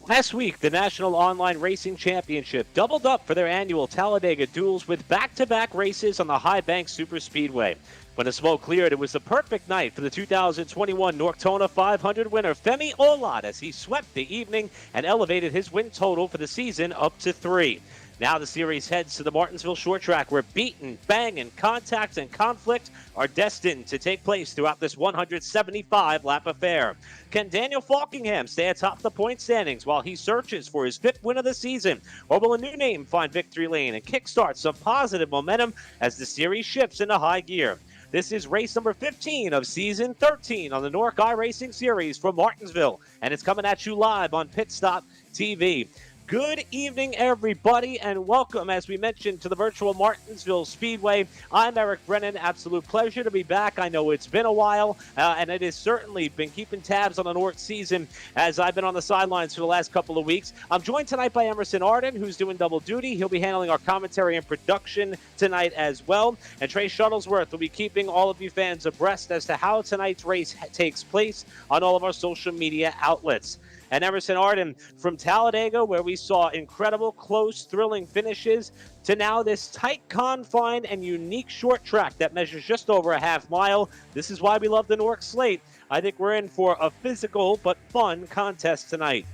Last week, the National Online Racing Championship doubled up for their annual Talladega Duels with back-to-back races on the High Bank Superspeedway. When the smoke cleared, it was the perfect night for the 2021 Norctona 500 winner Femi Olot as he swept the evening and elevated his win total for the season up to 3. Now the series heads to the Martinsville short track where beating, banging, contact, and conflict are destined to take place throughout this 175-lap affair. Can Daniel Falkingham stay atop the point standings while he searches for his 5th win of the season? Or will a new name find victory lane and kickstart some positive momentum as the series shifts into high gear? This is race number 15 of season 13 on the NORC iRacing Series from Martinsville, and it's coming at you live on Pit Stop TV. Good evening, everybody, and welcome, as we mentioned, to the virtual Martinsville Speedway. I'm Eric Brennan. Absolute pleasure to be back. I know it's been a while, and it has certainly been keeping tabs on the NORC season as I've been on the sidelines for the last couple of weeks. I'm joined tonight by Emerson Arden, who's doing double duty. He'll be handling our commentary and production tonight as well. And Trey Shuttlesworth will be keeping all of you fans abreast as to how tonight's race takes place on all of our social media outlets. And Emerson Arden from Talladega, where we saw incredible, close, thrilling finishes, to now this tight, confined, and unique short track that measures just over a half mile. This is why we love the NORC slate. I think we're in for a physical but fun contest tonight.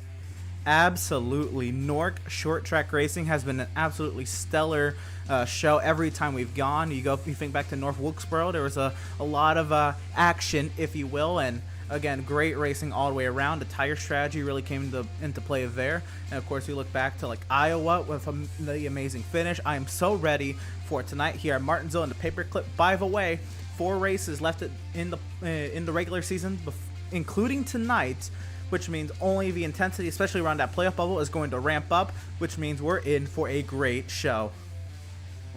Absolutely. NORC short track racing has been an absolutely stellar show every time we've gone. You think back to North Wilkesboro, there was a lot of action, if you will, and again, great racing all the way around. The tire strategy really came into play there. And of course, we look back to Iowa with the amazing finish. I am so ready for tonight here at Martinsville in the paperclip. By the way, 4 races left in the regular season, including tonight, which means only the intensity, especially around that playoff bubble, is going to ramp up, which means we're in for a great show.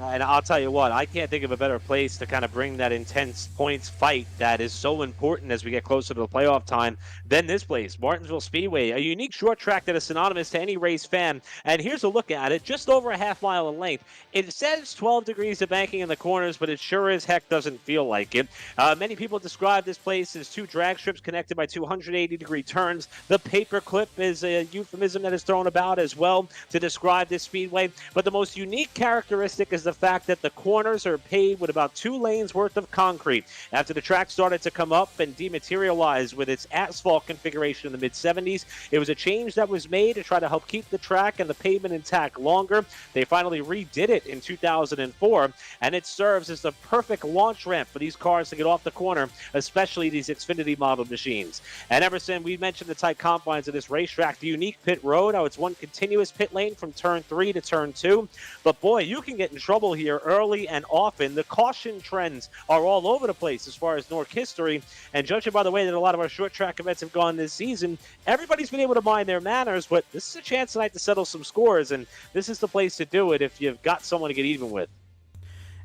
And I'll tell you what, I can't think of a better place to kind of bring that intense points fight that is so important as we get closer to the playoff time than this place, Martinsville Speedway, a unique short track that is synonymous to any race fan. And here's a look at it, just over a half mile in length. It says 12 degrees of banking in the corners, but it sure as heck doesn't feel like it. Many people describe this place as 2 drag strips connected by 280-degree turns. The paperclip is a euphemism that is thrown about as well to describe this speedway. But the most unique characteristic is the fact that the corners are paved with about 2 lanes worth of concrete. After the track started to come up and dematerialize with its asphalt configuration in the mid-70s, it was a change that was made to try to help keep the track and the pavement intact longer. They finally redid it in 2004, and it serves as the perfect launch ramp for these cars to get off the corner, especially these Xfinity model machines. And Emerson, we mentioned the tight confines of this racetrack, the unique pit road. Now it's one continuous pit lane from turn 3 to turn 2, but boy, you can get in trouble here early and often. The caution trends are all over the place as far as NORC history, and judging by the way that a lot of our short track events have gone this season, everybody's been able to mind their manners, but this is a chance tonight to settle some scores, and this is the place to do it if you've got someone to get even with.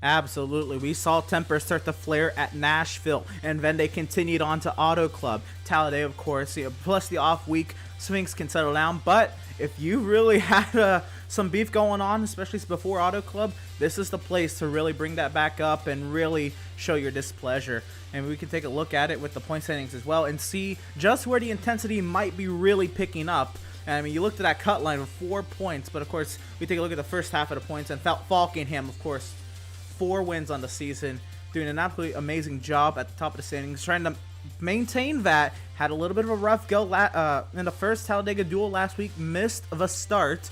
Absolutely. We saw tempers start to flare at Nashville, and then they continued on to Auto Club. Talladega, of course, plus the off week, swings can settle down, but if you really had some beef going on, especially before Auto Club, this is the place to really bring that back up and really show your displeasure. And we can take a look at it with the point standings as well and see just where the intensity might be really picking up. And I mean, you looked at that cut line with 4 points, but of course, we take a look at the first half of the points, and Falkingham, of course, 4 wins on the season, doing an absolutely amazing job at the top of the standings, trying to maintain that. Had a little bit of a rough go in the first Talladega duel last week, missed the start.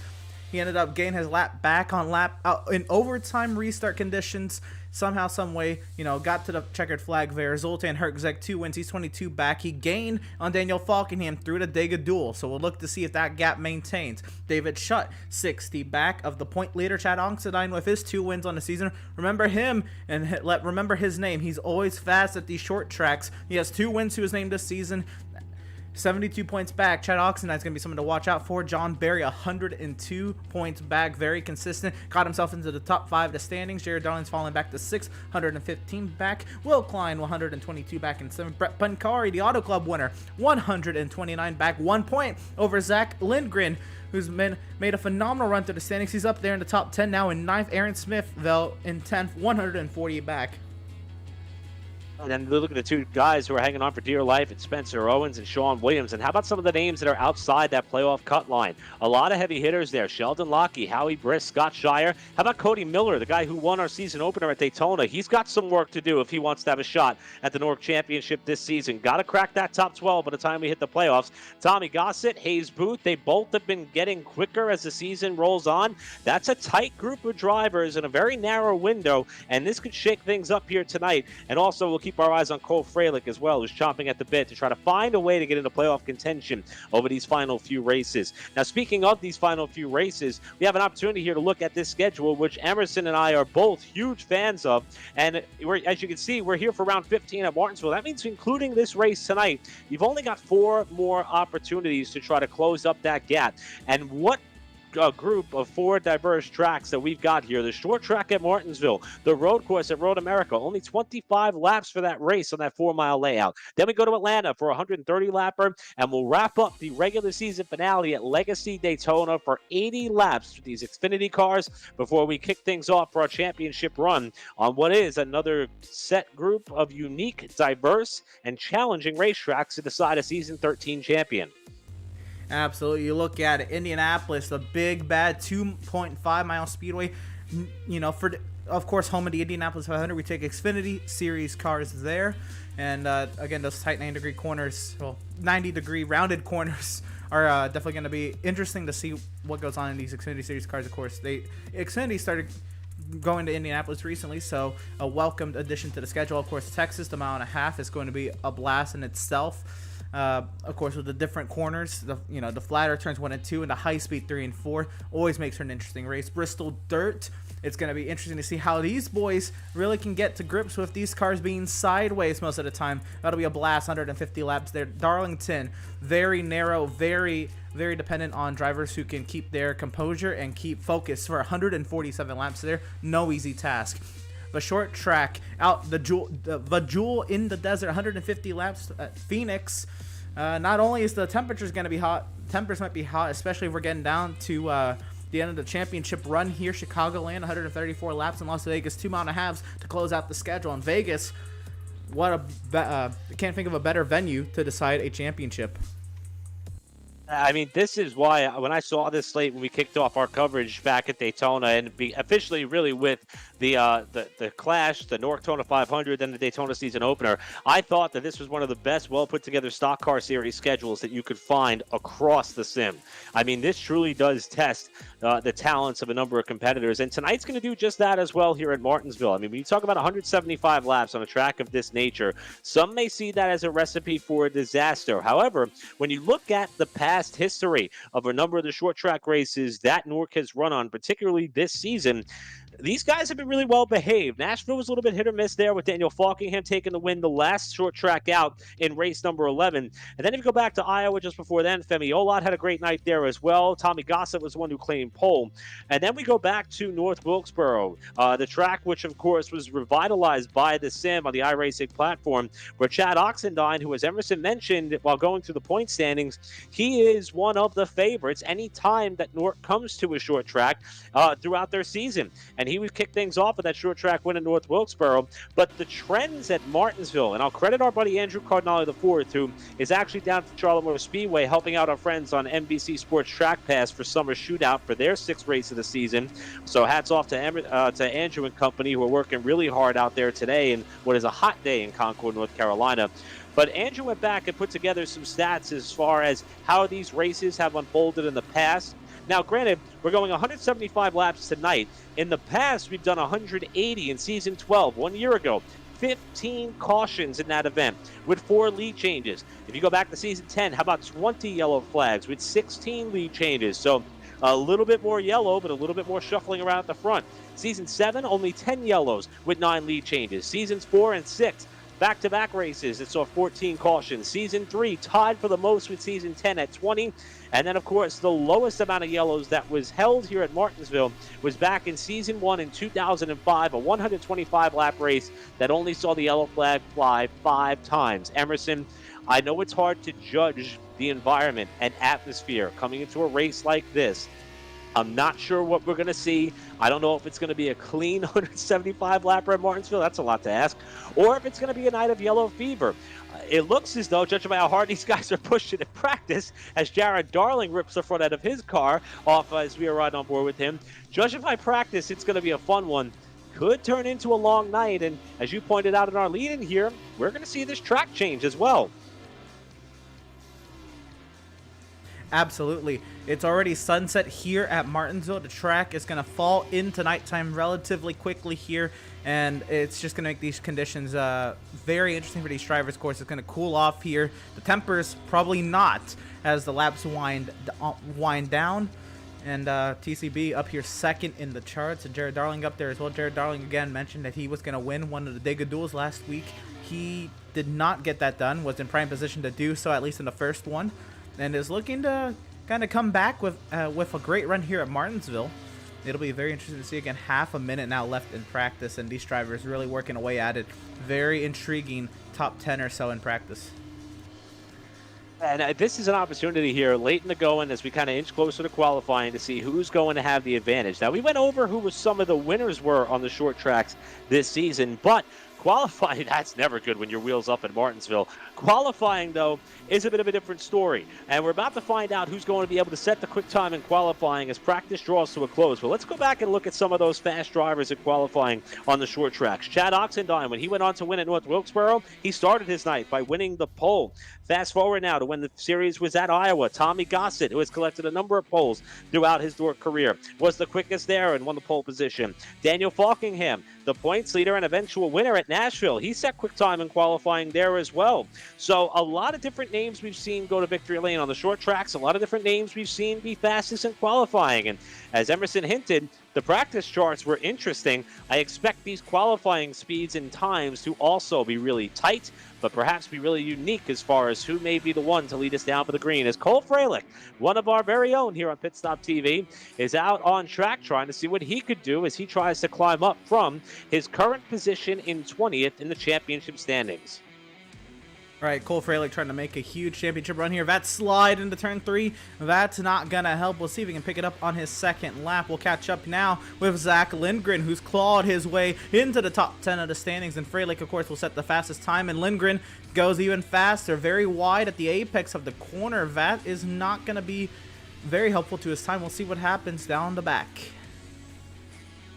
He ended up getting his lap back on in overtime restart conditions. Somehow, some way, got to the checkered flag there. Zoltan Herczeg, 2 wins. He's 22 back. He gained on Daniel Falkingham through the Dega duel. So we'll look to see if that gap maintains. David Schutt, 60 back of the point leader. Chad Oxendine with his 2 wins on the season. Remember him and remember his name. He's always fast at these short tracks. He has 2 wins to his name this season. 72 points back. Chad Oxendine's going to be someone to watch out for. John Berry, 102 points back. Very consistent. Got himself into the top 5 of the standings. Jared Darling's falling back to 615 back. Will Klein, 122 back in 7th. Brett Pancari, the Auto Club winner, 129 back. 1 point over Zach Lindgren, who's made a phenomenal run through the standings. He's up there in the top 10 now in 9th. Aaron Smith, though, in 10th, 140 back. And then look at the two guys who are hanging on for dear life. It's Spencer Owens and Sean Williams. And how about some of the names that are outside that playoff cut line? A lot of heavy hitters there. Sheldon Lockey, Howie Briss, Scott Shire. How about Cody Miller, the guy who won our season opener at Daytona? He's got some work to do if he wants to have a shot at the NORC Championship this season. Got to crack that top 12 by the time we hit the playoffs. Tommy Gossett, Hayes Booth, they both have been getting quicker as the season rolls on. That's a tight group of drivers in a very narrow window, and this could shake things up here tonight. And also, we'll keep our eyes on Cole Freilich as well, who's chomping at the bit to try to find a way to get into playoff contention over these final few races. Now, speaking of these final few races, we have an opportunity here to look at this schedule, which Emerson and I are both huge fans of. And as you can see, we're here for round 15 at Martinsville. That means including this race tonight, you've only got 4 more opportunities to try to close up that gap. And what a group of 4 diverse tracks that we've got here. The short track at Martinsville, the road course at Road America, only 25 laps for that race on that 4-mile layout. Then we go to Atlanta for a 130-lapper, and we'll wrap up the regular season finale at Legacy Daytona for 80 laps with these Xfinity cars before we kick things off for our championship run on what is another set group of unique, diverse, and challenging racetracks to decide a Season 13 champion. Absolutely. You look at it, Indianapolis, the big, bad 2.5-mile speedway. For, of course, home of the Indianapolis 500, we take Xfinity Series cars there. And, again, those tight 90-degree corners, 90-degree rounded corners are definitely going to be interesting to see what goes on in these Xfinity Series cars. Of course, Xfinity started going to Indianapolis recently, so a welcomed addition to the schedule. Of course, Texas, the 1.5 miles is going to be a blast in itself. Of course, with the different corners, the flatter turns 1 and 2, and the high speed 3 and 4 always makes for an interesting race. Bristol Dirt, it's going to be interesting to see how these boys really can get to grips with these cars being sideways most of the time. That'll be a blast, 150 laps there. Darlington, very narrow, very, very dependent on drivers who can keep their composure and keep focus for 147 laps there. No easy task. The short track out the jewel in the desert, 150 laps at Phoenix. Not only is the temperatures going to be hot, temps might be hot, especially if we're getting down to the end of the championship run here. Chicagoland, 134 laps, in Las Vegas, 2.5 miles to close out the schedule. In Vegas, I can't think of a better venue to decide a championship. I mean, this is why when I saw this slate when we kicked off our coverage back at Daytona and officially really with the Clash, the NORC 500, and the Daytona season opener, I thought that this was one of the best, well put together stock car series schedules that you could find across the sim. I mean, this truly does test the talents of a number of competitors, and tonight's going to do just that as well here at Martinsville. I mean, when you talk about 175 laps on a track of this nature, some may see that as a recipe for a disaster. However, when you look at the past history of a number of the short track races that NORC has run on, particularly this season, these guys have been really well behaved. Nashville was a little bit hit or miss there with Daniel Falkingham taking the win the last short track out in race number 11. And then if you go back to Iowa just before then, Femi Olot had a great night there as well. Tommy Gossett was the one who claimed pole. And then we go back to North Wilkesboro, the track which, of course, was revitalized by the sim on the iRacing platform, where Chad Oxendine, who, as Emerson mentioned while going through the point standings, he is one of the favorites any time that NORC comes to a short track throughout their season. And he would kick things off with that short track win in North Wilkesboro. But the trends at Martinsville, and I'll credit our buddy Andrew Cardinale IV, who is actually down at Charlotte Motor Speedway helping out our friends on NBC Sports Track Pass for Summer Shootout for their 6th race of the season. So hats off to Andrew and company, who are working really hard out there today in what is a hot day in Concord, North Carolina. But Andrew went back and put together some stats as far as how these races have unfolded in the past. Now, granted, we're going 175 laps tonight. In the past, we've done 180 in Season 12, 1 year ago. 15 cautions in that event with 4 lead changes. If you go back to Season 10, how about 20 yellow flags with 16 lead changes? So a little bit more yellow, but a little bit more shuffling around at the front. Season 7, only 10 yellows with 9 lead changes. Seasons 4 and 6, back-to-back races that saw 14 cautions. Season 3 tied for the most with Season 10 at 20. And then, of course, the lowest amount of yellows that was held here at Martinsville was back in Season 1 in 2005, a 125-lap race that only saw the yellow flag fly 5 times. Emerson, I know it's hard to judge the environment and atmosphere coming into a race like this, I'm not sure what we're going to see. I don't know if it's going to be a clean 175 lapper at Martinsville. That's a lot to ask. Or if it's going to be a night of yellow fever. It looks as though, judging by how hard these guys are pushing in practice, as Jared Darling rips the front end of his car off as we are riding on board with him. Judging by practice, it's going to be a fun one. Could turn into a long night. And as you pointed out in our lead-in here, we're going to see this track change as well. Absolutely. It's already sunset here at Martinsville. The track is going to fall into nighttime relatively quickly here, and it's just going to make these conditions very interesting for these drivers. Of course, it's going to cool off here. The tempers probably not as the laps wind down. And TCB up here second in the charts, and Jared Darling up there as well. Jared Darling again mentioned that he was going to win one of the Dega duels last week. He did not get that done, was in prime position to do so, at least in the first one, and is looking to kind of come back with a great run here at Martinsville. It'll be very interesting to see. Again, half a minute now left in practice, and these drivers really working away at it. Very intriguing top 10 or so in practice. And this is an opportunity here late in the going as we kind of inch closer to qualifying to see who's going to have the advantage. Now, we went over who some of the winners were on the short tracks this season, but qualifying, that's never good when your wheel's up at Martinsville. Qualifying, though, is a bit of a different story. And we're about to find out who's going to be able to set the quick time in qualifying as practice draws to a close. But let's go back and look at some of those fast drivers at qualifying on the short tracks. Chad Oxendine, when he went on to win at North Wilkesboro, he started his night by winning the pole. Fast forward now to when the series was at Iowa. Tommy Gossett, who has collected a number of poles throughout his career, was the quickest there and won the pole position. Daniel Falkingham, the points leader and eventual winner at Nashville, he set quick time in qualifying there as well. So a lot of different names we've seen go to victory lane on the short tracks, a lot of different names we've seen be fastest in qualifying. And as Emerson hinted, the practice charts were interesting. I expect these qualifying speeds and times to also be really tight, but perhaps be really unique as far as who may be the one to lead us down for the green. As Cole Freilich, one of our very own here on Pit Stop TV, is out on track trying to see what he could do as he tries to climb up from his current position in 20th in the championship standings. All right, Cole Freilich trying to make a huge championship run here. That slide into turn 3, that's not going to help. We'll see if he can pick it up on his second lap. We'll catch up now with Zach Lindgren, who's clawed his way into the top 10 of the standings. And Freilich, of course, will set the fastest time. And Lindgren goes even faster, very wide at the apex of the corner. That is not going to be very helpful to his time. We'll see what happens down the back.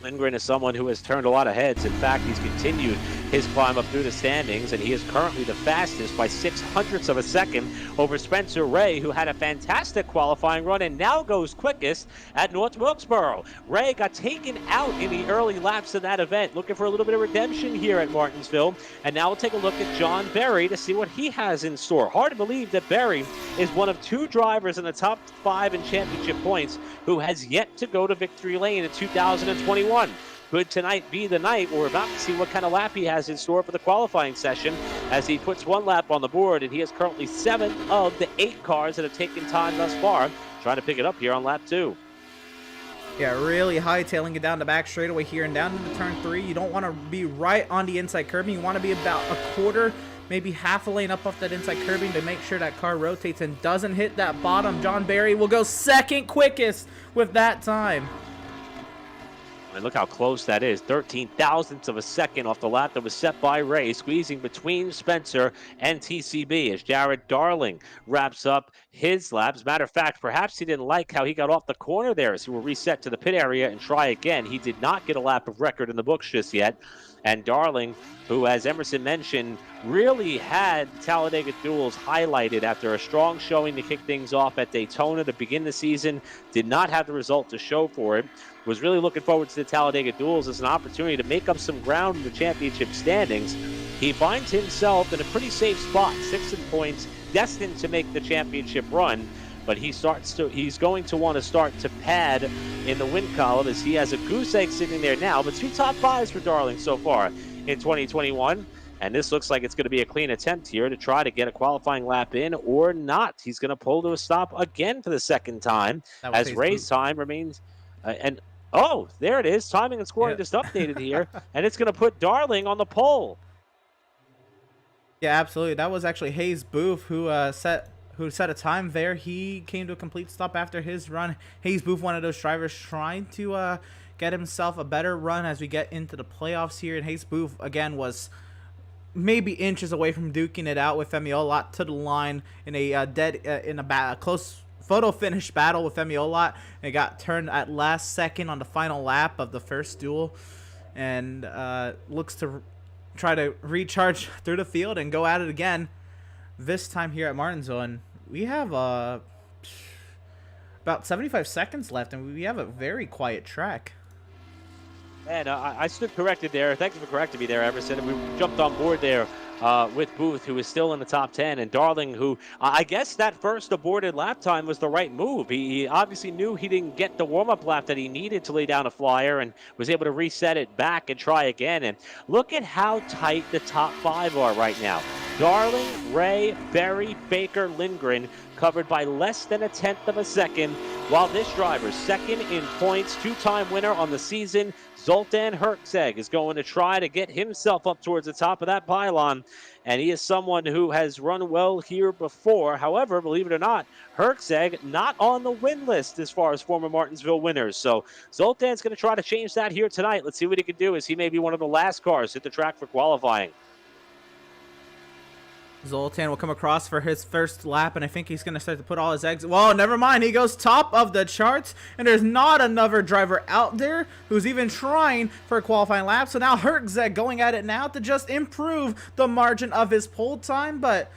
Lindgren is someone who has turned a lot of heads. In fact, he's continued his climb up through the standings, and he is currently the fastest by 0.06 of a second over Spencer Ray, who had a fantastic qualifying run and now goes quickest at North Wilkesboro. Ray got taken out in the early laps of that event, looking for a little bit of redemption here at Martinsville. And now we'll take a look at John Berry to see what he has in store. Hard to believe that Berry is one of 2 drivers in the top 5 in championship points who has yet to go to victory lane in 2021. Could tonight be the night? We're about to see what kind of lap he has in store for the qualifying session as he puts 1 lap on the board, and he is currently 7 of the 8 cars that have taken time thus far, trying to pick it up here on lap 2. Yeah, really hightailing it down the back straightaway here and down into turn 3. You don't want to be right on the inside curbing. You want to be about a quarter, maybe half a lane up off that inside curbing to make sure that car rotates and doesn't hit that bottom. John Berry will go second quickest with that time. And look how close that is. 13 thousandths of a second off the lap that was set by Ray, squeezing between Spencer and TCB as Jared Darling wraps up his lap. As a matter of fact, perhaps he didn't like how he got off the corner there, so he will reset to the pit area and try again. He did not get a lap of record in the books just yet. And Darling, who, as Emerson mentioned, really had Talladega Duels highlighted after a strong showing to kick things off at Daytona to begin the season, did not have the result to show for it. Was really looking forward to the Talladega Duels as an opportunity to make up some ground in the championship standings. He finds himself in a pretty safe spot, 6 in points, destined to make the championship run. But he's going to want to start to pad in the win column as he has a goose egg sitting there now. But 2 top 5s for Darling so far in 2021. And this looks like it's going to be a clean attempt here to try to get a qualifying lap in or not. He's going to pull to a stop again for the second time as Ray's time remains. Oh, there it is. Timing and scoring just updated here. And it's going to put Darling on the pole. Yeah, absolutely. That was actually Hayes Booth who set who set a time there. He came to a complete stop after his run. Hayes Booth, one of those drivers trying to get himself a better run as we get into the playoffs here. And Hayes Booth, again, was maybe inches away from duking it out with Femi to the line in a close photo finish battle with Femi. It got turned at last second on the final lap of the first duel, and looks to try to recharge through the field and go at it again, this time here at Martinsville. And we have about 75 seconds left, and we have a very quiet track. And I stood corrected there. Thanks for correcting me there, Everson. We jumped on board there with Booth, who is still in the top 10, and Darling, who I guess that first aborted lap time was the right move. He obviously knew he didn't get the warm-up lap that he needed to lay down a flyer, and was able to reset it back and try again. And look at how tight the top 5 are right now. Darling, Ray, Berry, Baker, Lindgren, covered by less than 1/10 of a second, while this driver, second in points, 2-time winner on the season, Zoltan Herczeg, is going to try to get himself up towards the top of that pylon, and he is someone who has run well here before. However, believe it or not, Herczeg not on the win list as far as former Martinsville winners. So Zoltan's going to try to change that here tonight. Let's see what he can do, as he may be one of the last cars hit the track for qualifying. Zoltan will come across for his first lap, and I think he's going to start to put all his eggs. Well, never mind. He goes top of the charts, and there's not another driver out there who's even trying for a qualifying lap. So now Herczeg going at it now to just improve the margin of his pole time. But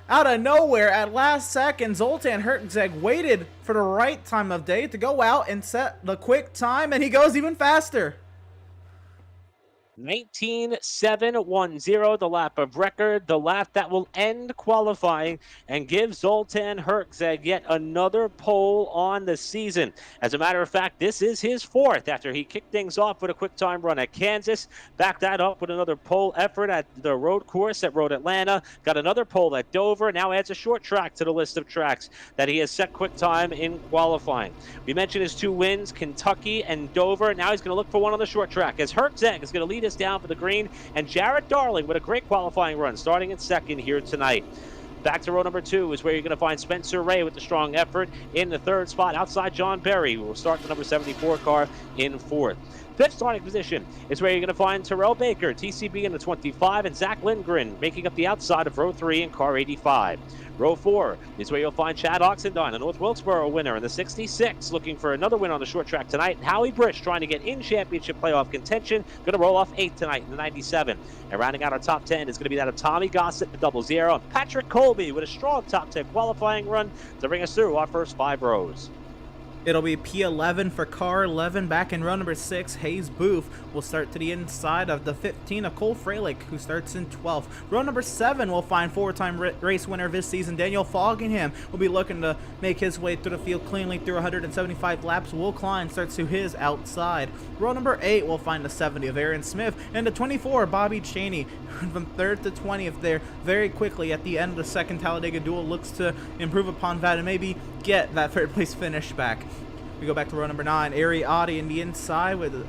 out of nowhere, at last second, Zoltan Herczeg waited for the right time of day to go out and set the quick time, and he goes even faster. 19.710, the lap of record, the lap that will end qualifying and give Zoltan Herczeg yet another pole on the season. As a matter of fact, this is his 4th after he kicked things off with a quick time run at Kansas, backed that up with another pole effort at the road course at Road Atlanta, got another pole at Dover, now adds a short track to the list of tracks that he has set quick time in qualifying. We mentioned his 2 wins, Kentucky and Dover. Now he's going to look for one on the short track, as Herczeg is going to lead us down for the green, and Jared Darling with a great qualifying run starting in second here tonight. Back to row number 2 is where you're going to find Spencer Ray with the strong effort in the 3rd spot outside John Berry, who will start the number 74 car in 4th. 5th starting position is where you're going to find Terrell Baker, TCB in the 25, and Zach Lindgren making up the outside of row 3 in car 85. Row 4 is where you'll find Chad Oxendine, a North Wilkesboro winner in the 66, looking for another win on the short track tonight. And Howie Brish trying to get in championship playoff contention, going to roll off 8th tonight in the 97. And rounding out our top 10 is going to be that of Tommy Gossett, the 00, and Patrick Colby with a strong top 10 qualifying run to bring us through our first 5 rows. It'll be P11 for car 11. Back in row number 6, Hayes Booth will start to the inside of the 15 of Cole Freilich, who starts in 12th. Row number 7 will find 4-time race winner this season, Daniel Foggingham, will be looking to make his way through the field cleanly through 175 laps. Will Klein starts to his outside. Row number 8 will find the 70 of Aaron Smith, and the 24, Bobby Cheney, from 3rd to 20th there very quickly at the end of the second Talladega duel, looks to improve upon that and maybe get that 3rd place finish back. We go back to row number 9. Ari Audi in the inside with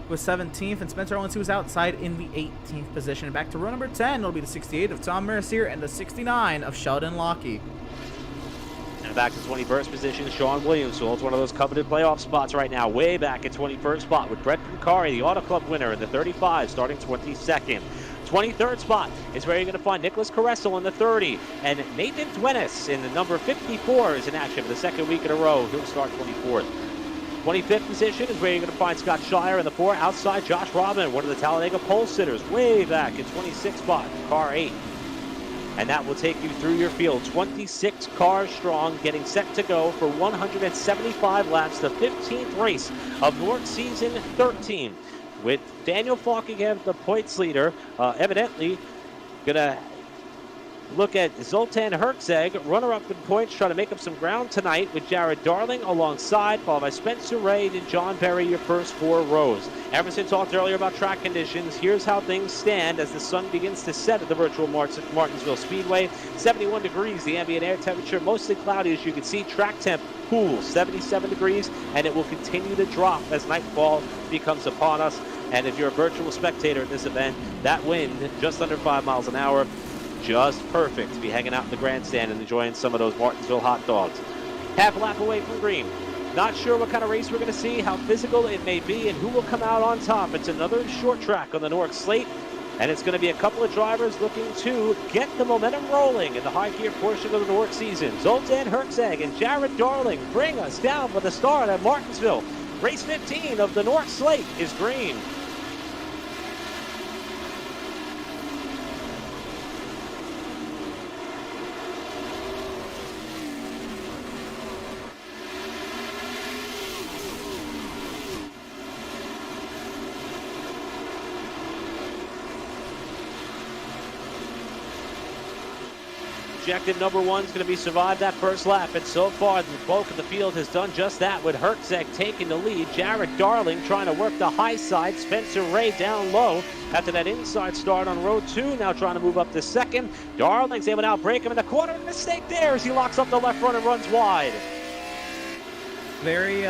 17th, and Spencer Owens, who was outside, in the 18th position. Back to row number 10. It'll be the 68 of Tom Mercier and the 69 of Sheldon Lockie. And back to 21st position, Sean Williams, who holds one of those coveted playoff spots right now, way back at 21st spot with Brett Pincari, the Auto Club winner in the 35, starting 22nd. 23rd spot is where you're going to find Nicholas Caressel in the 30, and Nathan Duenas in the number 54 is in action for the 2nd week in a row. He'll start 24th. 25th position is where you're going to find Scott Shire in the 4, outside Josh Robin, one of the Talladega pole sitters, way back in 26th spot, car 8. And that will take you through your field, 26 cars strong, getting set to go for 175 laps, the 15th race of NORC season 13. With Daniel Foggingham, the points leader, evidently going to look at Zoltan Herczeg, runner-up in points, trying to make up some ground tonight with Jared Darling alongside, followed by Spencer Ray and John Berry, your first 4 rows. Everson talked earlier about track conditions. Here's how things stand as the sun begins to set at the virtual Martinsville Speedway. 71 degrees, the ambient air temperature, mostly cloudy as you can see. Track temp cool, 77 degrees, and it will continue to drop as nightfall becomes upon us. And if you're a virtual spectator at this event, that wind just under 5 miles an hour just perfect to be hanging out in the grandstand and enjoying some of those Martinsville hot dogs. Half a lap away from green. Not sure what kind of race we're going to see, how physical it may be, and who will come out on top. It's another short track on the NORC slate, and it's going to be a couple of drivers looking to get the momentum rolling in the high gear portion of the NORC season. Zoltan Herczeg and Jared Darling bring us down for the start at Martinsville. Race 15 of the NORC slate is green. Objective number one is going to be survive that first lap, and so far the bulk of the field has done just that, with Herczeg taking the lead. Jared Darling trying to work the high side. Spencer Ray down low after that inside start on row 2, now trying to move up to second. Darling's able to outbrake him in the corner. Mistake there as he locks up the left front and runs wide. Very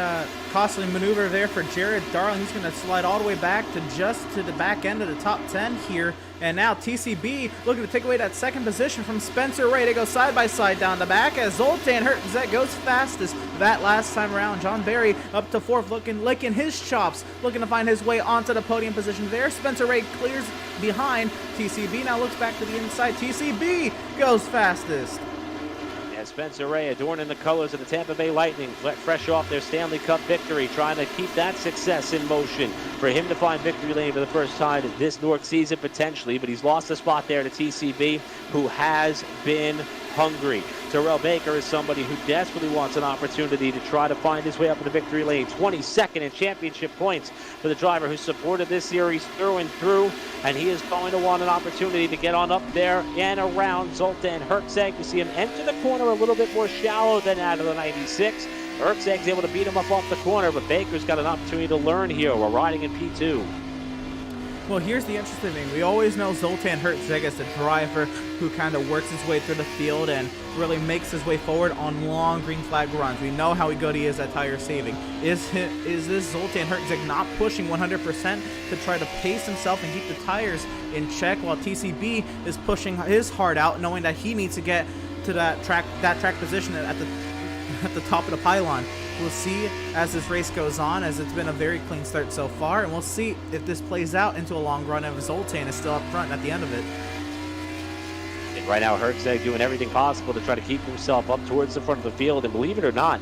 costly maneuver there for Jared Darling. He's going to slide all the way back to just to the back end of the top 10 here. And now TCB looking to take away that second position from Spencer Ray. They go side by side down the back as Zoltan Herczeg goes fastest that last time around. John Barry up to fourth, licking his chops, looking to find his way onto the podium position there. Spencer Ray clears behind TCB. Now looks back to the inside. TCB goes fastest. Spencer Ray adorning the colors of the Tampa Bay Lightning, fresh off their Stanley Cup victory, trying to keep that success in motion for him to find victory lane for the first time in this NORC season potentially, but he's lost a spot there to TCB, who has been hungry. Terrell Baker is somebody who desperately wants an opportunity to try to find his way up in the victory lane. 22nd in championship points for the driver who supported this series through and through, and he is going to want an opportunity to get on up there and around Zoltan Herczeg. You see him enter the corner a little bit more shallow than out of the 96. Herczeg's able to beat him up off the corner, but Baker's got an opportunity to learn here. We're riding in P2. Well, here's the interesting thing. We always know Zoltan Herczeg as the driver who kind of works his way through the field and really makes his way forward on long green flag runs. We know how good he is at tire saving. Is this Zoltan Herczeg not pushing 100% to try to pace himself and keep the tires in check, while TCB is pushing his heart out, knowing that he needs to get to that track position at the top of the pylon? We'll see as this race goes on, as it's been a very clean start so far, and we'll see if this plays out into a long run if Zoltan is still up front at the end of it. And right now, Herczeg doing everything possible to try to keep himself up towards the front of the field, and believe it or not,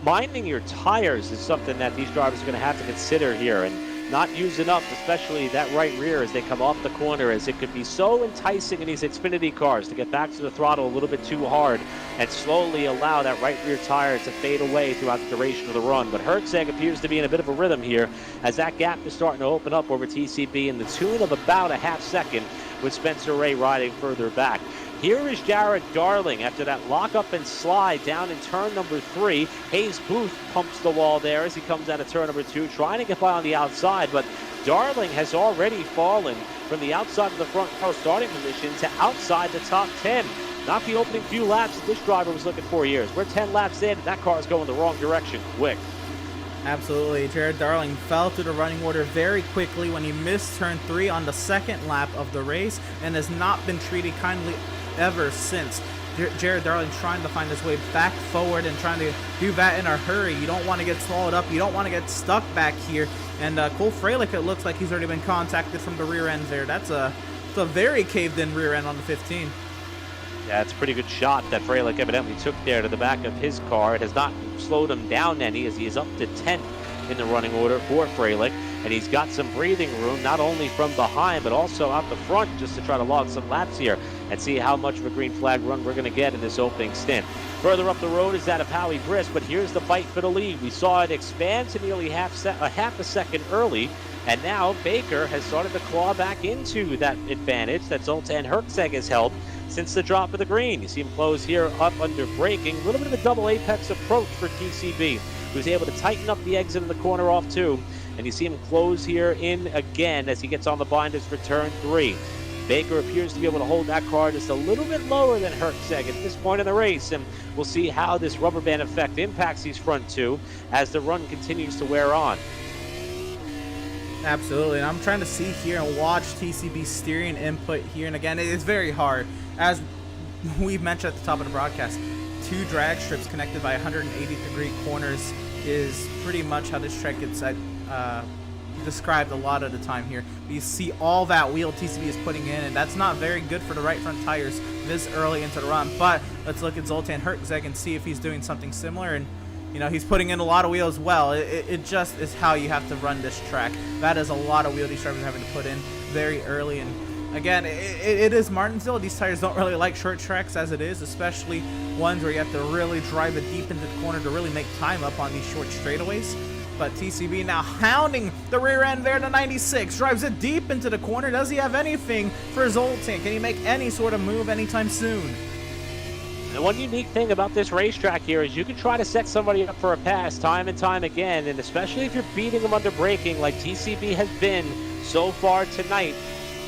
minding your tires is something that these drivers are going to have to consider here, and not using up, especially that right rear as they come off the corner, as it could be so enticing in these Xfinity cars to get back to the throttle a little bit too hard and slowly allow that right rear tire to fade away throughout the duration of the run. But Herczeg appears to be in a bit of a rhythm here as that gap is starting to open up over TCB in the tune of about a half second, with Spencer Ray riding further back. Here is Jared Darling after that lock-up and slide down in turn number 3. Hayes Booth pumps the wall there as he comes out of turn number 2, trying to get by on the outside, but Darling has already fallen from the outside of the front row starting position to outside the top 10. Not the opening few laps that this driver was looking for years. We're 10 laps in, and that car is going the wrong direction quick. Absolutely. Jared Darling fell through the running order very quickly when he missed turn 3 on the second lap of the race and has not been treated kindly ever since. Jared Darling trying to find his way back forward and trying to do that in a hurry. You don't want to get swallowed up. You don't want to get stuck back here. And Cole Freilich, it looks like he's already been contacted from the rear end there. It's a very caved-in rear end on the 15. Yeah, it's a pretty good shot that Freilich evidently took there to the back of his car. It has not slowed him down any, as he is up to 10th in the running order for Freilich. And he's got some breathing room, not only from behind, but also out the front, just to try to log some laps here and see how much of a green flag run we're going to get in this opening stint. Further up the road is that of Howie Brisk, but here's the fight for the lead. We saw it expand to nearly half a second early, and now Baker has started to claw back into that advantage that Zoltan Herczeg has held since the drop of the green. You see him close here up under braking. A little bit of a double apex approach for TCB, who's able to tighten up the exit in the corner off 2. And you see him close here in again as he gets on the binders for turn 3. Baker appears to be able to hold that car just a little bit lower than Herczeg at this point in the race, and we'll see how this rubber band effect impacts these front 2 as the run continues to wear on. Absolutely, and I'm trying to see here and watch TCB steering input here, and again, it's very hard. as we've mentioned at the top of the broadcast, 2 drag strips connected by 180-degree corners is pretty much how this track gets described a lot of the time here. You see all that wheel TCB is putting in, and that's not very good for the right front tires this early into the run. But let's look at Zoltan Hertzeg and see if he's doing something similar. And you know, he's putting in a lot of wheel as well. It just is how you have to run this track. That is a lot of wheel these drivers are having to put in very early. And again, it is Martinsville. These tires don't really like short tracks as it is, especially ones where you have to really drive it deep into the corner to really make time up on these short straightaways. But TCB now hounding the rear end there to 96. Drives it deep into the corner. Does he have anything for Zoltan? Can he make any sort of move anytime soon? And one unique thing about this racetrack here is you can try to set somebody up for a pass time and time again, and especially if you're beating them under braking like TCB has been so far tonight,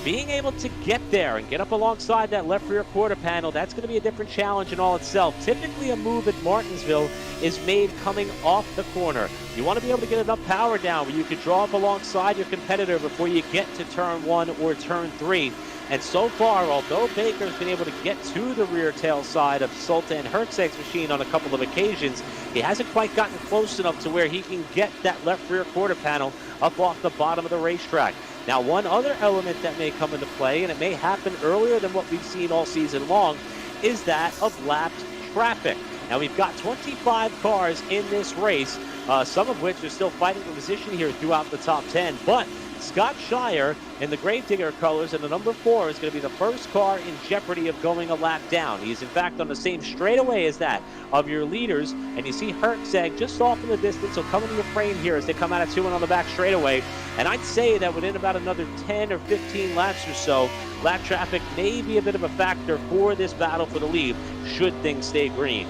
being able to get there and get up alongside that left rear quarter panel, that's going to be a different challenge in all itself. Typically a move at Martinsville is made coming off the corner. You want to be able to get enough power down where you can draw up alongside your competitor before you get to turn 1 or turn 3. And so far, although Baker's been able to get to the rear tail side of Zoltan Hertzeg's machine on a couple of occasions, he hasn't quite gotten close enough to where he can get that left rear quarter panel up off the bottom of the racetrack. Now, one other element that may come into play, and it may happen earlier than what we've seen all season long, is that of lapped traffic. Now, we've got 25 cars in this race, some of which are still fighting for position here throughout the top 10, but Scott Shire in the Gravedigger colors and the number 4 is going to be the first car in jeopardy of going a lap down. He's in fact on the same straightaway as that of your leaders, and you see Hertzeg just off in the distance. He'll come into your frame here as they come out of 2 and on the back straightaway, and I'd say that within about another 10 or 15 laps or so, lap traffic may be a bit of a factor for this battle for the lead should things stay green.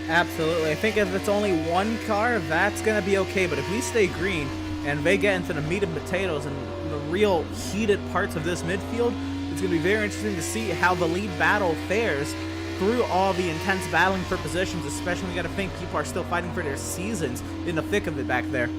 Absolutely. I think if it's only one car, that's going to be okay, but if we stay green and they get into the meat and potatoes and the real heated parts of this midfield, it's going to be very interesting to see how the lead battle fares through all the intense battling for positions, especially when you got to think people are still fighting for their seasons in the thick of it back there.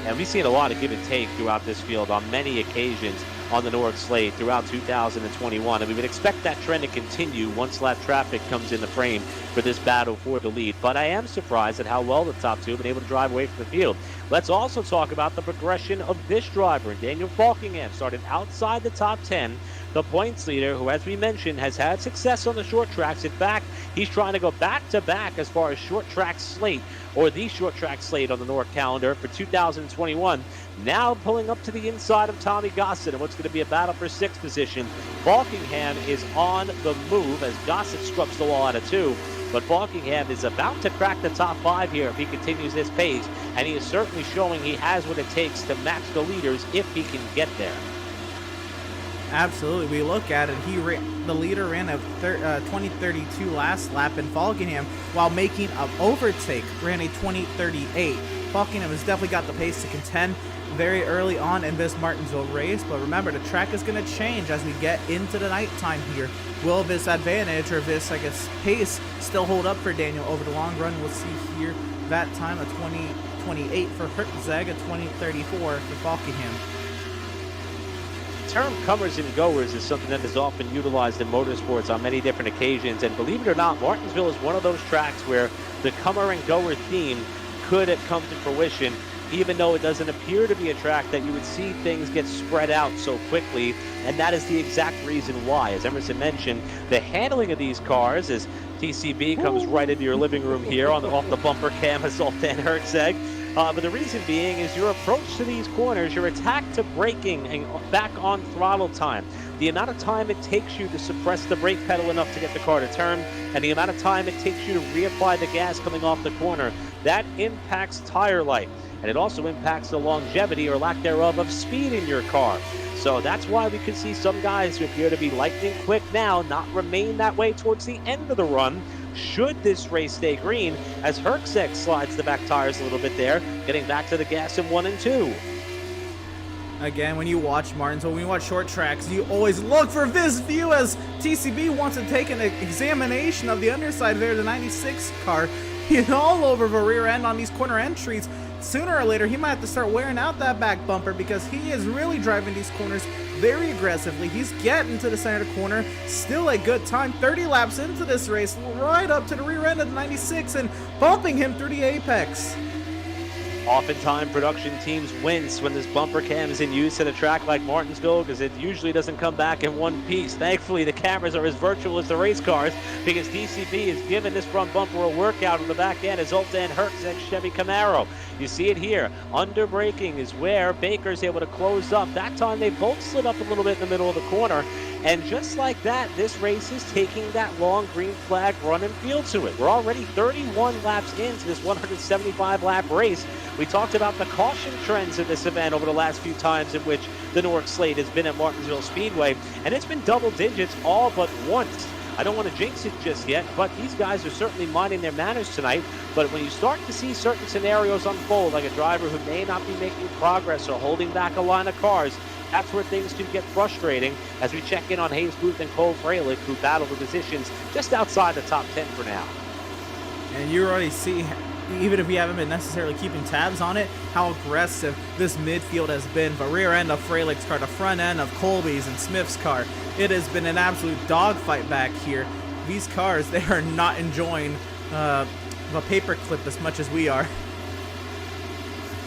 And we've seen a lot of give and take throughout this field on many occasions on the NORC slate throughout 2021, and we would expect that trend to continue once lap traffic comes in the frame for this battle for the lead. But I am surprised at how well the top 2 have been able to drive away from the field. Let's also talk about the progression of this driver. Daniel Falkingham started outside the top 10, the points leader, who, as we mentioned, has had success on the short tracks. In fact, he's trying to go back-to-back as far as short track slate, or the short track slate on the NORC calendar for 2021. Now pulling up to the inside of Tommy Gossett in what's going to be a battle for 6th position. Falkingham is on the move as Gossett scrubs the wall out of 2. But Falkingham is about to crack the top 5 here if he continues this pace, and he is certainly showing he has what it takes to match the leaders if he can get there. Absolutely. We look at it. The leader ran a 20:32 last lap, and Falkingham, while making an overtake, ran a 20:38. Falkingham has definitely got the pace to contend very early on in this Martinsville race, but remember, the track is going to change as we get into the nighttime here. Will this advantage or this, I guess, pace still hold up for Daniel over the long run? We'll see here that time, a 20:28 for Hertzeg, a 20:34 for Falkingham. The term comers and goers is something that is often utilized in motorsports on many different occasions, and believe it or not, Martinsville is one of those tracks where the comer and goer theme could have come to fruition, even though it doesn't appear to be a track that you would see things get spread out so quickly, and that is the exact reason why. As Emerson mentioned, the handling of these cars as TCB comes right into your living room here off the bumper cam of Zoltan Hertzeg. But the reason being is your approach to these corners, your attack to braking and back on throttle time, the amount of time it takes you to suppress the brake pedal enough to get the car to turn, and the amount of time it takes you to reapply the gas coming off the corner, that impacts tire life. And it also impacts the longevity or lack thereof of speed in your car. So that's why we could see some guys who appear to be lightning quick now not remain that way towards the end of the run, should this race stay green, as Hertzeg slides the back tires a little bit there, getting back to the gas in 1 and 2. Again, when you watch Martinsville, when you watch short tracks, you always look for this view as TCB wants to take an examination of the underside there, the 96 car. He's all over the rear end on these corner entries. sooner or later he might have to start wearing out that back bumper because he is really driving these corners very aggressively. He's getting to the center of the corner. Still a good time. 30 laps into this race, right up to the rear end of the 96 and bumping him through the apex. Oftentimes, production teams wince when this bumper cam is in use at a track like Martinsville because it usually doesn't come back in one piece. Thankfully, the cameras are as virtual as the race cars because DCB has given this front bumper a workout on the back end as Zoltan Herczeg's Chevy Camaro. You see it here. Under braking is where Baker's able to close up. That time, they both slid up a little bit in the middle of the corner. And just like that, this race is taking that long green flag run and feel to it. We're already 31 laps into this 175-lap race. We talked about the caution trends in this event over the last few times in which the NORC slate has been at Martinsville Speedway, and it's been double digits all but once. I don't want to jinx it just yet, but these guys are certainly minding their manners tonight. But when you start to see certain scenarios unfold, like a driver who may not be making progress or holding back a line of cars, that's where things can get frustrating as we check in on Hayes Booth and Cole Freilich, who battle the positions just outside the top 10 for now. And you already see, even if we haven't been necessarily keeping tabs on it, how aggressive this midfield has been. The rear end of Freilich's car, the front end of Colby's and Smith's car. It has been an absolute dogfight back here. These cars, they are not enjoying the paperclip as much as we are.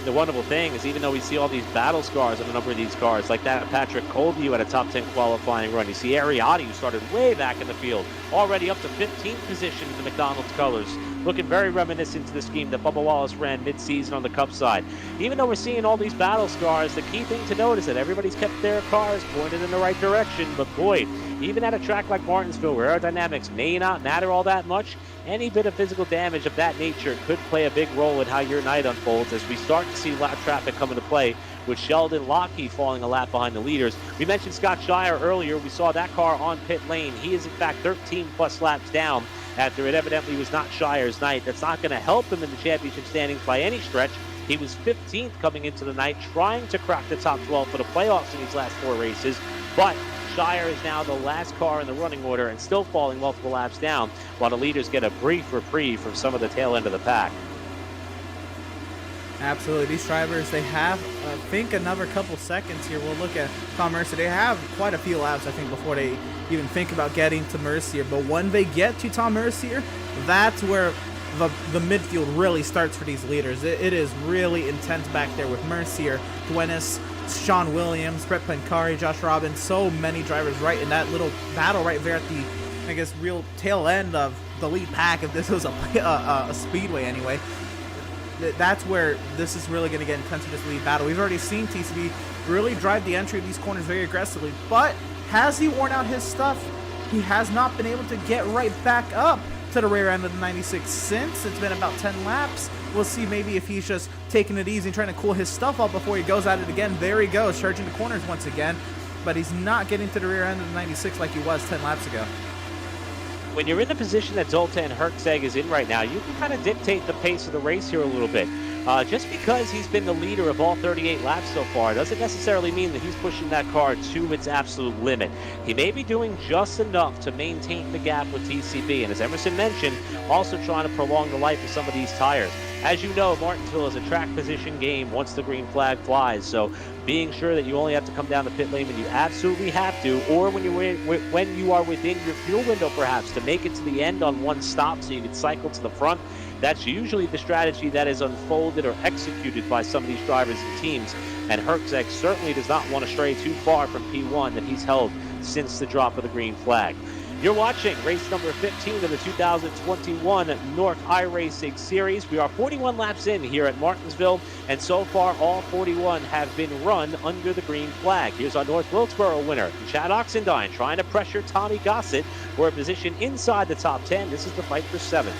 The wonderful thing is, even though we see all these battle scars on a number of these cars, like that Patrick Colby who had a top 10 qualifying run. You see Ariotti, who started way back in the field, already up to 15th position in the McDonald's colors, looking very reminiscent to the scheme that Bubba Wallace ran mid-season on the Cup side. Even though we're seeing all these battle scars, the key thing to note is that everybody's kept their cars pointed in the right direction. But boy, even at a track like Martinsville, where aerodynamics may not matter all that much, any bit of physical damage of that nature could play a big role in how your night unfolds as we start to see lap traffic come into play with Sheldon Lockheed falling a lap behind the leaders. We mentioned Scott Shire earlier. We saw that car on pit lane. He is in fact 13 plus laps down after it evidently was not Shire's night. That's not going to help him in the championship standings by any stretch. He was 15th coming into the night, trying to crack the top 12 for the playoffs in these last 4 races, but Shire is now the last car in the running order and still falling multiple laps down, while the leaders get a brief reprieve from some of the tail end of the pack. Absolutely. These drivers, they have, I think, another couple seconds here. We'll look at Tom Mercier. They have quite a few laps, I think, before they even think about getting to Mercier. But when they get to Tom Mercier, that's where the midfield really starts for these leaders. It is really intense back there with Mercier, Duenas, Sean Williams, Brett Pancari, Josh Robbins, so many drivers right in that little battle right there at the, I guess, real tail end of the lead pack, if this was a speedway anyway. That's where this is really going to get intense in this lead battle. We've already seen TCB really drive the entry of these corners very aggressively, but has he worn out his stuff? He has not been able to get right back up to the rear end of the 96 since it's been about 10 laps. We'll see maybe if he's just taking it easy and trying to cool his stuff up before he goes at it again. There he goes, charging the corners once again, but he's not getting to the rear end of the 96 like he was 10 laps ago. When you're in the position that Zoltan Herczeg is in right now, you can kind of dictate the pace of the race here a little bit. Just because he's been the leader of all 38 laps so far doesn't necessarily mean that he's pushing that car to its absolute limit. He may be doing just enough to maintain the gap with TCB, and as Emerson mentioned, also trying to prolong the life of some of these tires. As you know, Martinsville is a track position game once the green flag flies, so being sure that you only have to come down the pit lane when you absolutely have to, or when you are within your fuel window perhaps, to make it to the end on one stop so you can cycle to the front. That's usually the strategy that is unfolded or executed by some of these drivers and teams, and Herczeg certainly does not want to stray too far from P1 that he's held since the drop of the green flag. You're watching race number 15 of the 2021 NORC iRacing Series. We are 41 laps in here at Martinsville, and so far all 41 have been run under the green flag. Here's our North Wilkesboro winner, Chad Oxendine, trying to pressure Tommy Gossett for a position inside the top 10. This is the fight for 7th.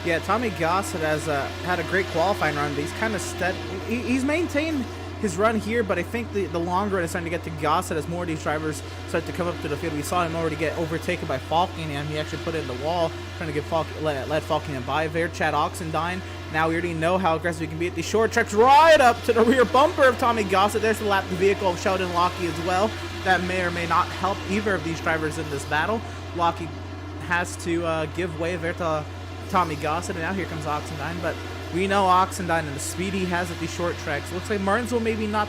Yeah, Tommy Gossett has had a great qualifying run, but he's kind of steady. He's maintained his run here, but I think the longer it's starting to get to Gossett as more of these drivers start to come up to the field. We saw him already get overtaken by Falkingham. He actually put it in the wall, trying to get let Falkingham by there. Chad Oxendine, now we already know how aggressive he can be at these short tracks, right up to the rear bumper of Tommy Gossett. There's the lap vehicle of Sheldon Lockheed as well. That may or may not help either of these drivers in this battle. Lockheed has to give way there to Tommy Gossett, and now here comes Oxendine, but we know Oxendine and the speed he has at these short tracks. Looks like Martinsville maybe not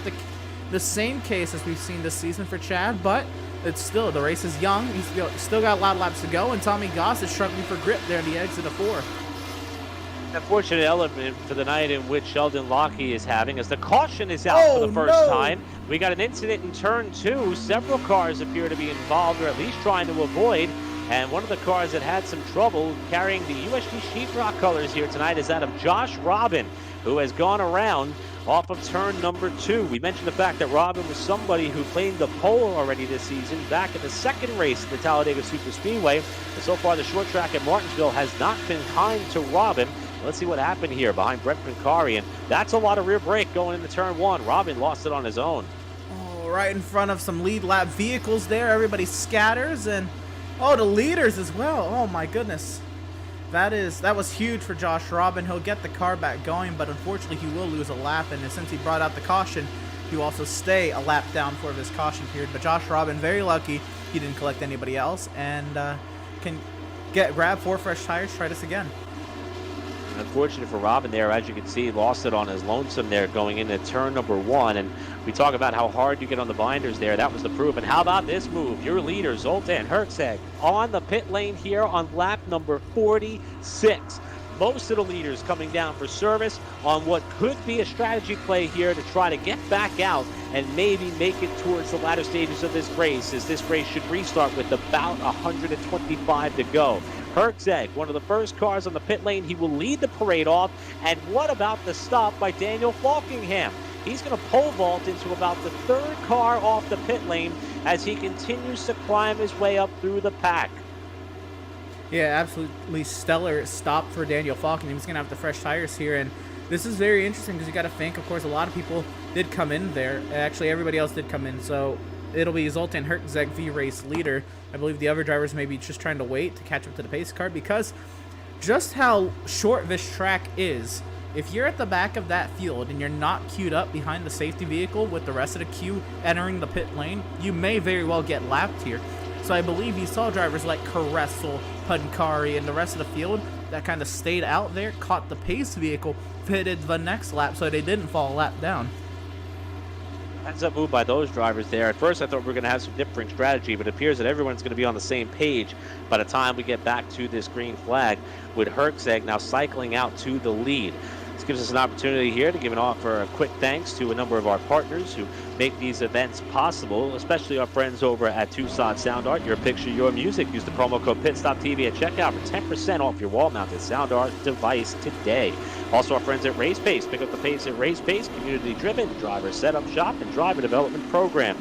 the same case as we've seen this season for Chad, but it's still, the race is young. He's still got a lot of laps to go, and Tommy Gossett struggling for grip there in the exit of 4. Unfortunate element for the night in which Sheldon Lockey is having, as the caution is out for the first time. We got an incident in turn 2. Several cars appear to be involved, or at least trying to avoid. And one of the cars that had some trouble carrying the USG Sheetrock colors here tonight is that of Josh Robin, who has gone around off of turn number 2. We mentioned the fact that Robin was somebody who claimed the pole already this season back at the second race at the Talladega Super Speedway. And so far, the short track at Martinsville has not been kind to Robin. Let's see what happened here behind Brent Pincari, and that's a lot of rear brake going into turn 1. Robin lost it on his own. Oh, right in front of some lead lap vehicles there. Everybody scatters, and the leaders as well. Oh my goodness. That was huge for Josh Robin. He'll get the car back going, but unfortunately he will lose a lap, and since he brought out the caution, he will also stay a lap down for this caution period. But Josh Robin, very lucky he didn't collect anybody else, and can grab 4 fresh tires, try this again. Unfortunate for Robin there, as you can see, lost it on his lonesome there going into turn number 1. And we talk about how hard you get on the binders there. That was the proof. And how about this move? Your leader, Zoltan Herczeg, on the pit lane here on lap number 46. Most of the leaders coming down for service on what could be a strategy play here to try to get back out and maybe make it towards the latter stages of this race, as this race should restart with about 125 to go. Herczeg, one of the first cars on the pit lane, he will lead the parade off. And what about the stop by Daniel Falkingham? He's going to pole vault into about the 3rd car off the pit lane as he continues to climb his way up through the pack. Yeah, absolutely stellar stop for Daniel Falkingham. He's going to have the fresh tires here, and this is very interesting because you got to think, of course, a lot of people did come in there. Actually, everybody else did come in, so it'll be Zoltan Herczeg, V-Race leader. I believe the other drivers may be just trying to wait to catch up to the pace car, because just how short this track is, if you're at the back of that field and you're not queued up behind the safety vehicle with the rest of the queue entering the pit lane, you may very well get lapped here. So I believe you saw drivers like Caressel, Pincari, and the rest of the field that kind of stayed out there, caught the pace vehicle, pitted the next lap so they didn't fall a lap down. Heads up move by those drivers there. At first I thought we were going to have some differing strategy, but it appears that everyone's going to be on the same page by the time we get back to this green flag, with Herczeg now cycling out to the lead. This gives us an opportunity here to give an offer a quick thanks to a number of our partners who make these events possible, especially our friends over at Tucson Sound Art. Your picture, your music. Use the promo code PitStopTV at checkout for 10% off your wall-mounted sound art device today. Also, our friends at Race Pace. Pick up the pace at Race Pace, community-driven driver setup shop and driver development program.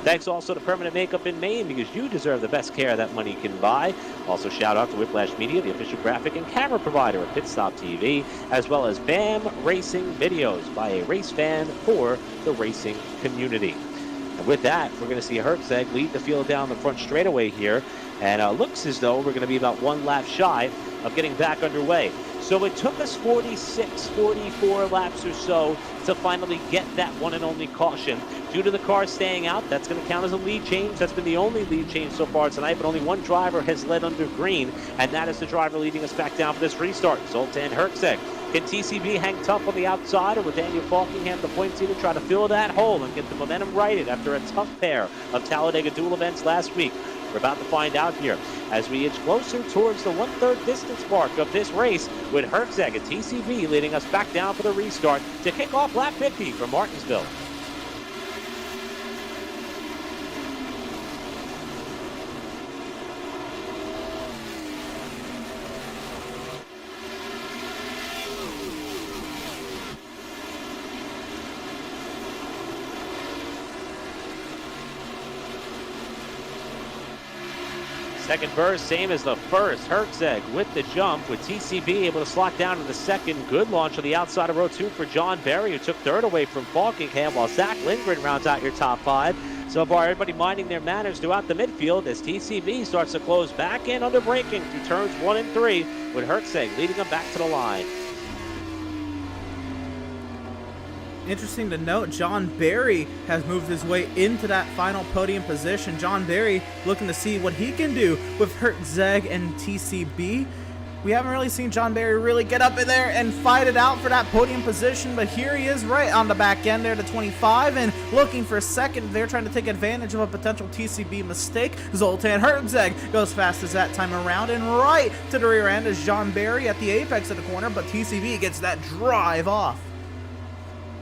Thanks also to Permanent Makeup in Maine, because you deserve the best care that money can buy. Also, shout out to Whiplash Media, the official graphic and camera provider of Pit Stop TV, as well as BAM Racing Videos, by a race fan for the racing community. And with that, we're going to see Herczeg lead the field down the front straightaway here, and looks as though we're going to be about 1 lap shy of getting back underway. So it took us 46, 44 laps or so to finally get that one and only caution. Due to the car staying out, that's going to count as a lead change. That's been the only lead change so far tonight, but only one driver has led under green, and that is the driver leading us back down for this restart, Zoltan Herczeg. Can TCB hang tough on the outside, or will Daniel Falkingham, the points leader, try to fill that hole and get the momentum righted after a tough pair of Talladega dual events last week? We're about to find out here as we inch closer towards the 1/3 distance mark of this race, with Herczeg and TCB leading us back down for the restart to kick off lap 50 from Martinsville. Second burst, same as the first. Herczeg with the jump, with TCB able to slot down to the second. Good launch on the outside of row 2 for John Berry, who took third away from Falkingham, while Zach Lindgren rounds out your top 5. So far, everybody minding their manners throughout the midfield as TCB starts to close back in under braking through turns 1 and 3, with Herczeg leading them back to the line. Interesting to note, John Berry has moved his way into that final podium position. John Berry looking to see what he can do with Herczeg and TCB. We haven't really seen John Barry really get up in there and fight it out for that podium position, but here he is right on the back end there to 25 and looking for a second. They're trying to take advantage of a potential TCB mistake. Zoltan Herzeg goes fast as that time around and right to the rear end is John Barry at the apex of the corner, but TCB gets that drive off.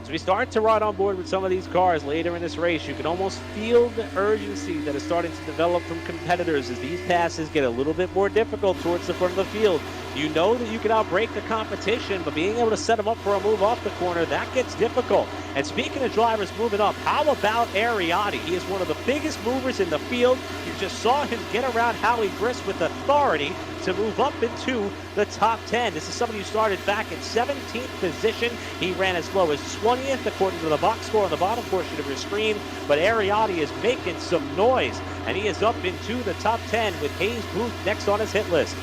As we start to ride on board with some of these cars later in this race, you can almost feel the urgency that is starting to develop from competitors as these passes get a little bit more difficult towards the front of the field. You know that you can outbrake the competition, but being able to set them up for a move off the corner, that gets difficult. And speaking of drivers moving up, how about Ariotti? He is one of the biggest movers in the field. You just saw him get around Howie Grist with authority to move up into the top 10. This is somebody who started back in 17th position. He ran as low as 20th according to the box score on the bottom portion of your screen, but Ariotti is making some noise, and he is up into the top 10 with Hayes Booth next on his hit list.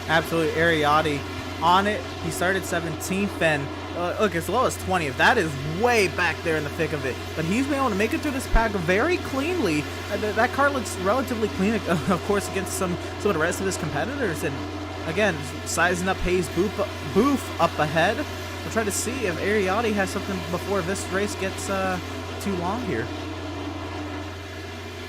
Absolutely, Ariotti on it. He started 17th and look, as low as 20th. That is way back there in the thick of it. But he's been able to make it through this pack very cleanly. That car looks relatively clean, of course, against some of the rest of his competitors. And again, sizing up Hayes Booth up ahead. We'll try to see if Ariotti has something before this race gets too long here.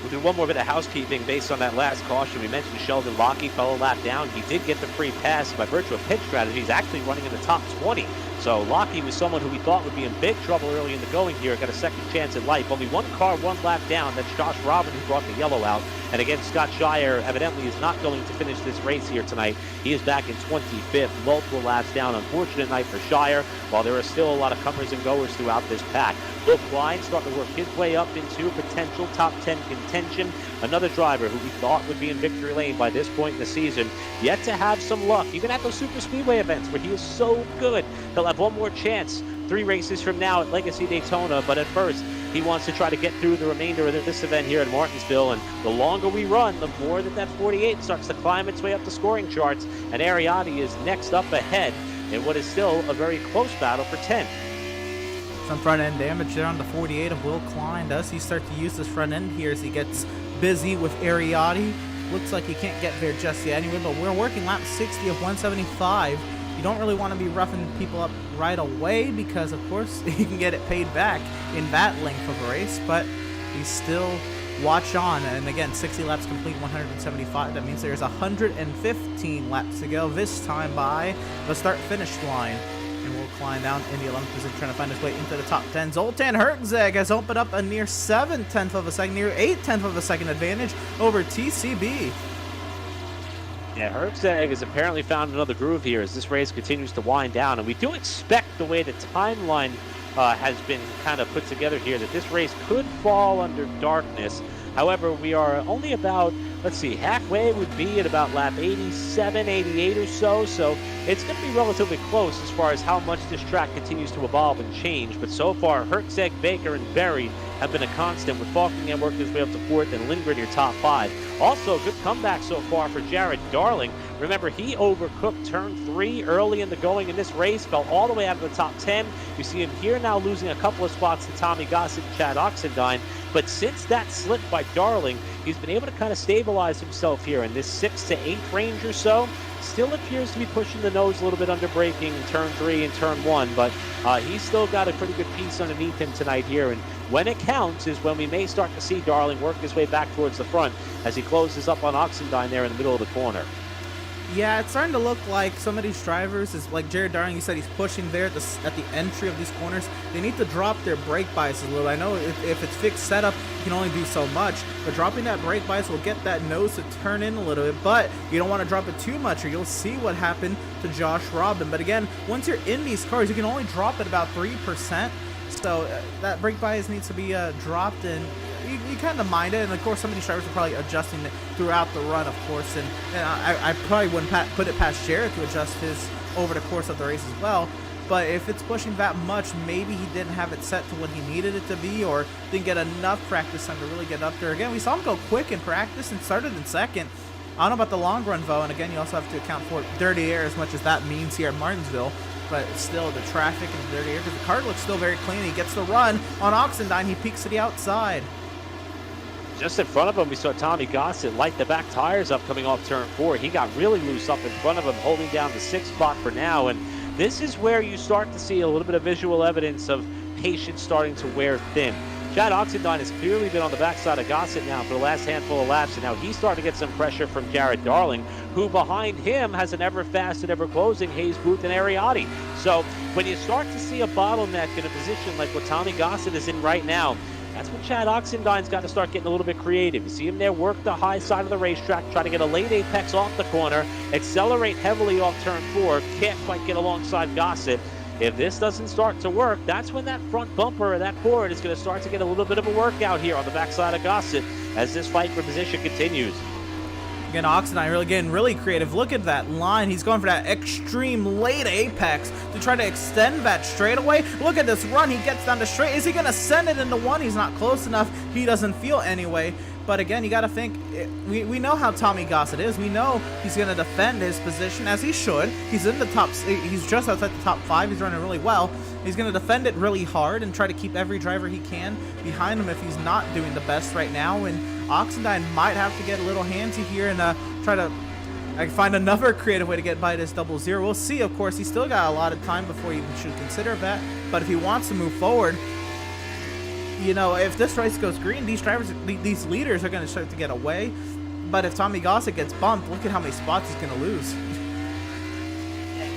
We'll do one more bit of housekeeping based on that last caution. We mentioned Sheldon Lockie fell a lap down. He did get the free pass by virtue of pit strategy. He's actually running in the top 20. So Lockie was someone who we thought would be in big trouble early in the going here. Got a second chance at life. Only one car, one lap down. That's Josh Robin who brought the yellow out. And again, Scott Shire evidently is not going to finish this race here tonight. He is back in 25th, multiple laps down. Unfortunate night for Shire, while there are still a lot of comers and goers throughout this pack. Will Klein starting to work his way up into potential top 10 contention. Another driver who we thought would be in victory lane by this point in the season, yet to have some luck, even at those super speedway events where he is so good. He'll have one more chance 3 races from now at Legacy Daytona, but at first he wants to try to get through the remainder of this event here at Martinsville, and the longer we run, the more that 48 starts to climb its way up the scoring charts, and Ariotti is next up ahead in what is still a very close battle for 10. Some front end damage there on the 48 of Will Klein. Does he start to use this front end here as he gets busy with Ariotti? Looks like he can't get there just yet anyway, but we're working lap 60 of 175. You don't really want to be roughing people up right away because, of course, you can get it paid back in that length of a race, but you still watch on. And again, 60 laps complete, 175. That means there's 115 laps to go, this time by the start-finish line. And Will Klein down in the 11th position, trying to find his way into the top 10. Zoltan Herzeg has opened up a near 7/10 of a second, near 8/10 of a second advantage over TCB. Yeah, Herzeg has apparently found another groove here as this race continues to wind down, and we do expect the way the timeline has been kind of put together here that this race could fall under darkness. However, we are only about, let's see, halfway would be at about lap 87, 88 or so. So it's going to be relatively close as far as how much this track continues to evolve and change. But so far, Herzeg, Baker, and Berry have been a constant, with Falkingham working his way up to 4th and Lindgren your top 5. Also, good comeback so far for Jared Darling. Remember, he overcooked turn 3 early in the going in this race, fell all the way out of the top 10. You see him here now losing a couple of spots to Tommy Gossett and Chad Oxendine. But since that slip by Darling, he's been able to kind of stabilize himself here in this 6th to 8th range or so. Still appears to be pushing the nose a little bit under braking in turn 3 and turn 1, but he's still got a pretty good piece underneath him tonight here. And when it counts is when we may start to see Darling work his way back towards the front as he closes up on Oxendine there in the middle of the corner. Yeah, it's starting to look like some of these drivers, is like Jared Darling, you said he's pushing there at the entry of these corners. They need to drop their brake bias a little. I know if it's fixed setup, you can only do so much, but dropping that brake bias will get that nose to turn in a little bit, but you don't want to drop it too much or you'll see what happened to Josh Robin. But again, once you're in these cars, you can only drop it about 3%. So that brake bias needs to be dropped, and you kind of mind it. And of course, some of these drivers are probably adjusting it throughout the run, of course. And I probably wouldn't put it past Jared to adjust his over the course of the race as well. But if it's pushing that much, maybe he didn't have it set to what he needed it to be, or didn't get enough practice time to really get up there. Again, we saw him go quick in practice and started in 2nd. I don't know about the long run, though. And again, you also have to account for dirty air, as much as that means here at Martinsville. But still, the traffic and the dirty air, because the car looks still very clean. He gets the run on Oxendine. He peeks to the outside. Just in front of him, we saw Tommy Gossett light the back tires up coming off turn 4. He got really loose up in front of him, holding down the 6th spot for now. And this is where you start to see a little bit of visual evidence of patience starting to wear thin. Chad Oxendine has clearly been on the backside of Gossett now for the last handful of laps, and now he's starting to get some pressure from Jared Darling, who behind him has an ever fast and ever closing Hayes Booth and Ariati. So when you start to see a bottleneck in a position like what Tommy Gossett is in right now, that's when Chad Oxendine's got to start getting a little bit creative. You see him there work the high side of the racetrack, try to get a late apex off the corner, accelerate heavily off turn 4, can't quite get alongside Gossett. If this doesn't start to work, that's when that front bumper or that cord is going to start to get a little bit of a workout here on the backside of Gossett as this fight for position continues. Again, Oxendine really getting really creative. Look at that line. He's going for that extreme late apex to try to extend that straightaway. Look at this run. He gets down the straight. Is he going to send it into 1? He's not close enough. He doesn't feel anyway. But again, you got to think, we know how Tommy Gossett is. We know he's going to defend his position as he should. He's in the top, he's just outside the top 5. He's running really well. He's going to defend it really hard and try to keep every driver he can behind him if he's not doing the best right now. And Oxendine might have to get a little handsy here and try to find another creative way to get by this 0-0. We'll see, of course. He's still got a lot of time before he should consider that. But if he wants to move forward, you know, if this race goes green, these drivers, these leaders are going to start to get away. But if Tommy Gossett gets bumped, look at how many spots he's going to lose.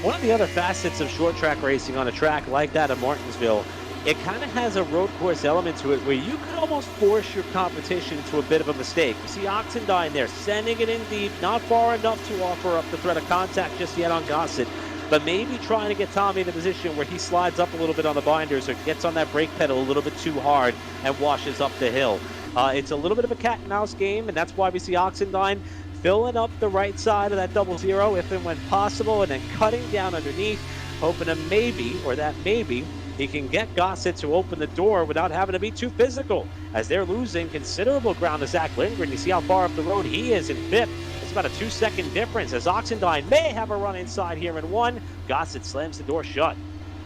One of the other facets of short track racing on a track like that of Martinsville, it kind of has a road course element to it where you could almost force your competition into a bit of a mistake. You see Oxendine there sending it in deep, not far enough to offer up the threat of contact just yet on Gossett, but maybe trying to get Tommy in a position where he slides up a little bit on the binders or gets on that brake pedal a little bit too hard and washes up the hill. It's a little bit of a cat and mouse game, and that's why we see Oxendine filling up the right side of that 0-0 if and when possible, and then cutting down underneath, hoping to maybe he can get Gossett to open the door without having to be too physical, as they're losing considerable ground to Zach Lindgren. You see how far up the road he is in 5th. It's about a 2-second difference as Oxendine may have a run inside here in 1. Gossett slams the door shut.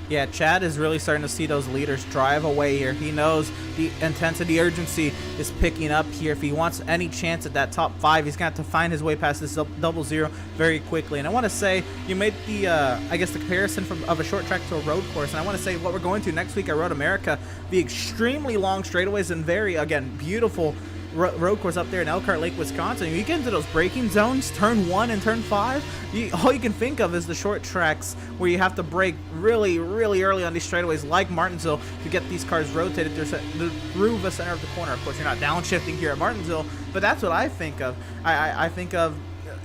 Yeah, Chad is really starting to see those leaders drive away here. He knows the intensity, urgency is picking up here. If he wants any chance at that top 5, he's going to have to find his way past this 0-0 very quickly. And I want to say, you made the, I guess, the comparison of a short track to a road course. And I want to say what we're going to next week at Road America, the extremely long straightaways and very, again, beautiful road course up there in Elkhart Lake, Wisconsin. You get into those braking zones, turn 1 and turn 5, all you can think of is the short tracks where you have to brake really, really early on these straightaways like Martinsville to get these cars rotated through the center of the corner. Of course, you're not downshifting here at Martinsville, but that's what I think of. I think of,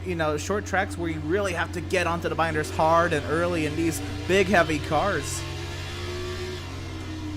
you know, short tracks where you really have to get onto the binders hard and early in these big, heavy cars.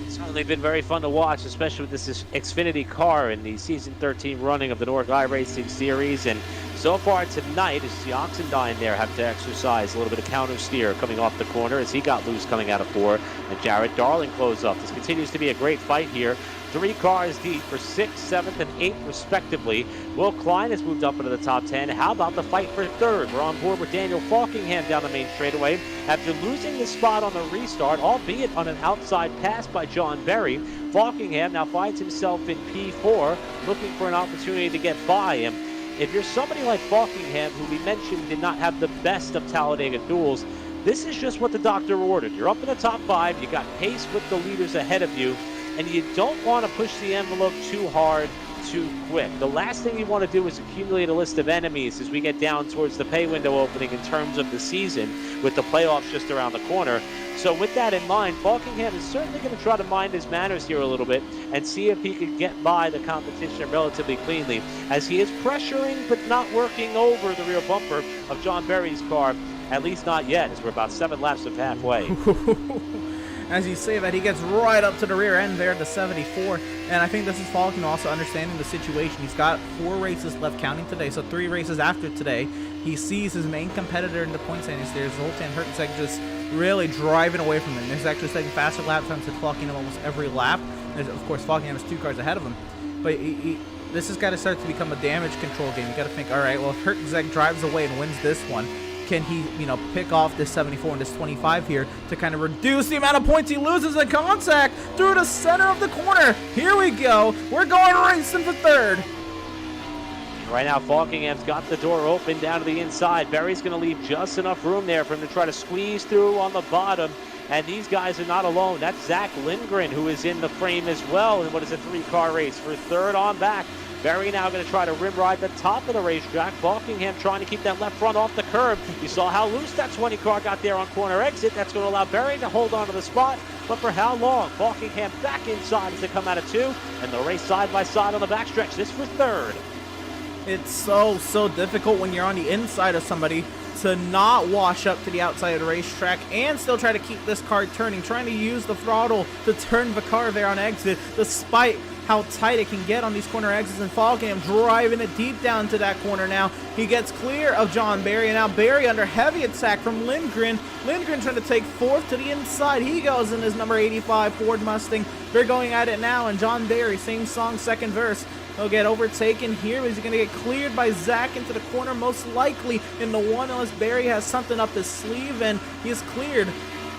Certainly been very fun to watch, especially with this Xfinity car in the season 13 running of the NORC iRacing series. And so far tonight, as the Oxendine there have to exercise a little bit of counter steer coming off the corner as he got loose coming out of 4, and Jared Darling closed up. This continues to be a great fight here. 3 cars deep for 6th, 7th, and 8th respectively. Will Klein has moved up into the top 10. How about the fight for 3rd? We're on board with Daniel Falkingham down the main straightaway after losing the spot on the restart, albeit on an outside pass by John Berry. Falkingham now finds himself in P4, looking for an opportunity to get by him. If you're somebody like Falkingham, who we mentioned did not have the best of Talladega duels, this is just what the doctor ordered. You're up in the top 5, you got pace with the leaders ahead of you, and you don't want to push the envelope too hard, too quick. The last thing you want to do is accumulate a list of enemies as we get down towards the pay window opening in terms of the season, with the playoffs just around the corner. So with that in mind, Falkingham is certainly going to try to mind his manners here a little bit and see if he can get by the competition relatively cleanly, as he is pressuring but not working over the rear bumper of John Berry's car, at least not yet, as we're about 7 laps of halfway. As you say that, he gets right up to the rear end there to 74, and I think this is Falcon also understanding the situation. He's got 4 races left counting today, so 3 races after today. He sees his main competitor in the point standings there, Zoltan Hertzeg, just really driving away from him. He's actually taking faster lap times and clocking him almost every lap. And of course, Falkingham is 2 cars ahead of him, but this has got to start to become a damage control game. You got to think, all right, well, if Hertzeg drives away and wins this one, can he, pick off this 74 and this 25 here to kind of reduce the amount of points he loses in contact through the center of the corner? Here we go. We're going racing for 3rd. Right now, Falkingham's got the door open down to the inside. Berry's going to leave just enough room there for him to try to squeeze through on the bottom. And these guys are not alone. That's Zach Lindgren, who is in the frame as well in what is a 3-car race for third on back. Berry now going to try to rim ride the top of the racetrack. Falkingham trying to keep that left front off the curb. You saw how loose that 20 car got there on corner exit. That's going to allow Berry to hold on to the spot. But for how long? Falkingham back inside as they come out of 2. And the race side by side on the backstretch. This for third. It's so difficult when you're on the inside of somebody to not wash up to the outside of the racetrack and still try to keep this car turning, trying to use the throttle to turn the car there on exit, despite how tight it can get on these corner exits. And Falkingham driving it deep down to that corner now. He gets clear of John Berry, and now Berry under heavy attack from Lindgren. Lindgren trying to take fourth to the inside. He goes in his number 85 Ford Mustang. They're going at it now, and John Berry, same song, second verse. He'll get overtaken here. Is he going to get cleared by Zach into the corner? Most likely in the one, unless Berry has something up his sleeve, and he is cleared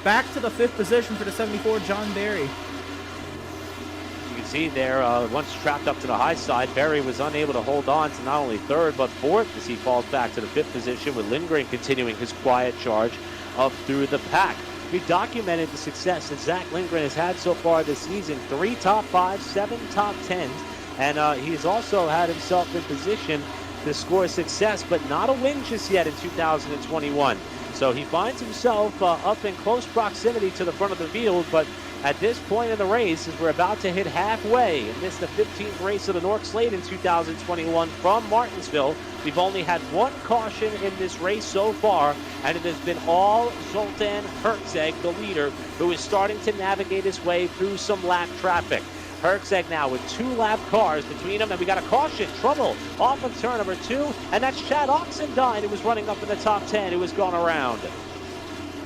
back to the 5th position for the 74 John Berry. You can see there, once trapped up to the high side, Berry was unable to hold on to not only 3rd but 4th as he falls back to the 5th position, with Lindgren continuing his quiet charge up through the pack. We documented the success that Zach Lindgren has had so far this season: 3 top 5s, 7 top 10s. And he's also had himself in position to score success, but not a win just yet in 2021. So he finds himself up in close proximity to the front of the field, but at this point in the race, as we're about to hit halfway, and this is the 15th race of the NORC slate in 2021 from Martinsville, we've only had 1 caution in this race so far, and it has been all Zoltan Herzeg, the leader, who is starting to navigate his way through some lap traffic. Herzeg now with 2 lap cars between them, and we got a caution, trouble, off of turn number 2, and that's Chad Oxendine, who was running up in the top 10, who has gone around.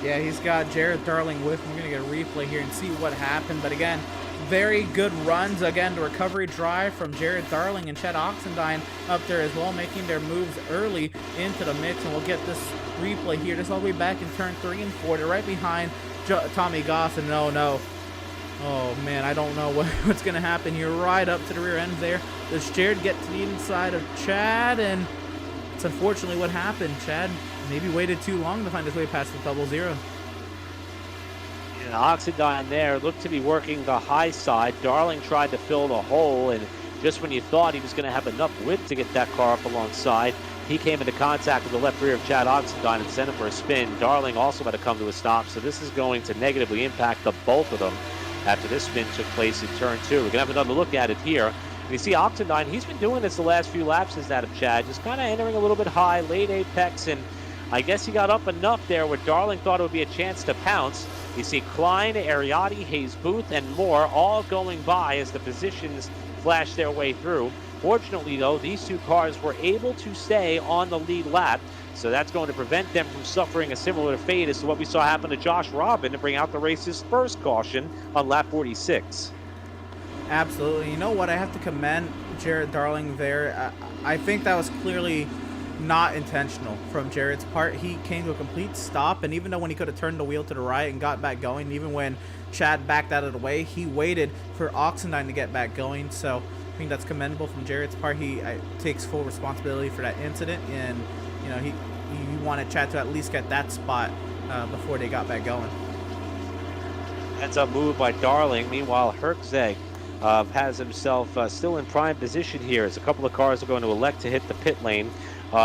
Yeah, he's got Jared Darling with him. We're going to get a replay here and see what happened, but again, very good runs. Again, the recovery drive from Jared Darling and Chad Oxendine up there as well, making their moves early into the mix, and we'll get this replay here. This all the way back in turn 3 and 4. They're right behind Tommy Goss, and no. Oh, man, I don't know what's going to happen here. Right up to the rear end there. Does Jared get to the inside of Chad? And it's unfortunately what happened. Chad maybe waited too long to find his way past the 0-0. And Oxendine there looked to be working the high side. Darling tried to fill the hole, and just when you thought he was going to have enough width to get that car up alongside, he came into contact with the left rear of Chad Oxendine and sent him for a spin. Darling also had to come to a stop, so this is going to negatively impact the both of them after this spin took place in turn 2. We're going to have another look at it here. You see Oxendine, he's been doing this the last few laps as that of Chad, just kind of entering a little bit high, late apex, and I guess he got up enough there where Darling thought it would be a chance to pounce. You see Klein, Ariotti, Hayes Booth, and more all going by as the positions flash their way through. Fortunately, though, these 2 cars were able to stay on the lead lap, so that's going to prevent them from suffering a similar fate as to what we saw happen to Josh Robin to bring out the race's first caution on lap 46. Absolutely. You know what? I have to commend Jared Darling there. I think that was clearly not intentional from Jared's part. He came to a complete stop, and even though when he could have turned the wheel to the right and got back going, even when Chad backed out of the way, he waited for Oxendine to get back going. So I think that's commendable from Jared's part. He takes full responsibility for that incident, and you know he wanted Chad to at least get that spot before they got back going. That's a move by Darling. Meanwhile, Herzeg has himself still in prime position here as a couple of cars are going to elect to hit the pit lane.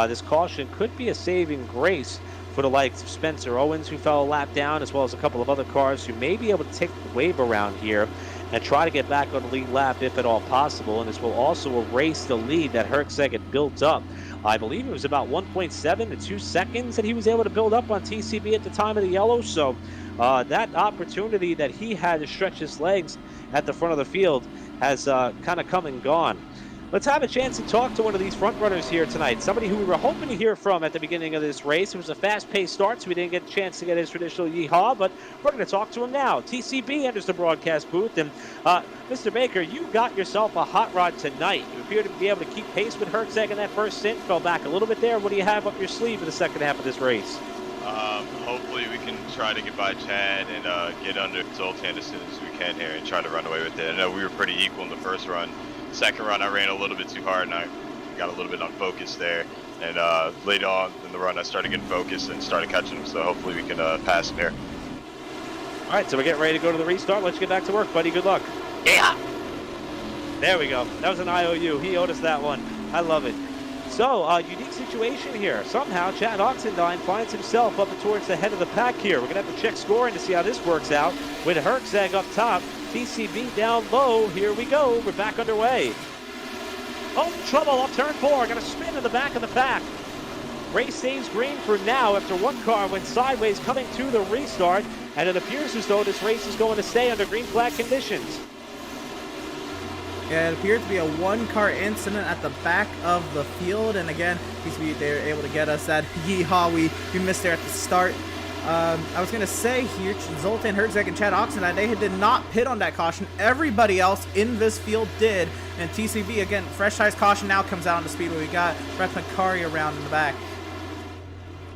This caution could be a saving grace for the likes of Spencer Owens, who fell a lap down, as well as a couple of other cars who may be able to take the wave around here and try to get back on the lead lap if at all possible. And this will also erase the lead that Herzeg had built up. I believe it was about 1.7 to 2 seconds that he was able to build up on TCB at the time of the yellow. So that opportunity that he had to stretch his legs at the front of the field has kind of come and gone. Let's have a chance to talk to one of these front runners here tonight. Somebody who we were hoping to hear from at the beginning of this race. It was a fast-paced start, so we didn't get a chance to get his traditional yeehaw, but we're going to talk to him now. TCB enters the broadcast booth, and Mr. Baker, you got yourself a hot rod tonight. You appear to be able to keep pace with Herzeg in that first stint. Fell back a little bit there. What do you have up your sleeve for the second half of this race? Hopefully we can try to get by Chad and get under Zoltan as soon as we can here and try to run away with it. I know we were pretty equal in the first run. Second run, I ran a little bit too hard, and I got a little bit unfocused there. And later on in the run, I started getting focused and started catching him. So hopefully we can pass him here. All right, so we're getting ready to go to the restart. Let's get back to work, buddy. Good luck. Yeah. There we go. That was an IOU. He owed us that one. I love it. So, unique situation here. Somehow, Chad Oxendine finds himself up towards the head of the pack here. We're going to have to check scoring to see how this works out. With Herczeg up top, TCB down low. Here we go. We're back underway. Oh, trouble off turn 4. Going to spin in the back of the pack. Race stays green for now after one car went sideways coming to the restart. And it appears as though this race is going to stay under green flag conditions. Yeah, it appeared to be a one-car incident at the back of the field, and again, they were able to get us that yeehaw we missed there at the start. I was going to say here, Zoltan Herczeg and Chad Oxendine, they did not pit on that caution. Everybody else in this field did, and TCB, again, fresh size caution now comes out on the speedway. We got Brett McCarry around in the back.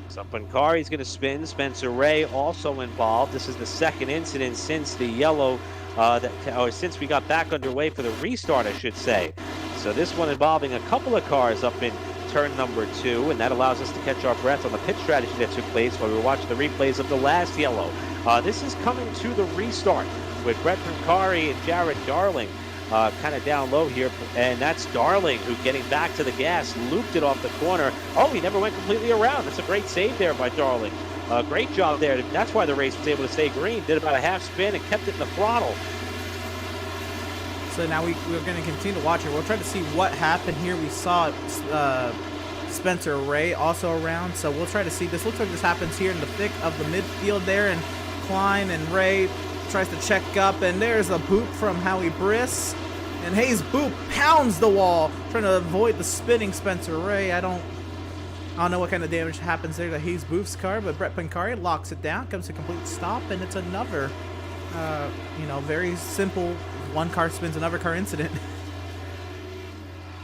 So Pancari's going to spin. Spencer Ray also involved. This is the second incident since the yellow since we got back underway for the restart, I should say. So this one involving a couple of cars up in turn number 2, and that allows us to catch our breath on the pit strategy that took place while we were watching the replays of the last yellow. This is coming to the restart with Brett Pancari and Jared Darling kind of down low here, and that's Darling who, getting back to the gas, looped it off the corner. Oh, he never went completely around. That's a great save there by Darling. Great job there. That's why the race was able to stay green. Did about a half spin and kept it in the throttle. So now we're going to continue to watch it. We'll try to see what happened here. We saw Spencer Ray also around, so we'll try to see. This looks like this happens here in the thick of the midfield there, and Klein and Ray tries to check up, and there's a boop from Howie Briss, and Hayes Boop pounds the wall, trying to avoid the spinning Spencer Ray. I don't know what kind of damage happens there to Hayes Boof's car, but Brett Pancari locks it down, comes to a complete stop, and it's another, very simple one car spins another car incident.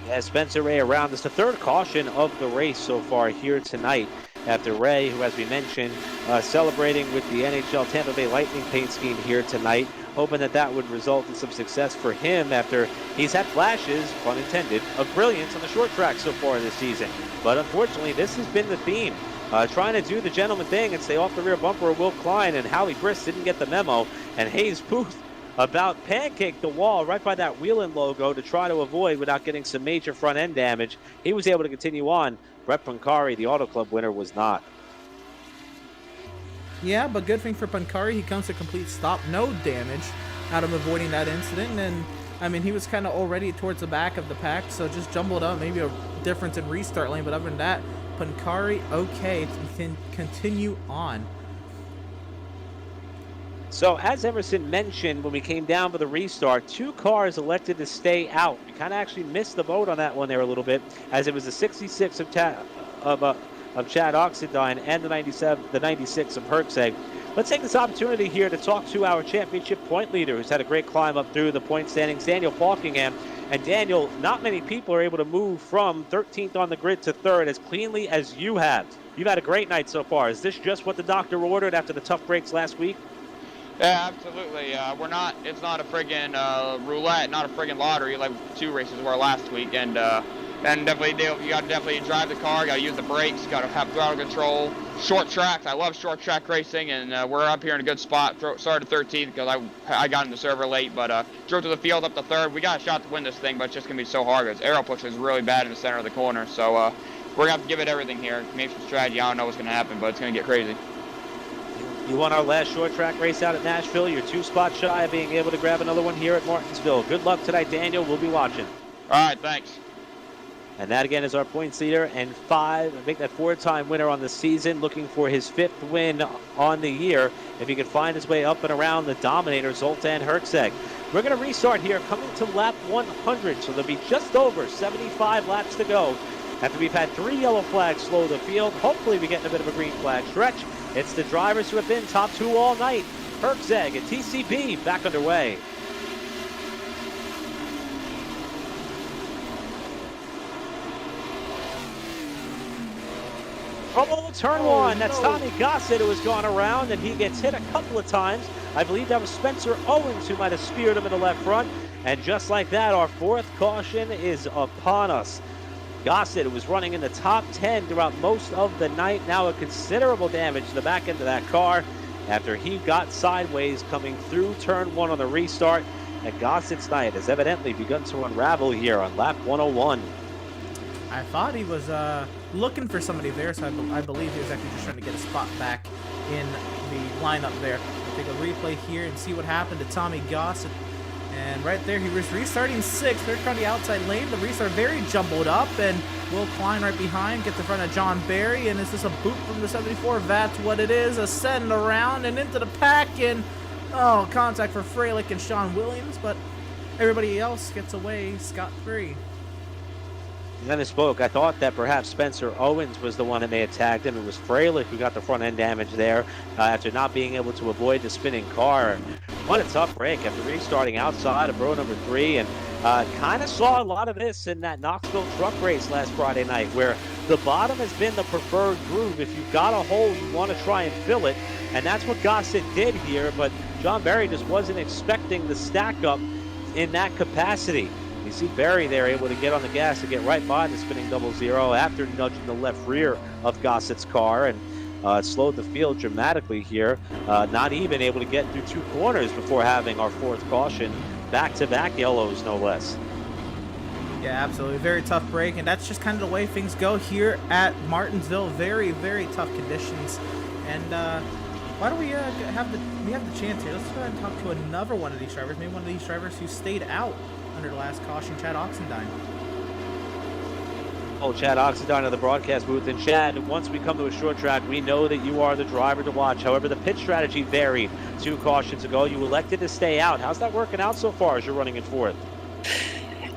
Yeah, Spencer Ray around. It's the third caution of the race so far here tonight, after Ray, who, as we mentioned, celebrating with the NHL Tampa Bay Lightning paint scheme here tonight, hoping that would result in some success for him after he's had flashes, pun intended, of brilliance on the short track so far this season. But unfortunately, this has been the theme. Trying to do the gentleman thing and stay off the rear bumper of Will Klein, and Howie Briss didn't get the memo, and Hayes Booth about pancaked the wall right by that Wheelan logo to try to avoid without getting some major front end damage. He was able to continue on. Brett Pancari, the Auto Club winner, was not. Yeah, but good thing for Pancari, he comes to a complete stop, no damage out of avoiding that incident. And I mean, he was kind of already towards the back of the pack, so just jumbled up, maybe a difference in restart lane, but other than that, Pancari okay to continue on. So, as Emerson mentioned, when we came down for the restart, 2 cars elected to stay out. We kind of actually missed the boat on that one there a little bit, as it was the 66 of Chad Oxendine and the 96 of Herczeg. Let's take this opportunity here to talk to our championship point leader, who's had a great climb up through the point standings, Daniel Falkingham. And Daniel, not many people are able to move from 13th on the grid to 3rd as cleanly as you have. You've had a great night so far. Is this just what the doctor ordered after the tough breaks last week? Yeah, absolutely. It's not a friggin' roulette, not a friggin' lottery like 2 races were last week. And definitely, you got to definitely drive the car, got to use the brakes, got to have throttle control. Short tracks, I love short track racing, and we're up here in a good spot. Started 13th because I got in the server late, but drove to the field up to 3rd. We got a shot to win this thing, but it's just going to be so hard because aero push is really bad in the center of the corner. So we're going to have to give it everything here. Maybe some strategy. I don't know what's going to happen, but it's going to get crazy. You won our last short track race out at Nashville. You're 2 spots shy of being able to grab another one here at Martinsville. Good luck tonight, Daniel. We'll be watching. All right, thanks. And that again is our points leader, and 4-time winner on the season, looking for his 5th win on the year. If he can find his way up and around the dominator, Zoltan Herczeg. We're going to restart here, coming to lap 100, so there'll be just over 75 laps to go. After we've had 3 yellow flags slow the field, hopefully we get in a bit of a green flag stretch. It's the drivers who have been top 2 all night. Herczeg and TCB back underway. Oh, turn 1. That's Tommy Gossett who has gone around, and he gets hit a couple of times. I believe that was Spencer Owens who might have speared him in the left front. And just like that, our 4th caution is upon us. Gossett, who was running in the top 10 throughout most of the night, now a considerable damage to the back end of that car after he got sideways coming through turn 1 on the restart. And Gossett's night has evidently begun to unravel here on lap 101. I thought he was looking for somebody there, so I believe he was actually just trying to get a spot back in the lineup there. We'll take a replay here and see what happened to Tommy Gossett. And right there, he was restarting 6th. They're trying the outside lane. The restart very jumbled up, and Will Klein right behind gets in front of John Barry. And it's just a boot from the 74. That's what it is. A send around and into the pack, and contact for Freilich and Sean Williams, but everybody else gets away scot-free. And then I spoke. I thought that perhaps Spencer Owens was the one that may have tagged him. It was Freilich who got the front end damage there after not being able to avoid the spinning car. What a tough break after restarting outside of row number 3, and kind of saw a lot of this in that Knoxville truck race last Friday night, where the bottom has been the preferred groove. If you've got a hole, you want to try and fill it, and that's what Gossett did here, but John Barry just wasn't expecting the stack up in that capacity. You see Barry there able to get on the gas to get right by the spinning 00 after nudging the left rear of Gossett's car, and slowed the field dramatically here. Not even able to get through 2 corners before having our 4th caution. Back-to-back yellows, no less. Yeah, absolutely. Very tough break, and that's just kind of the way things go here at Martinsville. Very, very tough conditions. And why don't we have the chance here? Let's go ahead and talk to another one of these drivers, maybe one of these drivers who stayed out under the last caution, Chad Oxendine. Chad Oxendine of the broadcast booth. And Chad, once we come to a short track, we know that you are the driver to watch. However, the pit strategy varied 2 cautions ago. You elected to stay out. How's that working out so far as you're running in 4th?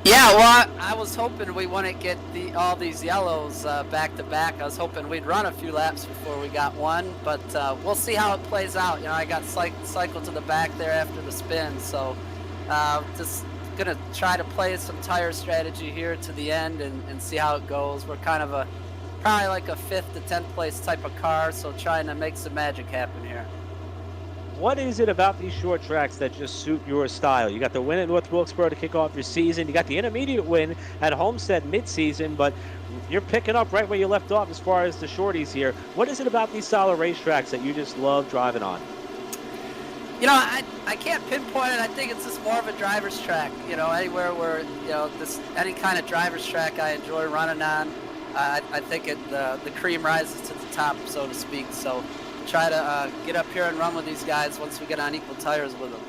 Yeah, well, I was hoping we wouldn't get all these yellows back to back. I was hoping we'd run a few laps before we got one, but we'll see how it plays out. You know, I got cycled to the back there after the spin, so just gonna try to play some tire strategy here to the end and see how it goes. We're kind of probably like a 5th to 10th place type of car, so trying to make some magic happen here. What is it about these short tracks that just suit your style? You got the win at North Wilkesboro to kick off your season. You got the intermediate win at Homestead mid-season, but you're picking up right where you left off as far as the shorties here. What is it about these style of racetracks that you just love driving on? You know, I can't pinpoint it. I think it's just more of a driver's track. You know, anywhere where, you know, any kind of driver's track I enjoy running on. I think the cream rises to the top, so to speak. So try to get up here and run with these guys once we get on equal tires with them.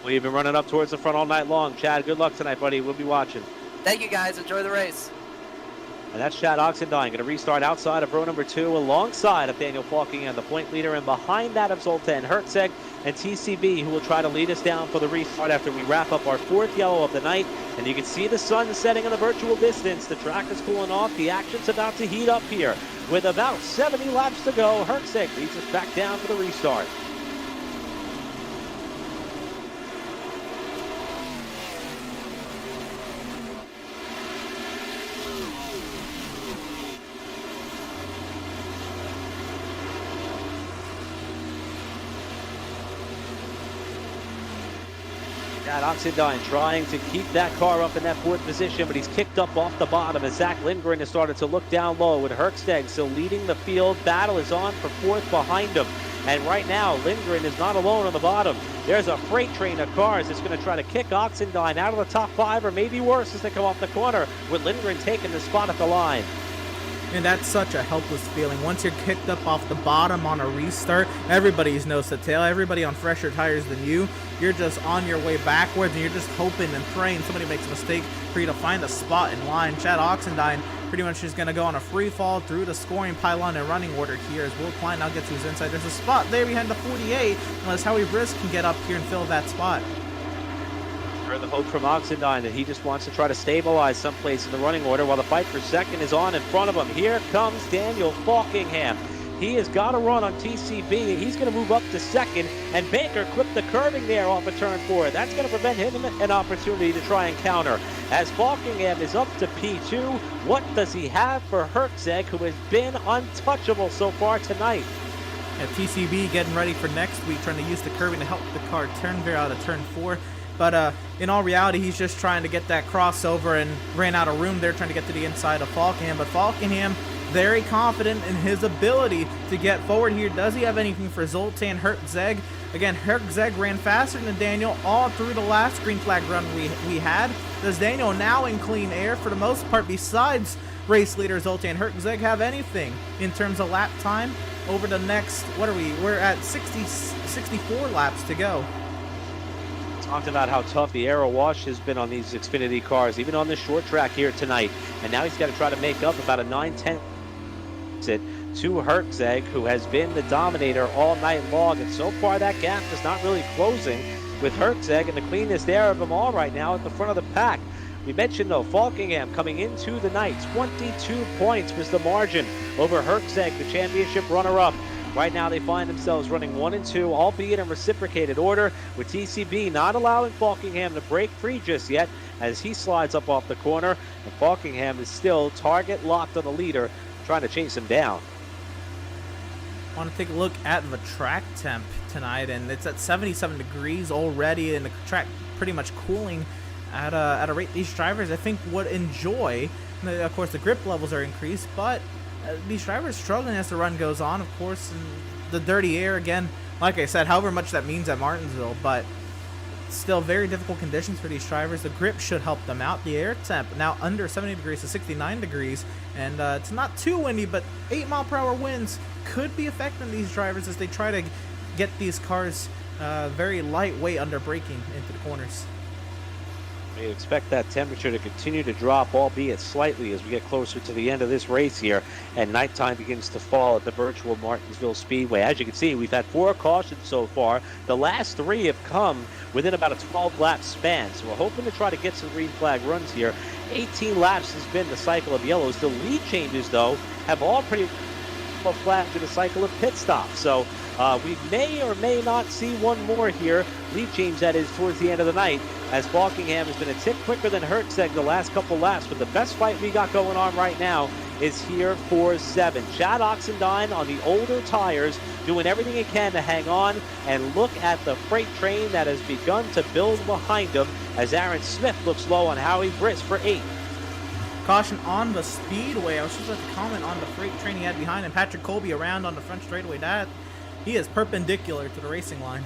Well, you've been running up towards the front all night long. Chad, good luck tonight, buddy. We'll be watching. Thank you, guys. Enjoy the race. And that's Chad Oxendine going to restart outside of row number 2 alongside of Daniel Falking and the point leader, and behind that of Zoltan Hertzeg and TCB, who will try to lead us down for the restart after we wrap up our 4th yellow of the night. And you can see the sun setting in the virtual distance. The track is cooling off. The action's about to heat up here. With about 70 laps to go, Hertzeg leads us back down for the restart. Chad Oxendine trying to keep that car up in that 4th position, but he's kicked up off the bottom as Zach Lindgren has started to look down low, with Hertzeg still leading the field. Battle is on for 4th behind him. And right now, Lindgren is not alone on the bottom. There's a freight train of cars that's going to try to kick Oxendine out of the top 5, or maybe worse as they come off the corner, with Lindgren taking the spot at the line. And that's such a helpless feeling. Once you're kicked up off the bottom on a restart, everybody's nose to tail, everybody on fresher tires than you. You're just on your way backwards, and you're just hoping and praying somebody makes a mistake for you to find a spot in line. Chad Oxendine pretty much is going to go on a free fall through the scoring pylon and running order here as Will Klein now gets to his inside. There's a spot there behind the 48, unless Howie Brisk can get up here and fill that spot. For the hope from Oxendine that he just wants to try to stabilize someplace in the running order while the fight for second is on in front of him. Here comes Daniel Falkingham. He has got to run on TCB. He's going to move up to second, and Baker clipped the curving there off of turn 4. That's going to prevent him an opportunity to try and counter. As Falkingham is up to P2, what does he have for Hertzeg, who has been untouchable so far tonight? And TCB getting ready for next week, trying to use the curving to help the car turn there out of turn 4. But in all reality, he's just trying to get that crossover and ran out of room there trying to get to the inside of Falkenham. But Falkenham, very confident in his ability to get forward here. Does he have anything for Zoltan Hertzeg? Again, Hertzeg ran faster than Daniel all through the last green flag run we had. Does Daniel now in clean air, for the most part, besides race leader Zoltan Hertzeg, have anything in terms of lap time over the next, what are we? We're at 64 laps to go. Talked about how tough the aero wash has been on these Xfinity cars, even on this short track here tonight. And now he's got to try to make up about a 9-10 exit to Hertzeg, who has been the dominator all night long. And so far, that gap is not really closing, with Hertzeg in the cleanest air of them all right now at the front of the pack. We mentioned, though, Falkenham coming into the night, 22 points was the margin over Hertzeg, the championship runner-up. Right now, they find themselves running 1 and 2, albeit in reciprocated order, with TCB not allowing Falkenham to break free just yet as he slides up off the corner. And Falkenham is still target locked on the leader, trying to chase him down. I want to take a look at the track temp tonight, and it's at 77 degrees already, and the track pretty much cooling at a rate these drivers, I think, would enjoy. Of course, the grip levels are increased, but these drivers struggling as the run goes on, of course, and the dirty air, again, like I said, however much that means at Martinsville, but still very difficult conditions for these drivers. The grip should help them out. The air temp now under 70 degrees to 69 degrees, and it's not too windy, but 8-mile-per-hour winds could be affecting these drivers as they try to get these cars very lightweight under braking into the corners. We expect that temperature to continue to drop, albeit slightly, as we get closer to the end of this race here, and nighttime begins to fall at the virtual Martinsville Speedway. As you can see, we've had 4 cautions so far. The last 3 have come within about a 12-lap span, so we're hoping to try to get some green flag runs here. 18 laps has been the cycle of yellows. The lead changes, though, have all pretty well flat through the cycle of pit stops. So we may or may not see one more here. Lead change, that is, towards the end of the night, as Falkenham has been a tick quicker than Hertzeg the last couple laps. But the best fight we got going on right now is here for 7. Chad Oxendine on the older tires, doing everything he can to hang on. And look at the freight train that has begun to build behind him, as Aaron Smith looks low on Howie Briss for 8. Caution on the speedway. I was just about to comment on the freight train he had behind him. Patrick Colby around on the front straightaway. He is perpendicular to the racing line.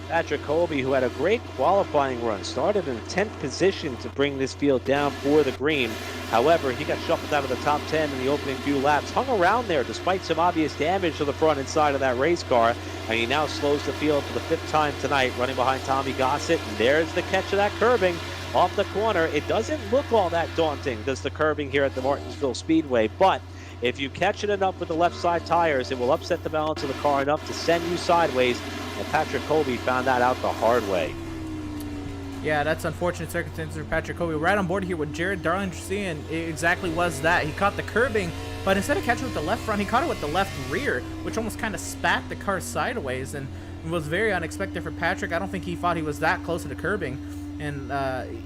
Patrick Colby, who had a great qualifying run, started in 10th position to bring this field down for the green. However, he got shuffled out of the top 10 in the opening few laps, hung around there despite some obvious damage to the front and side of that race car, and he now slows the field for the 5th time tonight, running behind Tommy Gossett. And there's the catch of that curbing off the corner. It doesn't look all that daunting, does the curbing here at the Martinsville Speedway, but if you catch it enough with the left side tires, it will upset the balance of the car enough to send you sideways, and Patrick Colby found that out the hard way. Yeah, that's unfortunate circumstances for Patrick Colby. Right on board here with Jared Darlington, and it exactly was that. He caught the curbing, but instead of catching it with the left front, he caught it with the left rear, which almost kind of spat the car sideways, and it was very unexpected for Patrick. I don't think he thought he was that close to the curbing, and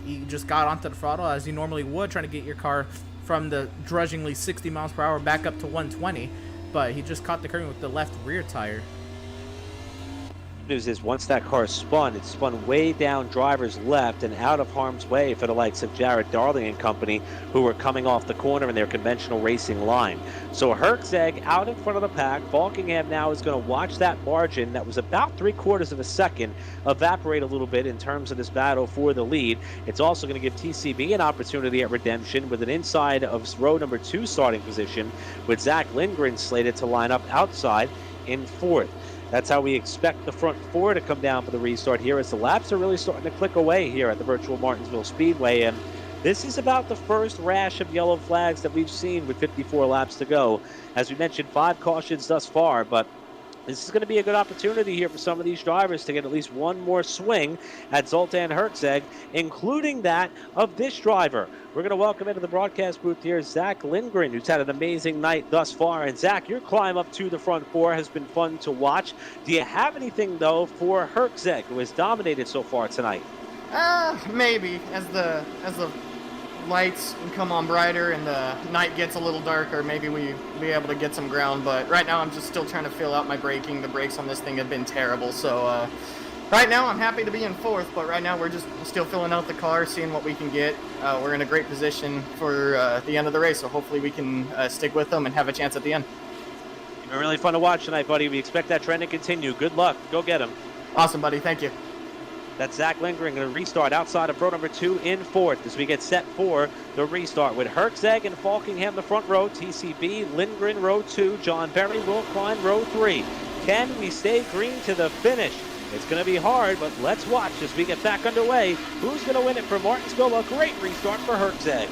he just got onto the throttle as he normally would, trying to get your car from the drudgingly 60 miles per hour back up to 120, but he just caught the curbing with the left rear tire. News is once that car spun, it spun way down driver's left and out of harm's way for the likes of Jared Darling and company, who were coming off the corner in their conventional racing line. So Hertzeg out in front of the pack. Falkenham now is going to watch that margin that was about 3/4 of a second evaporate a little bit in terms of this battle for the lead. It's also going to give TCB an opportunity at redemption with an inside of row number 2 starting position, with Zach Lindgren slated to line up outside in 4th. That's how we expect the front 4 to come down for the restart here, as the laps are really starting to click away here at the virtual Martinsville Speedway. And this is about the first rash of yellow flags that we've seen with 54 laps to go. As we mentioned, 5 cautions thus far, but this is going to be a good opportunity here for some of these drivers to get at least one more swing at Zoltan Hertzeg, including that of this driver. We're going to welcome into the broadcast booth here Zach Lindgren, who's had an amazing night thus far. And Zach, your climb up to the front 4 has been fun to watch. Do you have anything, though, for Hertzeg, who has dominated so far tonight? Maybe. As the lights come on brighter and the night gets a little darker, maybe we be able to get some ground. But right now I'm just still trying to feel out my braking. The brakes on this thing have been terrible, so Right now, I'm happy to be in 4th, but right now we're just still filling out the car, seeing what we can get. We're in a great position for the end of the race, so hopefully we can stick with them and have a chance at the end. It's been really fun to watch tonight, buddy. We expect that trend to continue. Good luck. Go get him. Awesome, buddy. Thank you. That's Zach Lindgren going to restart outside of row number 2 in 4th as we get set for the restart with Hertzeg and Falkingham the front row, TCB, Lindgren row 2, John Berry, Will Klein row 3. Can we stay green to the finish? It's going to be hard, but let's watch as we get back underway. Who's going to win it for Martinsville? A great restart for Hertzeg.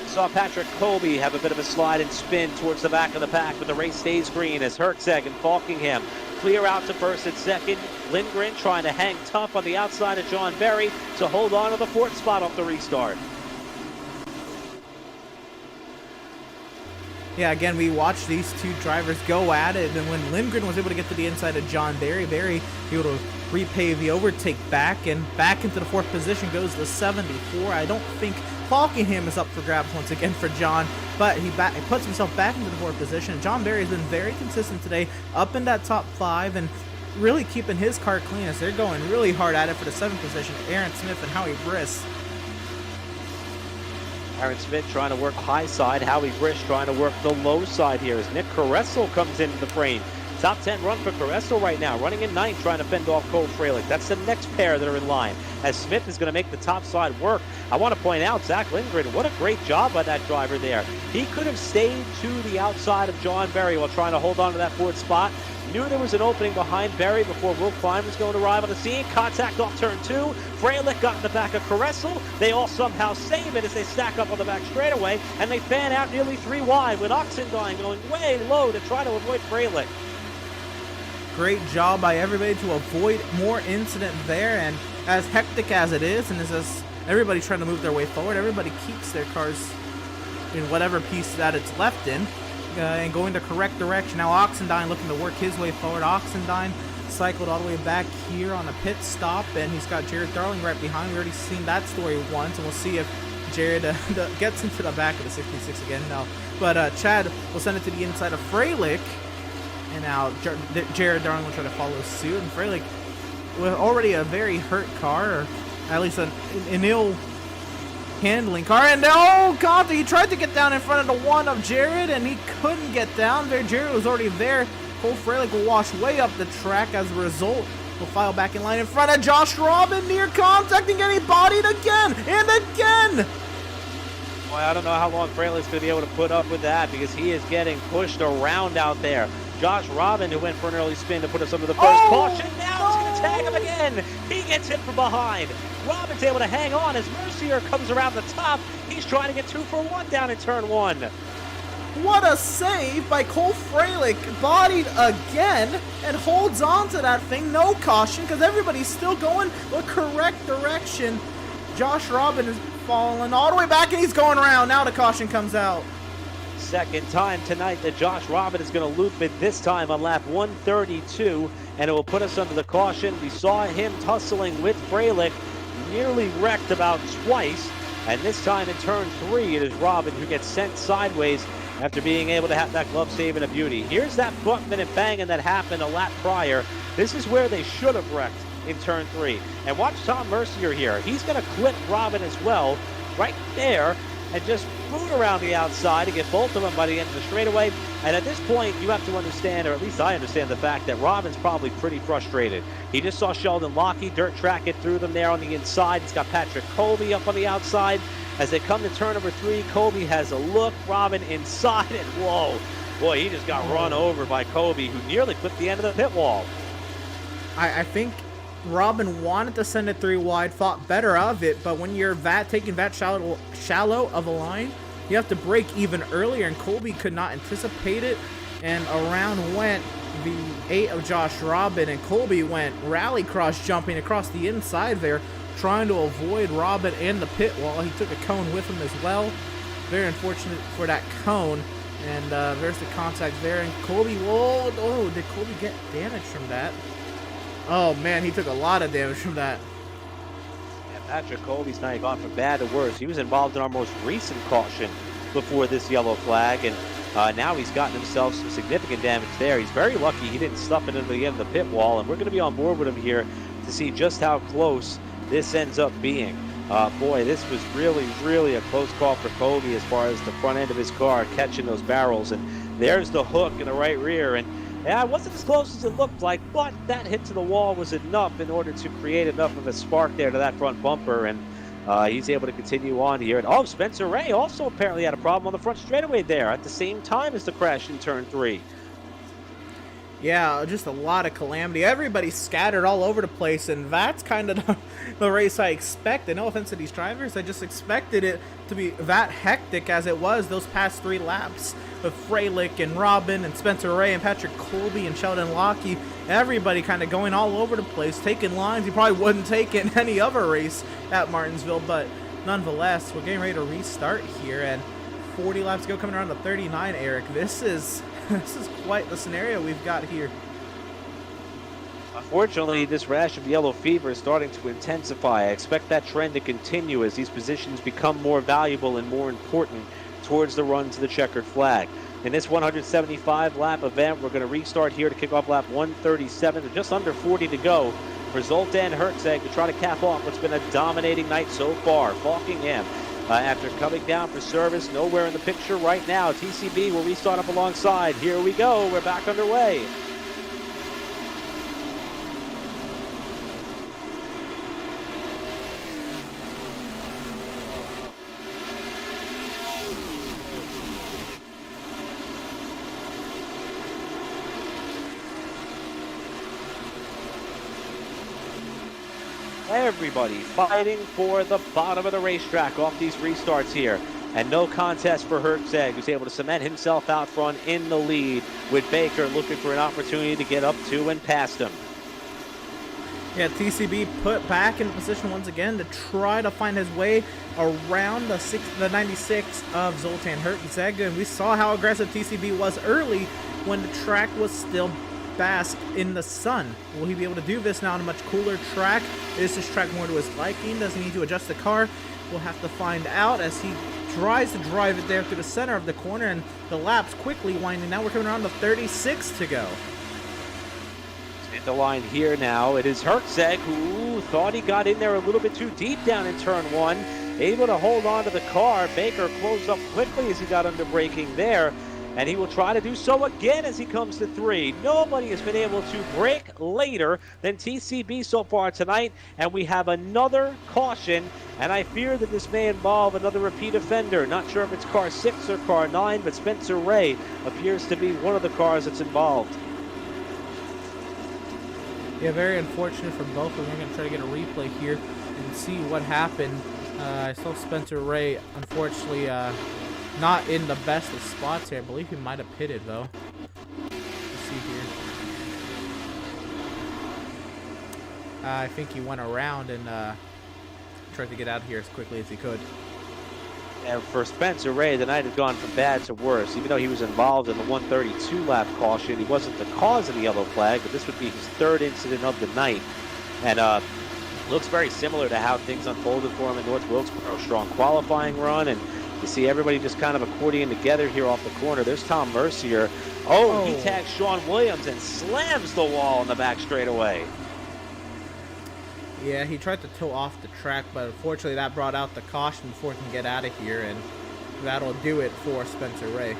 Saw Patrick Colby have a bit of a slide and spin towards the back of the pack, but the race stays green as Hertzeg and Falkingham clear out to first and second. Lindgren trying to hang tough on the outside of John Berry to hold on to the 4th spot off the restart. Yeah, again, we watched these two drivers go at it, and when Lindgren was able to get to the inside of John Berry, able to repave the overtake back, and back into the 4th position goes the 74. I don't think Falkingham is up for grabs once again for John, but he puts himself back into the 4th position. John Berry has been very consistent today, up in that top 5, and really keeping his car clean as they're going really hard at it for the 7th position. Aaron Smith and Howie Briss. Aaron Smith trying to work high side. Howie Brish trying to work the low side here as Nick Caressel comes into the frame. Top 10 run for Caressel right now, running in 9th, trying to fend off Cole Freilich. That's the next pair that are in line, as Smith is going to make the top side work. I want to point out, Zach Lindgren, what a great job by that driver there. He could have stayed to the outside of John Berry while trying to hold on to that 4th spot. Knew there was an opening behind Berry before Will Klein was going to arrive on the scene. Contact off turn 2. Freilich got in the back of Caressel. They all somehow save it as they stack up on the back straightaway, and they fan out nearly 3 wide with Oxendine going way low to try to avoid Freilich. Great job by everybody to avoid more incident there, and as hectic as it is, and as everybody trying to move their way forward, everybody keeps their cars in whatever piece that it's left in, and going the correct direction. Now Oxendine looking to work his way forward. Oxendine cycled all the way back here on a pit stop, and he's got Jared Darling right behind. We already seen that story once, and we'll see if Jared gets into the back of the 66 again. No, but Chad will send it to the inside of Freilich. And now Jared Darling will try to follow suit. And Freilich, with already a very hurt car, or at least an ill handling car. And oh, Conte, he tried to get down in front of the one of Jared, and he couldn't get down there. Jared was already there. Cole Freilich will wash way up the track. As a result, will file back in line in front of Josh Robin, near contact and getting bodied again and again. Boy, I don't know how long Freilich's going to be able to put up with that, because he is getting pushed around out there. Josh Robin, who went for an early spin to put us under the first caution. Now he's going to tag him again. He gets hit from behind. Robin's able to hang on as Mercier comes around the top. He's trying to get 2 for 1 down in turn 1. What a save by Cole Freilich, bodied again, and holds on to that thing. No caution, because everybody's still going the correct direction. Josh Robin is falling all the way back, and he's going around. Now the caution comes out. Second time tonight that Josh Robin is going to loop it, this time on lap 132, and it will put us under the caution. We saw him tussling with Freilich, nearly wrecked about twice, and this time in turn 3, it is Robin who gets sent sideways after being able to have that glove save and a beauty. Here's that bumping and banging that happened a lap prior. This is where they should have wrecked in turn 3. And watch Tom Mercier here. He's going to clip Robin as well, right there, and just boot around the outside to get both of them by the end of the straightaway. And at this point, you have to understand, or at least I understand, the fact that Robin's probably pretty frustrated. He just saw Sheldon Lockey dirt track it through them there on the inside. He's got Patrick Colby up on the outside. As they come to turn number 3, Colby has a look. Robin inside, and whoa. Boy, he just got run over by Colby, who nearly clipped the end of the pit wall. I think Robin wanted to send it 3 wide, thought better of it, but when you're taking that shallow of a line, you have to break even earlier, and Colby could not anticipate it, and around went the 8 of Josh Robin, and Colby went rally cross jumping across the inside there, trying to avoid Robin and the pit wall. He took a cone with him as well. Very unfortunate for that cone, and there's the contact there, and Colby, whoa, oh, did Colby get damage from that? Oh man, he took a lot of damage from that. Yeah, Patrick Colby's not gone from bad to worse. He was involved in our most recent caution before this yellow flag, and now he's gotten himself some significant damage there. He's very lucky he didn't stuff it into the end of the pit wall, and we're going to be on board with him here to see just how close this ends up being. Boy, this was really a close call for Colby as far as the front end of his car catching those barrels, and there's the hook in the right rear, and yeah, it wasn't as close as it looked like, but that hit to the wall was enough in order to create enough of a spark there to that front bumper, and he's able to continue on here. And oh, Spencer Ray also apparently had a problem on the front straightaway there at the same time as the crash in turn 3. Yeah, just a lot of calamity. Everybody's scattered all over the place, and that's kind of the race I expected. No offense to these drivers, I just expected it to be that hectic as it was those past 3 laps with Freilich and Robin and Spencer Ray and Patrick Colby and Sheldon Lockie. Everybody kind of going all over the place, taking lines you probably wouldn't take in any other race at Martinsville, but nonetheless, we're getting ready to restart here, and 40 laps to go, coming around to 39, Eric. This is quite the scenario we've got here. Unfortunately, this rash of yellow fever is starting to intensify. I expect that trend to continue as these positions become more valuable and more important towards the run to the checkered flag. In this 175 lap event, we're going to restart here to kick off lap 137 with just under 40 to go for Zoltan Herzeg to try to cap off what's been a dominating night so far. Falkingham, after coming down for service, nowhere in the picture right now. TCB will restart up alongside. Here we go. We're back underway. Everybody fighting for the bottom of the racetrack off these restarts here. And no contest for Herzeg, who's able to cement himself out front in the lead, with Baker looking for an opportunity to get up to and past him. Yeah, TCB put back in position once again to try to find his way around the 96 of Zoltan Herzeg. And we saw how aggressive TCB was early when the track was still basked in the sun. Will he be able to do this now on a much cooler track? Is this track more to his liking? Does he need to adjust the car? We'll have to find out as he tries to drive it there through the center of the corner, and the lap's quickly winding. Now we're coming around to 36 to go. Hit the line here now. It is Herzeg, who thought he got in there a little bit too deep down in turn 1. Able to hold on to the car. Baker closed up quickly as he got under braking there, and he will try to do so again as he comes to 3. Nobody has been able to brake later than TCB so far tonight, and we have another caution, and I fear that this may involve another repeat offender. Not sure if it's car 6 or car 9, but Spencer Ray appears to be one of the cars that's involved. Yeah, very unfortunate for both of them. We're going to try to get a replay here and see what happened. I saw Spencer Ray, unfortunately, not in the best of spots here. I believe he might have pitted, though. Let's see here. I think he went around and tried to get out of here as quickly as he could. And for Spencer Ray, the night had gone from bad to worse. Even though he was involved in the 132 lap caution, he wasn't the cause of the yellow flag, but this would be his 3rd incident of the night. And looks very similar to how things unfolded for him in North Wilkesboro. Strong qualifying run, and you see everybody just kind of accordion together here off the corner. There's Tom Mercier. Oh, he tags Sean Williams and slams the wall in the back straightaway. Yeah, he tried to tow off the track, but unfortunately that brought out the caution before he can get out of here, and that'll do it for Spencer Ray.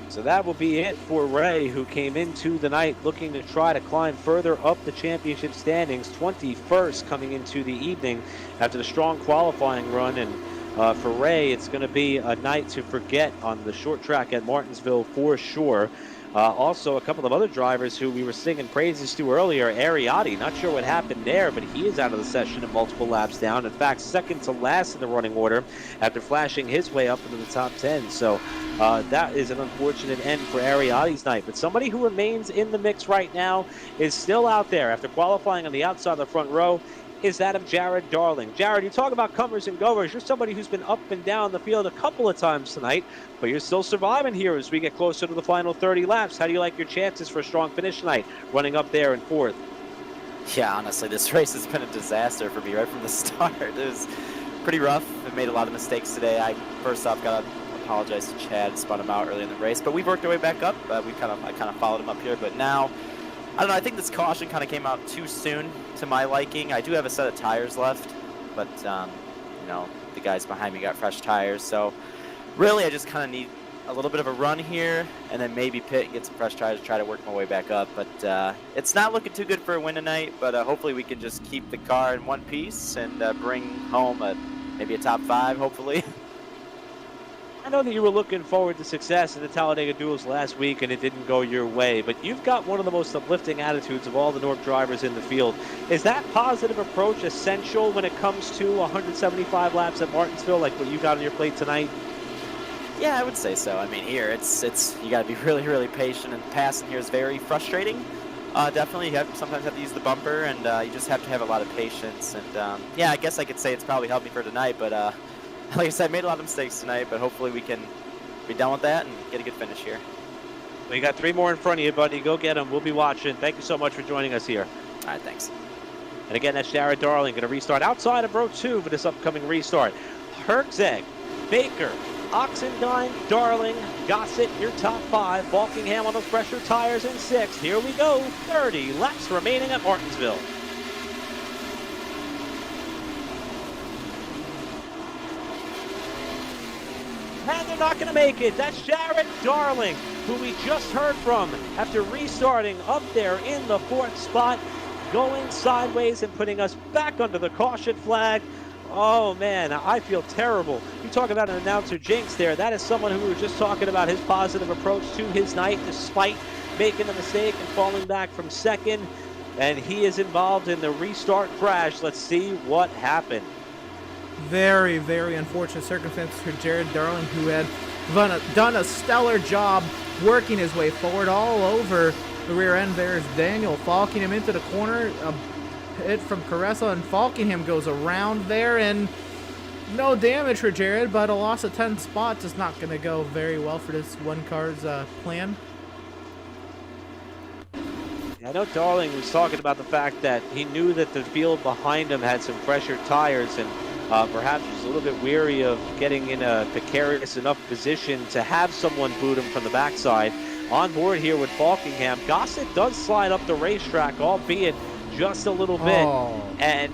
So that will be it for Ray, who came into the night looking to try to climb further up the championship standings, 21st coming into the evening after the strong qualifying run. And for Ray, it's going to be a night to forget on the short track at Martinsville for sure. Also, a couple of other drivers who we were singing praises to earlier, Ariotti, not sure what happened there, but he is out of the session and multiple laps down. In fact, second to last in the running order after flashing his way up into the top 10. So that is an unfortunate end for Ariotti's night. But somebody who remains in the mix right now is still out there after qualifying on the outside of the front row is that of Jared Darling. Jared, you talk about comers and goers. You're somebody who's been up and down the field a couple of times tonight, but you're still surviving here as we get closer to the final 30 laps. How do you like your chances for a strong finish tonight, running up there in fourth? Yeah, honestly, this race has been a disaster for me right from the start. It was pretty rough. I made a lot of mistakes today. I first off got to apologize to Chad, spun him out early in the race, but we've worked our way back up. I kind of followed him up here, but now, I don't know, I think this caution kind of came out too soon to my liking. I do have a set of tires left, but, you know, the guys behind me got fresh tires, so really I just kind of need a little bit of a run here, and then maybe pit and get some fresh tires to try to work my way back up. But it's not looking too good for a win tonight, but hopefully we can just keep the car in one piece and bring home maybe a top 5, hopefully. I know that you were looking forward to success in the Talladega Duels last week and it didn't go your way, but you've got one of the most uplifting attitudes of all the NORC drivers in the field. Is that positive approach essential when it comes to 175 laps at Martinsville, like what you got on your plate tonight? Yeah, I would say so. I mean, here, it's you got to be really, really patient, and passing here is very frustrating. Definitely, you sometimes have to use the bumper, and you just have to have a lot of patience. And, yeah, I guess I could say it's probably helped me for tonight, but like I said, I made a lot of mistakes tonight, but hopefully we can be done with that and get a good finish here. Well, you got 3 more in front of you, buddy. Go get them. We'll be watching. Thank you so much for joining us here. All right, thanks. And again, that's Jared Darling going to restart outside of row 2 for this upcoming restart. Herczeg, Baker, Oxendine, Darling, Gossett, your top 5. Balkingham on those fresher tires in 6th. Here we go. 30 laps remaining at Martinsville. And they're not going to make it. That's Jared Darling, who we just heard from after restarting up there in the 4th spot, going sideways and putting us back under the caution flag. Oh, man, I feel terrible. You talk about an announcer jinx there. That is someone who we were just talking about his positive approach to his night, despite making a mistake and falling back from 2nd. And he is involved in the restart crash. Let's see what happened. Very, very unfortunate circumstances for Jared Darling, who had done a stellar job working his way forward all over the rear end. There's Daniel falking him into the corner. Hit from Caressa, and Falkingham goes around there, and no damage for Jared, but a loss of 10 spots is not going to go very well for this one car's plan. I know Darling was talking about the fact that he knew that the field behind him had some fresher tires, and perhaps was a little bit weary of getting in a precarious enough position to have someone boot him from the backside. On board here with Falkingham, Gossett does slide up the racetrack, albeit just a little bit, and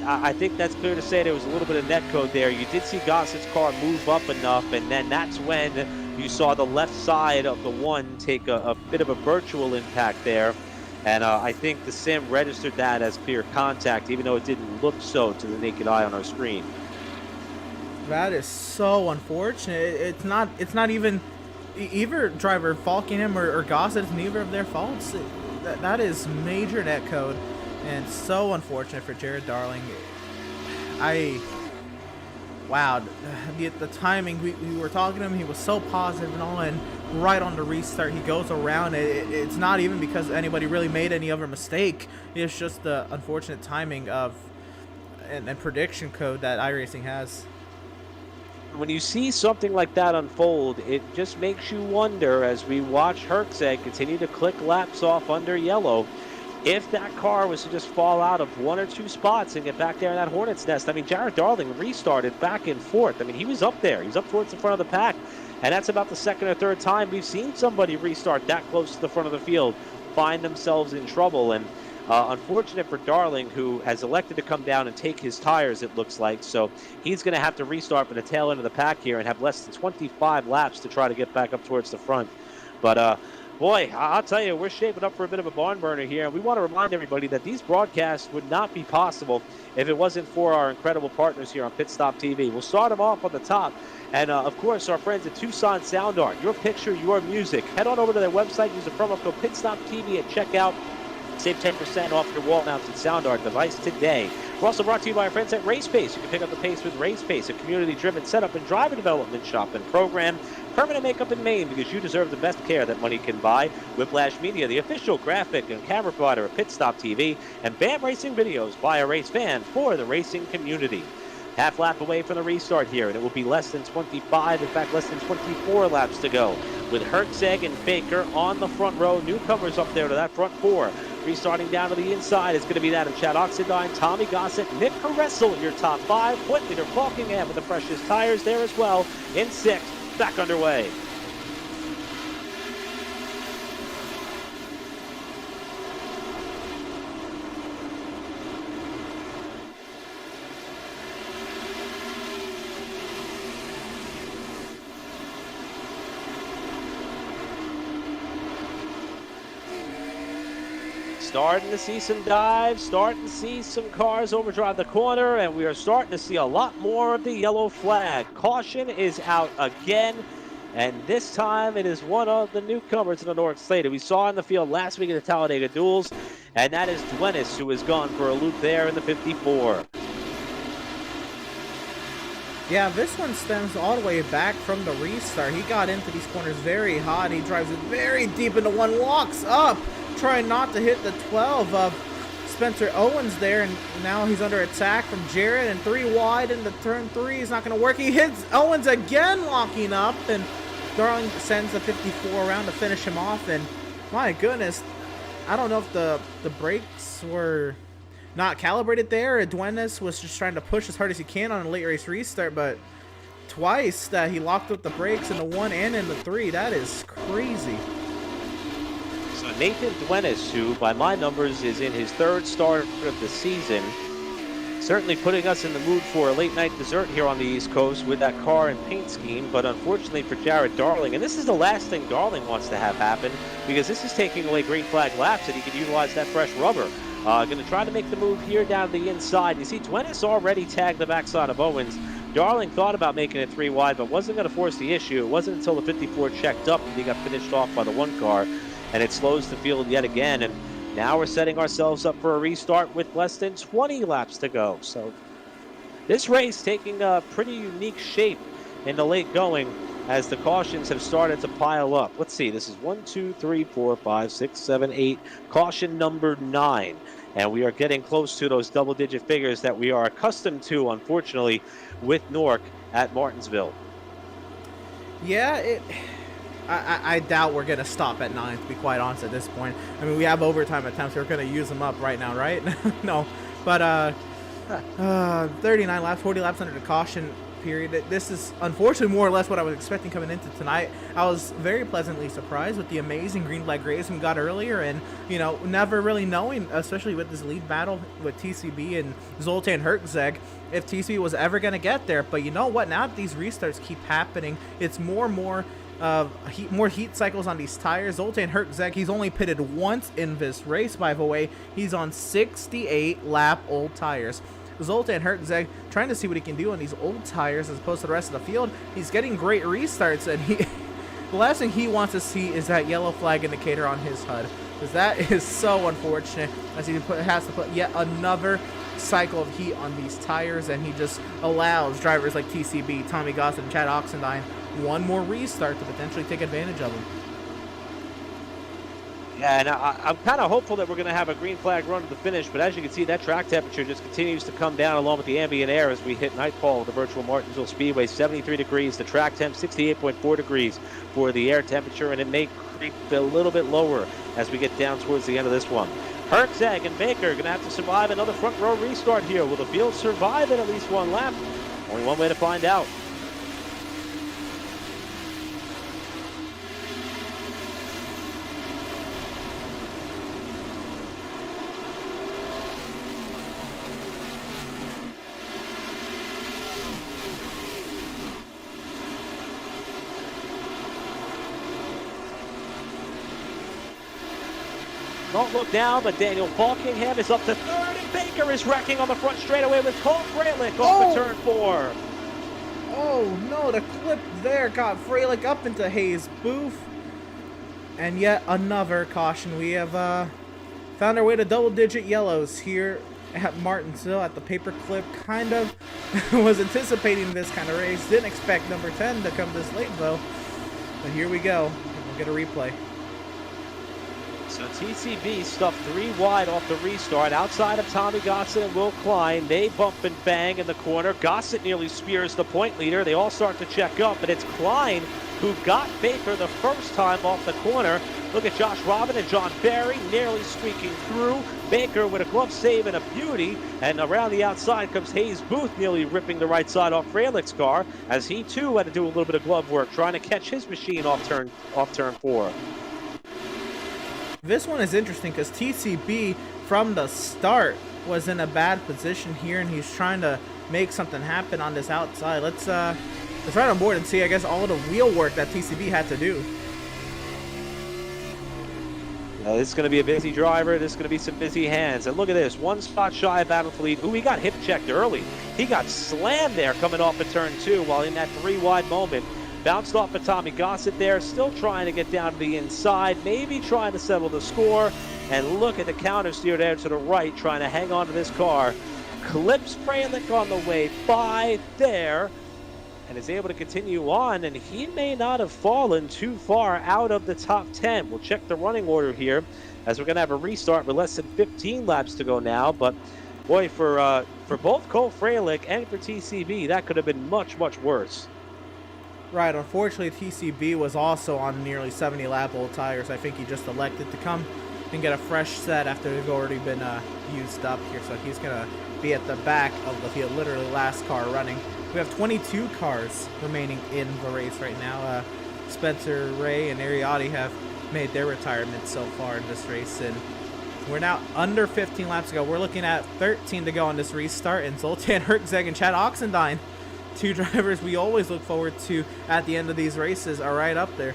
I think that's clear to say there was a little bit of net code there. You did see Gossett's car move up enough, and then that's when you saw the left side of the one take a bit of a virtual impact there, and I think the sim registered that as clear contact, even though it didn't look so to the naked eye on our screen. That is so unfortunate. It's not even either driver Falkingham or Gossett. It's neither of their faults. That is major net code, and so unfortunate for Jared Darling. Wow, the timing, we were talking to him, he was so positive and all, and right on the restart, he goes around. It's not even because anybody really made any other mistake. It's just the unfortunate timing of and prediction code that iRacing has. When you see something like that unfold, it just makes you wonder, as we watch Herczeg continue to click laps off under yellow, if that car was to just fall out of 1 or 2 spots and get back there in that hornet's nest. I mean, Jared Darling restarted back and forth. I mean, he was up there. He was up towards the front of the pack, and that's about the 2nd or 3rd time we've seen somebody restart that close to the front of the field find themselves in trouble. And unfortunate for Darling, who has elected to come down and take his tires, it looks like. So he's going to have to restart for the tail end of the pack here and have less than 25 laps to try to get back up towards the front. But, boy, I'll tell you, we're shaping up for a bit of a barn burner here. And we want to remind everybody that these broadcasts would not be possible if it wasn't for our incredible partners here on Pit Stop TV. We'll start them off on the top. And, of course, our friends at Tucson Sound Art. Your picture, your music. Head on over to their website. Use the promo code PitStopTV at checkout. Save 10% off your wall-mounted sound art device today. We're also brought to you by our friends at Race Pace. You can pick up the pace with Race Pace, a community-driven setup and driver development shop and program. Permanent makeup in Maine, because you deserve the best care that money can buy. Whiplash Media, the official graphic and camera provider of Pit Stop TV. And BAM Racing Videos by a race fan for the racing community. Half lap away from the restart here, and it will be less than 25, in fact less than 24 laps to go. With Herzeg and Baker on the front row, newcomers up there to that front four. Restarting down to the inside, it's going to be that of Chad Oxendine, Tommy Gossett, Nick Caressel, your top five. Whitleader Falkingham with the freshest tires there as well in sixth. Back underway. Starting to see some dives, starting to see some cars overdrive the corner, and we are starting to see a lot more of the yellow flag. Caution is out again, and this time it is one of the newcomers to the NORC slate we saw in the field last week at the Talladega Duels, and that is Duenas, who has gone for a loop there in the 54. Yeah, this one stems all the way back from the restart. He got into these corners very hot. He drives it very deep into one, walks up, trying not to hit the 12 of Spencer Owens there, and now he's under attack from Jared, and 3 wide into turn 3 is not going to work. He hits Owens again, locking up, and Darling sends the 54 around to finish him off. And my goodness, I don't know if the brakes were not calibrated there. Duenas was just trying to push as hard as he can on a late race restart, but twice that he locked up the brakes in the 1 and in the 3. That is crazy. So Nathan Duenas, who by my numbers is in his 3rd start of the season, certainly putting us in the mood for a late night dessert here on the East Coast with that car and paint scheme. But unfortunately for Jared Darling, and this is the last thing Darling wants to have happen, because this is taking away green flag laps and he can utilize that fresh rubber. Going to try to make the move here down the inside. You see Duenas already tagged the backside of Owens. Darling thought about making it 3 wide, but wasn't going to force the issue. It wasn't until the 54 checked up that he got finished off by the 1 car, and it slows the field yet again. And now we're setting ourselves up for a restart with less than 20 laps to go. So this race taking a pretty unique shape in the late going as the cautions have started to pile up. Let's see, this is 1, 2, 3, 4, 5, 6, 7, 8. Caution number 9. And we are getting close to those double-digit figures that we are accustomed to, unfortunately, with NORC at Martinsville. Yeah, I doubt we're going to stop at 9, to be quite honest, at this point. I mean, we have overtime attempts. We're going to use them up right now, right? No. But 39 laps, 40 laps under the caution period. This is unfortunately more or less what I was expecting coming into tonight. I was very pleasantly surprised with the amazing green flag racing we got earlier, and never really knowing, especially with this lead battle with TCB and Zoltan Herzeg, if TCB was ever going to get there. But you know what, now that these restarts keep happening, it's more and more heat cycles on these tires. Zoltan Herzeg, he's only pitted once in this race, by the way. He's on 68 lap old tires. Zoltan Herzeg trying to see what he can do on these old tires as opposed to the rest of the field. He's getting great restarts, and the last thing he wants to see is that yellow flag indicator on his HUD, because that is so unfortunate, as he has to put yet another cycle of heat on these tires, and he just allows drivers like TCB, Tommy Gossett, and Chad Oxendine one more restart to potentially take advantage of him. Yeah, and I'm kind of hopeful that we're going to have a green flag run to the finish, but as you can see, that track temperature just continues to come down along with the ambient air as we hit nightfall of the virtual Martinsville Speedway. 73 degrees, the track temp, 68.4 degrees for the air temperature, and it may creep a little bit lower as we get down towards the end of this one. Herzeg and Baker are going to have to survive another front row restart here. Will the field survive at least 1 lap? Only one way to find out. Don't look now, but Daniel Falkingham is up to 3rd, and Baker is wrecking on the front straightaway with Cole Freilich off the turn 4. Oh no, the clip there got Freilich up into Hayes' booth. And yet another caution. We have found our way to double-digit yellows here at Martinsville at the paperclip. Kind of was anticipating this kind of race. Didn't expect number 10 to come this late though. But here we go. We'll get a replay. So TCB stuffed 3 wide off the restart outside of Tommy Gossett and Will Klein. They bump and bang in the corner. Gossett nearly spears the point leader. They all start to check up, but it's Klein who got Baker the first time off the corner. Look at Josh Robin and John Barry nearly squeaking through. Baker with a glove save and a beauty. And around the outside comes Hayes Booth nearly ripping the right side off Freilic's car, as he too had to do a little bit of glove work trying to catch his machine off turn 4. This one is interesting because TCB from the start was in a bad position here, and he's trying to make something happen on this outside. Let's ride on board and see, I guess, all of the wheel work that TCB had to do. Now, this is going to be a busy driver. This is going to be some busy hands. And look at this, 1 spot shy of battle lead. Ooh, he got hip checked early. He got slammed there coming off of turn 2 while in that 3 wide moment. Bounced off of Tommy Gossett there, still trying to get down to the inside, maybe trying to settle the score. And look at the counter steer there to the right, trying to hang on to this car. Clips Freilich on the way by there, and is able to continue on, and he may not have fallen too far out of the top 10. We'll check the running order here, as we're going to have a restart with less than 15 laps to go now. But boy, for both Cole Freilich and for TCB, that could have been much, much worse. Right, unfortunately TCB was also on nearly 70 lap old tires. I think he just elected to come and get a fresh set after they've already been used up here. So he's going to be at the back of the field, literally last car running. We have 22 cars remaining in the race right now. Spencer, Ray, and Ariotti have made their retirement so far in this race, and we're now under 15 laps to go. We're looking at 13 to go on this restart, and Zoltan Hertzeg and Chad Oxendine, 2 drivers we always look forward to at the end of these races, are right up there.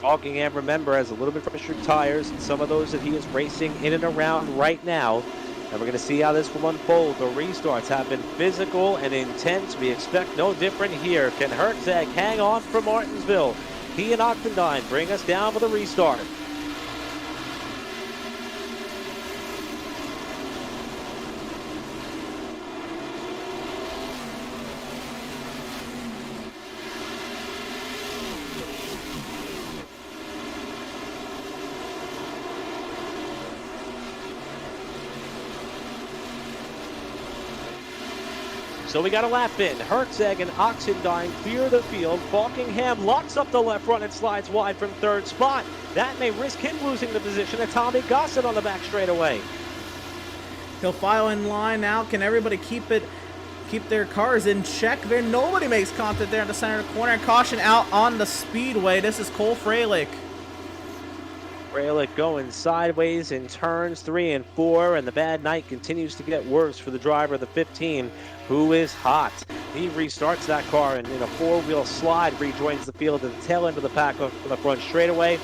Falkingham, remember, has a little bit fresher tires and some of those that he is racing in and around right now. And we're going to see how this will unfold. The restarts have been physical and intense. We expect no different here. Can Hertzeg hang on for Martinsville? He and Oxendine bring us down for the restart. So we got a lap in. Hertzeg and Oxendine clear the field. Falkingham locks up the left front and slides wide from 3rd spot. That may risk him losing the position to Tommy Gossett on the back straightaway. He'll file in line now. Can everybody keep their cars in check there? Nobody makes contact there in the center of the corner. Caution out on the speedway. This is Cole Freilich. Freilich going sideways in turns 3 and 4, and the bad night continues to get worse for the driver of the 15, who is hot. He restarts that car and in a 4-wheel slide rejoins the field at the tail end of the pack on the front straightaway.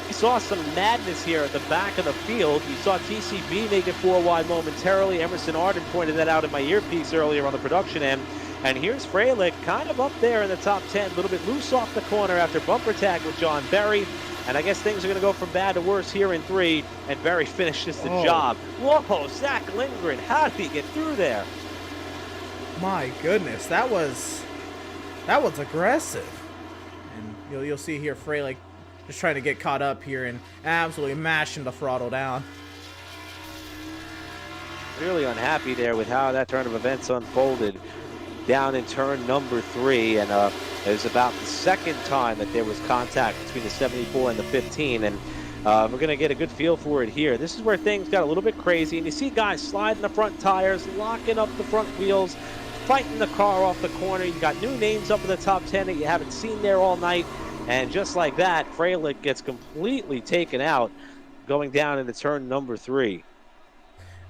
We saw some madness here at the back of the field. You saw TCB make it 4 wide momentarily. Emerson Arden pointed that out in my earpiece earlier on the production end. And here's Freilich kind of up there in the top 10, a little bit loose off the corner after bumper tag with John Berry. And I guess things are going to go from bad to worse here in 3, and Berry finishes the job. Whoa, Zach Lindgren, how did he get through there? My goodness, that was aggressive. And you'll see here Freilich just trying to get caught up here and absolutely mashing the throttle down. Really unhappy there with how that turn of events unfolded down in turn number 3, and it was about the 2nd time that there was contact between the 74 and the 15, and we're going to get a good feel for it here. This is where things got a little bit crazy, and you see guys sliding the front tires, locking up the front wheels, fighting the car off the corner. You got new names up in the top 10 that you haven't seen there all night, and just like that, Freilich gets completely taken out going down into turn number 3.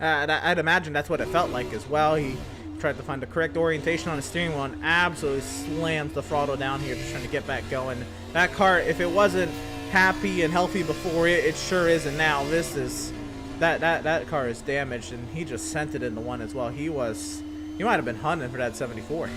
I'd imagine that's what it felt like as well. He tried to find the correct orientation on the steering wheel and absolutely slams the throttle down here, just trying to get back going. That car, if it wasn't happy and healthy before, it sure isn't now. This is that car is damaged, and he just sent it into one as well. He might have been hunting for that 74.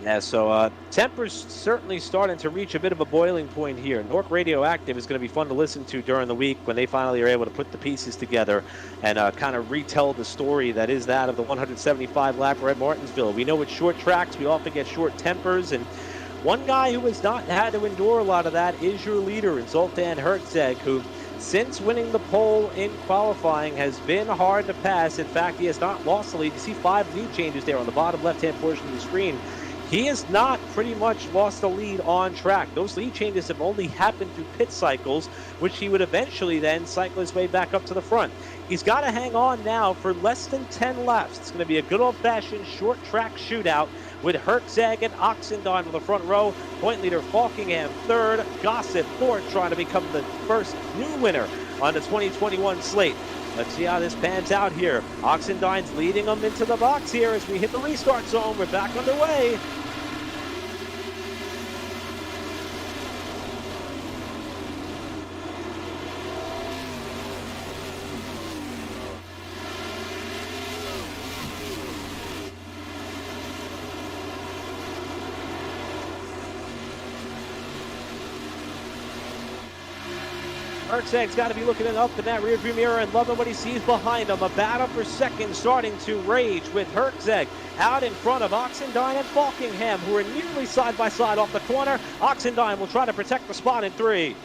Yeah, so tempers certainly starting to reach a bit of a boiling point here. NORC Radioactive is going to be fun to listen to during the week when they finally are able to put the pieces together and kind of retell the story that is that of the 175 lapper at Martinsville. We know with short tracks, we often get short tempers, and one guy who has not had to endure a lot of that is your leader, Zoltan Herzeg, who since winning the pole in qualifying has been hard to pass. In fact, he has not lost the lead. You see 5 lead changes there on the bottom left-hand portion of the screen. He has not pretty much lost the lead on track. Those lead changes have only happened through pit cycles, which he would eventually then cycle his way back up to the front. He's got to hang on now for less than 10 laps. It's going to be a good old-fashioned short track shootout with Herzeg and Oxendine on the front row. Point leader Falkingham third, Gossett fourth, trying to become the first new winner on the 2021 slate. Let's see how this pans out here. Oxendine's leading them into the box here as we hit the restart zone. We're back underway. Herzeg's got to be looking up in that rearview mirror and loving what he sees behind him. A battle for second starting to rage with Herzeg out in front of Oxendine and Falkingham, who are nearly side by side off the corner. Oxendine will try to protect the spot in 3.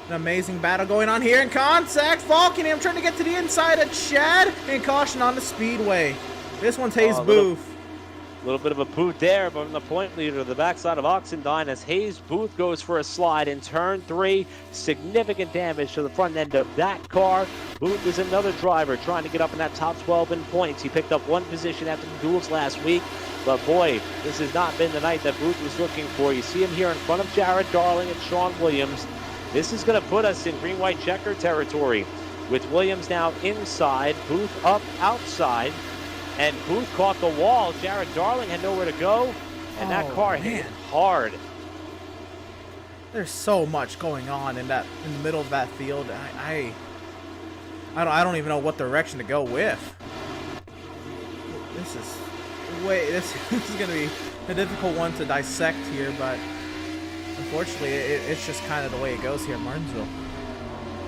An amazing battle going on here in contact. Falkingham trying to get to the inside of Chad, and caution on the speedway. This one's Hayes Booth. A little bit of a boot there from the point leader to the backside of Oxendine as Hayes Booth goes for a slide in turn 3. Significant damage to the front end of that car. Booth is another driver trying to get up in that top 12 in points. He picked up 1 position after the duels last week. But boy, this has not been the night that Booth was looking for. You see him here in front of Jared Darling and Sean Williams. This is going to put us in green-white checker territory with Williams now inside, Booth up outside. And Booth caught the wall. Jared Darling had nowhere to go, and that car hit hard. There's so much going on in the middle of that field. I don't even know what direction to go with. This is going to be a difficult one to dissect here, but unfortunately, it's just kind of the way it goes here in Martinsville.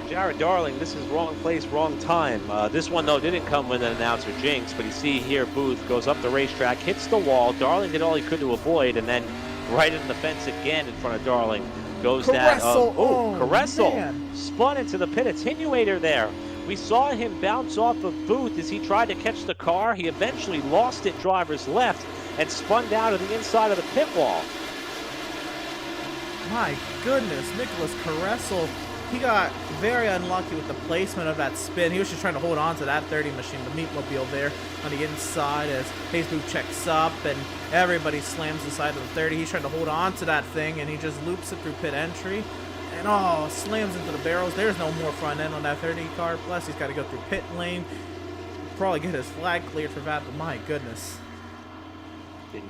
Jared Darling, this is wrong place, wrong time. This one, though, didn't come with an announcer jinx, but you see here Booth goes up the racetrack, hits the wall. Darling did all he could to avoid, and then right in the fence again in front of Darling goes that. Caressel spun into the pit attenuator there. We saw him bounce off of Booth as he tried to catch the car. He eventually lost it driver's left and spun down to the inside of the pit wall. My goodness, Nicholas Caressel. He got very unlucky with the placement of that spin. He was just trying to hold on to that 30 machine, the meatmobile there on the inside as Hayes Booth checks up and everybody slams the side of the 30. He's trying to hold on to that thing and he just loops it through pit entry and slams into the barrels. There's no more front end on that 30 car. Plus he's got to go through pit lane. Probably get his flag cleared for that, but my goodness.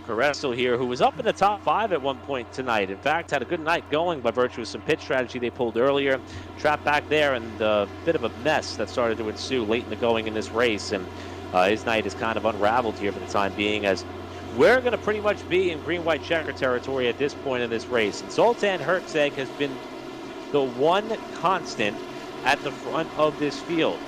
Caressel here, who was up in the top 5 at one point tonight. In fact, had a good night going by virtue of some pit strategy they pulled earlier. Trapped back there and a bit of a mess that started to ensue late in the going in this race. And his night is kind of unraveled here for the time being, as we're going to pretty much be in green-white checker territory at this point in this race. And Zoltan Herzeg has been the one constant at the front of this field.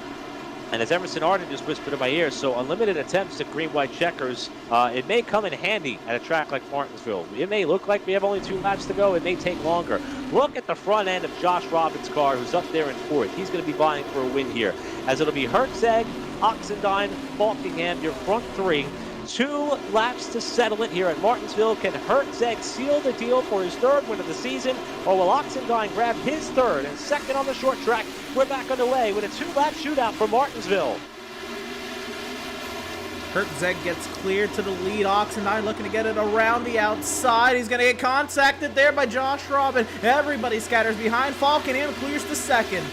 And as Emerson Arden just whispered in my ear, so unlimited attempts at green-white checkers, it may come in handy at a track like Martinsville. It may look like we have only 2 laps to go. It may take longer. Look at the front end of Josh Robbins' car, who's up there in 4th. He's going to be vying for a win here, as it'll be Herzeg, Oxendine, Falkingham, your front 3. 2 laps to settle it here at Martinsville. Can Herzeg seal the deal for his 3rd win of the season, or will Oxendine grab his 3rd and 2nd on the short track? We're back underway with a 2-lap shootout for Martinsville. Herzeg gets cleared to the lead. Oxendine looking to get it around the outside. He's going to get contacted there by Josh Robin. Everybody scatters behind. Falkingham clears to 2nd.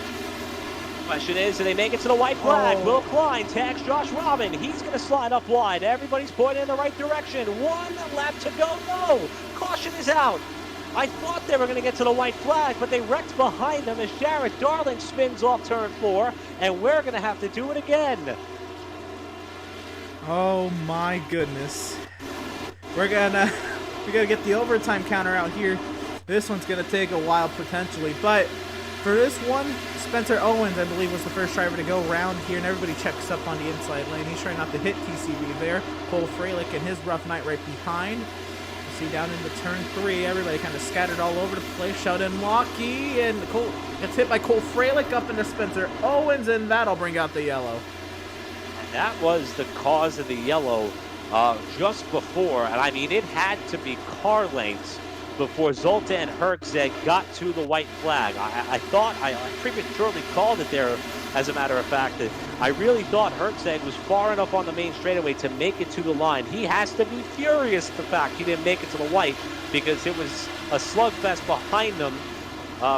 Question is, do they make it to the white flag? Will Klein tags Josh Robin. He's going to slide up wide. Everybody's pointing in the right direction. 1 lap to go. No! Caution is out. I thought they were going to get to the white flag, but they wrecked behind them as Jared Darling spins off turn 4, and we're going to have to do it again. Oh my goodness. We're gonna We got to get the overtime counter out here. This one's going to take a while potentially, but for this one, Spencer Owens, I believe, was the first driver to go around here, and everybody checks up on the inside lane. He's trying not to hit TCB there. Cole Freilich and his rough night right behind. You see down into turn 3, everybody kind of scattered all over the place. Sheldon Lockie, and Cole gets hit by Cole Freilich up into Spencer Owens, and that'll bring out the yellow. And that was the cause of the yellow just before, and I mean, it had to be car lengths before Zoltan Herczeg got to the white flag. I thought, I prematurely called it there, as a matter of fact. That I really thought Herczeg was far enough on the main straightaway to make it to the line. He has to be furious at the fact he didn't make it to the white, because it was a slugfest behind them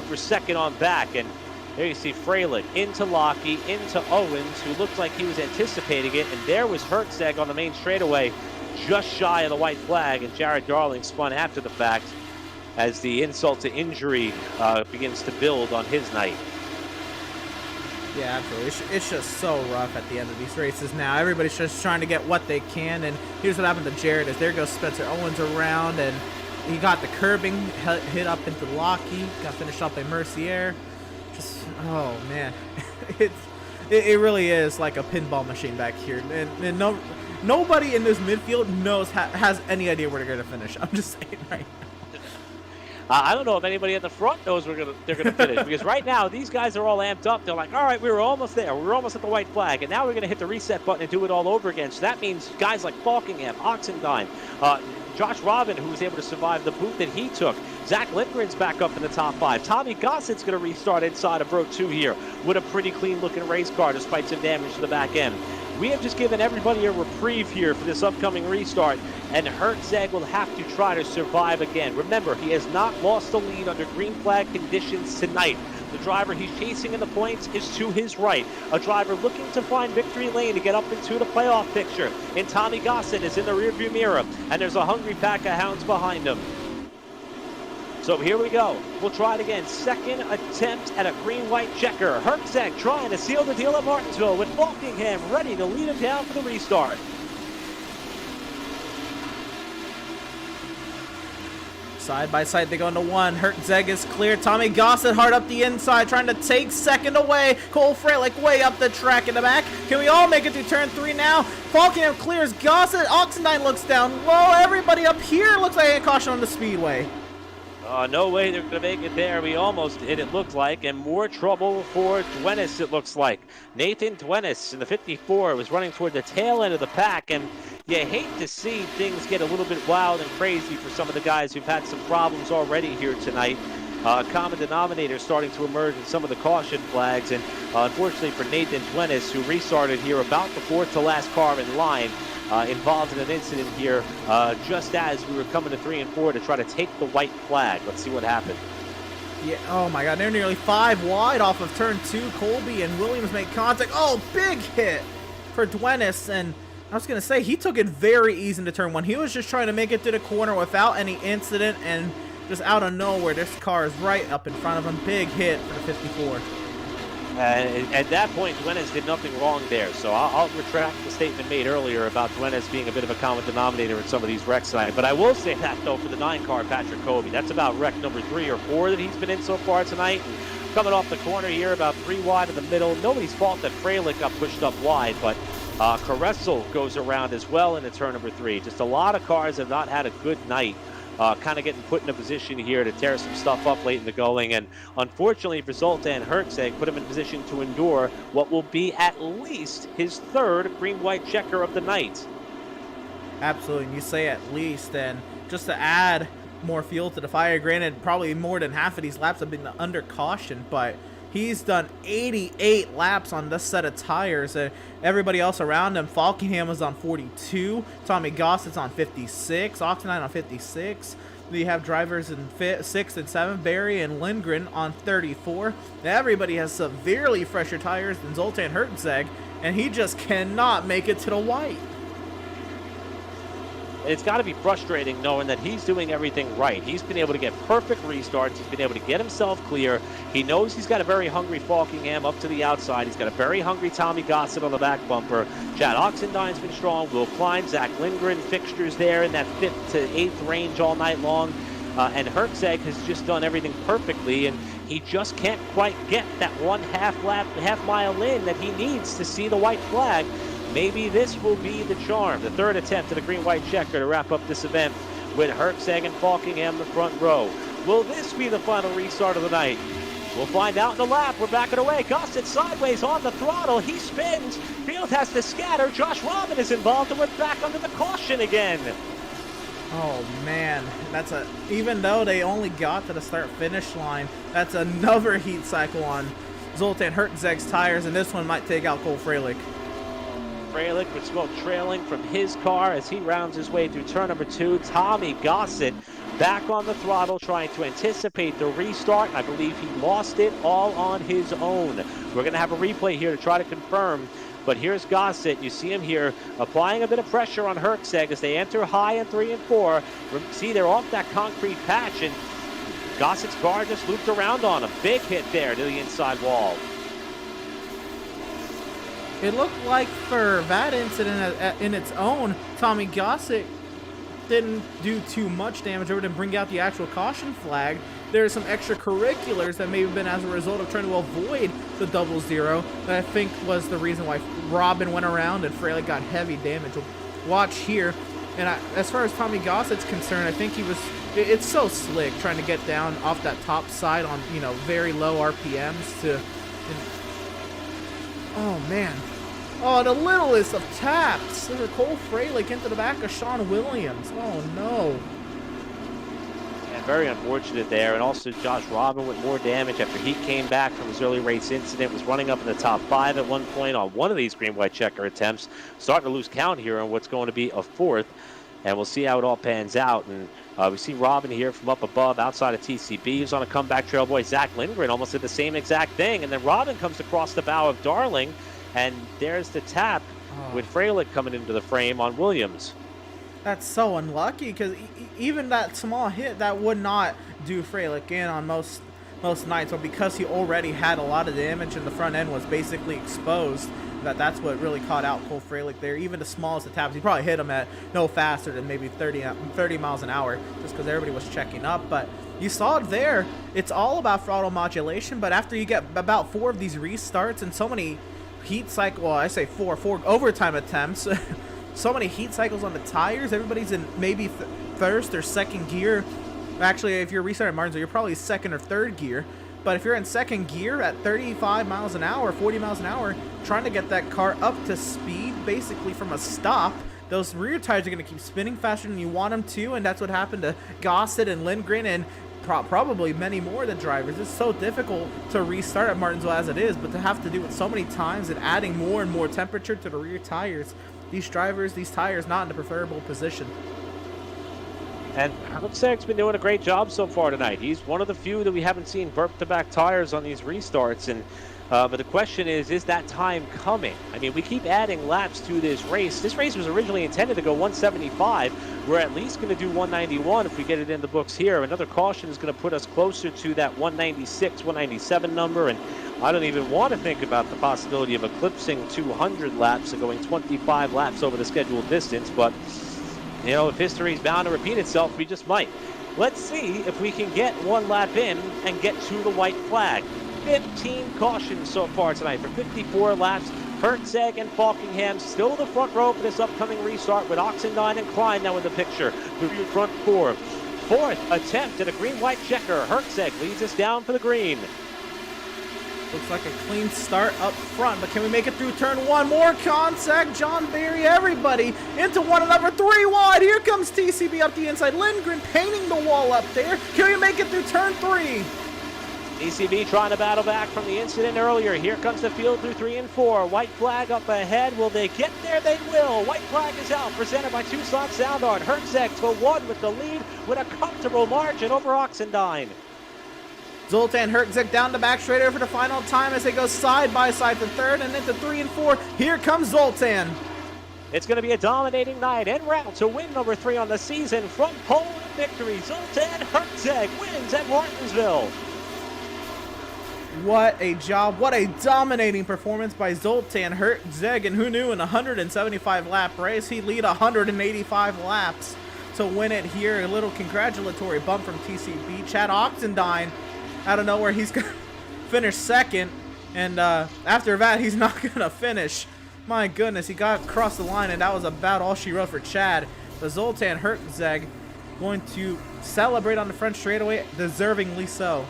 for second on back. And there you see Freilich into Lockie, into Owens, who looked like he was anticipating it, and there was Herczeg on the main straightaway, just shy of the white flag, and Jared Darling spun after the fact as the insult to injury begins to build on his night. Yeah, absolutely. It's just so rough at the end of these races now. Everybody's just trying to get what they can, and here's what happened to Jared. Is there goes Spencer Owens around, and he got the curbing hit up into Lockie, got finished up by Mercier. Just, oh man, it really is like a pinball machine back here, and nobody in this midfield has any idea where they're gonna finish. I'm just saying right now. I don't know if anybody at the front knows where they're gonna finish, because right now these guys are all amped up. They're like, all right, we were almost there. We were almost at the white flag, and now we're gonna hit the reset button and do it all over again. So that means guys like Falkingham, Oxendine, Josh Robin, who was able to survive the boot that he took. Zach Lindgren's back up in the top 5. Tommy Gossett's going to restart inside of row 2 here with a pretty clean-looking race car despite some damage to the back end. We have just given everybody a reprieve here for this upcoming restart, and Herczeg will have to try to survive again. Remember, he has not lost the lead under green flag conditions tonight. The driver he's chasing in the points is to his right. A driver looking to find victory lane to get up into the playoff picture. And Tommy Gossett is in the rearview mirror, and there's a hungry pack of hounds behind him. So here we go. We'll try it again. Second attempt at a green-white checker. Herczeg trying to seal the deal at Martinsville with Falkingham ready to lead him down for the restart. Side by side, they go into 1. Herczeg is clear. Tommy Gossett hard up the inside, trying to take second away. Cole Freilich way up the track in the back. Can we all make it through turn 3 now? Falkingham clears Gossett. Oxendine looks down low. Everybody up here looks like a caution on the speedway. No way they're going to make it there. We almost did, it looked like, and more trouble for Duenas, it looks like. Nathan Duenas in the 54 was running toward the tail end of the pack, and you hate to see things get a little bit wild and crazy for some of the guys who've had some problems already here tonight. Common denominator starting to emerge in some of the caution flags, and unfortunately for Nathan Duenas, who restarted here about the 4th to last car in line, involved in an incident here just as we were coming to 3 and 4 to try to take the white flag. Let's see what happened. Yeah, oh my god, they're nearly 5 wide off of turn 2. Colby and Williams make contact. Oh, big hit for Duenas, and I was going to say, he took it very easy into turn 1. He was just trying to make it to the corner without any incident, and just out of nowhere, this car is right up in front of him. Big hit for the 54. At that point, Duenas did nothing wrong there, so I'll retract the statement made earlier about Duenas being a bit of a common denominator in some of these wrecks tonight. But I will say that, though, for the 9-car Patrick Colby, that's about wreck number 3 or 4 that he's been in so far tonight. And coming off the corner here, about 3 wide in the middle. Nobody's fault that Freilich got pushed up wide, but Caressel goes around as well into turn number 3. Just a lot of cars have not had a good night. Kind of getting put in a position here to tear some stuff up late in the going, and unfortunately for Zoltan Herczeg, put him in position to endure what will be at least his 3rd green-white checker of the night. Absolutely, and you say at least, and just to add more fuel to the fire, granted probably more than half of these laps have been under caution, but he's done 88 laps on this set of tires. Everybody else around him, Falkingham is on 42. Tommy Gossett's on 56. Oxendine on 56. You have drivers in 6th and 7th, Barry and Lindgren on 34. Everybody has severely fresher tires than Zoltan Herczeg, and he just cannot make it to the white. it's got to be frustrating knowing that he's doing everything right. He's been able to get perfect restarts. He's been able to get himself clear. He knows he's got a very hungry Falkingham up to the outside. He's got a very hungry Tommy Gossett on the back bumper. Chad Oxendine's been strong. Will Klein, Zach Lindgren, fixtures there in that 5th to 8th range all night long. And Hertzeg has just done everything perfectly, and he just can't quite get that one half mile in that he needs to see the white flag. Maybe this will be the charm. The 3rd attempt at a green-white checker to wrap up this event with Hertzeg and Falkingham in the front row. Will this be the final restart of the night? We'll find out in the lap. We're backing away. Gossett sideways on the throttle. He spins. Field has to scatter. Josh Robin is involved, and we're back under the caution again. Oh man, even though they only got to the start-finish line, that's another heat cycle on Zoltan Hertzeg's tires, and this one might take out Cole Freilich. Freilich with smoke trailing from his car as he rounds his way through turn number 2. Tommy Gossett back on the throttle, trying to anticipate the restart. I believe he lost it all on his own. We're going to have a replay here to try to confirm. But here's Gossett. You see him here applying a bit of pressure on Hertzeg as they enter high in 3 and 4. See, they're off that concrete patch, and Gossett's car just looped around on him. Big hit there to the inside wall. It looked like for that incident in its own, Tommy Gossett didn't do too much damage over to bring out the actual caution flag. There's some extracurriculars that may have been as a result of trying to avoid the 0-0 that I think was the reason why Robin went around and Freilich got heavy damage. Watch here. And as far as Tommy Gossett's concerned, I think it's so slick trying to get down off that top side on, very low RPMs oh man. Oh, the littlest of taps. There's a Cole Freilich into the back of Sean Williams. Oh no. Very unfortunate there, and also Josh Robin with more damage after he came back from his early race incident, was running up in the top 5 at one point on one of these green-white checker attempts, starting to lose count here on what's going to be a 4th, and we'll see how it all pans out. And we see Robin here from up above outside of TCB. He's on a comeback trail boy. Zach Lindgren almost did the same exact thing, and then Robin comes across the bow of Darling, and there's the tap with Freilich coming into the frame on Williams. That's so unlucky, because even that small hit, that would not do Freilich in on most nights, but because he already had a lot of damage and the front end was basically exposed, that's what really caught out Cole Freilich there. Even the smallest of taps, he probably hit him at no faster than maybe 30 miles an hour, just because everybody was checking up. But you saw it there. It's all about throttle modulation, but after you get about 4 of these restarts and so many heat cycle, well, I say 4 overtime attempts, so many heat cycles on the tires, everybody's in maybe first or second gear. Actually, if you're restarting Martinsville, you're probably 2nd or 3rd gear. But if you're in 2nd gear at 35 miles an hour, 40 miles an hour, trying to get that car up to speed basically from a stop, those rear tires are going to keep spinning faster than you want them to, and that's what happened to Gossett and Lindgren and probably many more of the drivers. It's so difficult to restart at Martinsville as it is, but to have to do it so many times and adding more and more temperature to the rear tires, these tires not in the preferable position. And Hertzeg's been doing a great job so far tonight. He's one of the few that we haven't seen burp-to-back tires on these restarts. And but the question is that time coming? I mean, we keep adding laps to this race. This race was originally intended to go 175. We're at least going to do 191 if we get it in the books here. Another caution is going to put us closer to that 196, 197 number. And I don't even want to think about the possibility of eclipsing 200 laps and going 25 laps over the scheduled distance. But if history's bound to repeat itself, we just might. Let's see if we can get 1 lap in and get to the white flag. 15 cautions so far tonight for 54 laps. Hertzeg and Falkingham still the front row for this upcoming restart, with Oxendine and Klein now in the picture. The front 4. 4th attempt at a green-white checker. Hertzeg leads us down for the green. Looks like a clean start up front, but can we make it through turn 1? More contact. John Barry, everybody into one another. 3 wide. Here comes TCB up the inside. Lindgren painting the wall up there. Can we make it through turn 3? TCB trying to battle back from the incident earlier. Here comes the field through 3 and 4. White flag up ahead. Will they get there? They will. White flag is out, presented by Tucson Sound Art. Hertzeg to 1 with the lead with a comfortable margin over Oxendine. Zoltan Hertzeg down the back straight over for the final time as they go side by side for 3rd and into 3 and 4. Here comes Zoltan. It's going to be a dominating night en route to win number 3 on the season from pole to victory. Zoltan Herzeg wins at Martinsville. What a job. What a dominating performance by Zoltan Herzeg. And who knew in a 175 lap race he'd lead 185 laps to win it here. A little congratulatory bump from TCB. Chad Oxendine out of nowhere, he's going to finish second. And after that, he's not going to finish. My goodness, he got across the line, and that was about all she wrote for Chad. But Zoltan Herzeg going to celebrate on the French straightaway, deservingly so.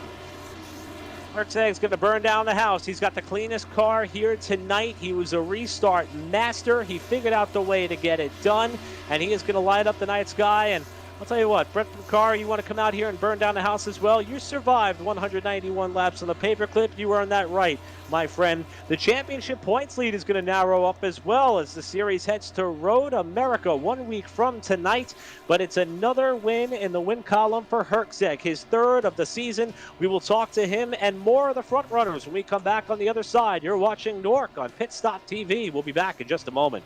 Herzeg's going to burn down the house. He's got the cleanest car here tonight. He was a restart master. He figured out the way to get it done, and he is going to light up the night sky. And I'll tell you what, Brett Carr, you want to come out here and burn down the house as well? You survived 191 laps on the paperclip. You earned that right, my friend. The championship points lead is going to narrow up as well as the series heads to Road America 1 week from tonight. But it's another win in the win column for Herzeg, his 3rd of the season. We will talk to him and more of the front runners when we come back on the other side. You're watching NORC on Pit Stop TV. We'll be back in just a moment.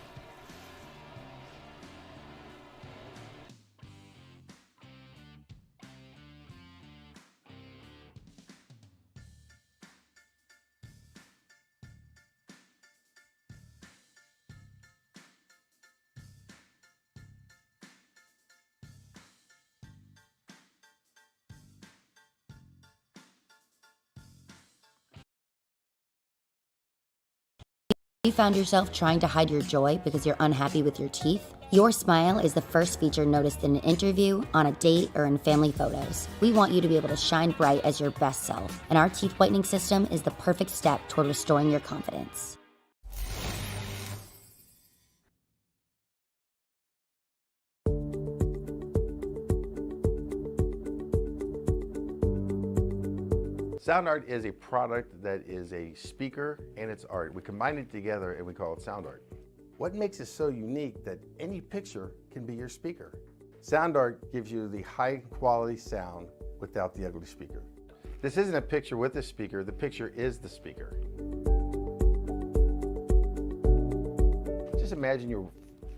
You found yourself trying to hide your joy because you're unhappy with your teeth? Your smile is the first feature noticed in an interview, on a date, or in family photos. We want you to be able to shine bright as your best self, and our teeth whitening system is the perfect step toward restoring your confidence. Sound art is a product that is a speaker and it's art. We combine it together and we call it sound art. What makes it so unique that any picture can be your speaker? Sound art gives you the high quality sound without the ugly speaker. This isn't a picture with a speaker, the picture is the speaker. Just imagine your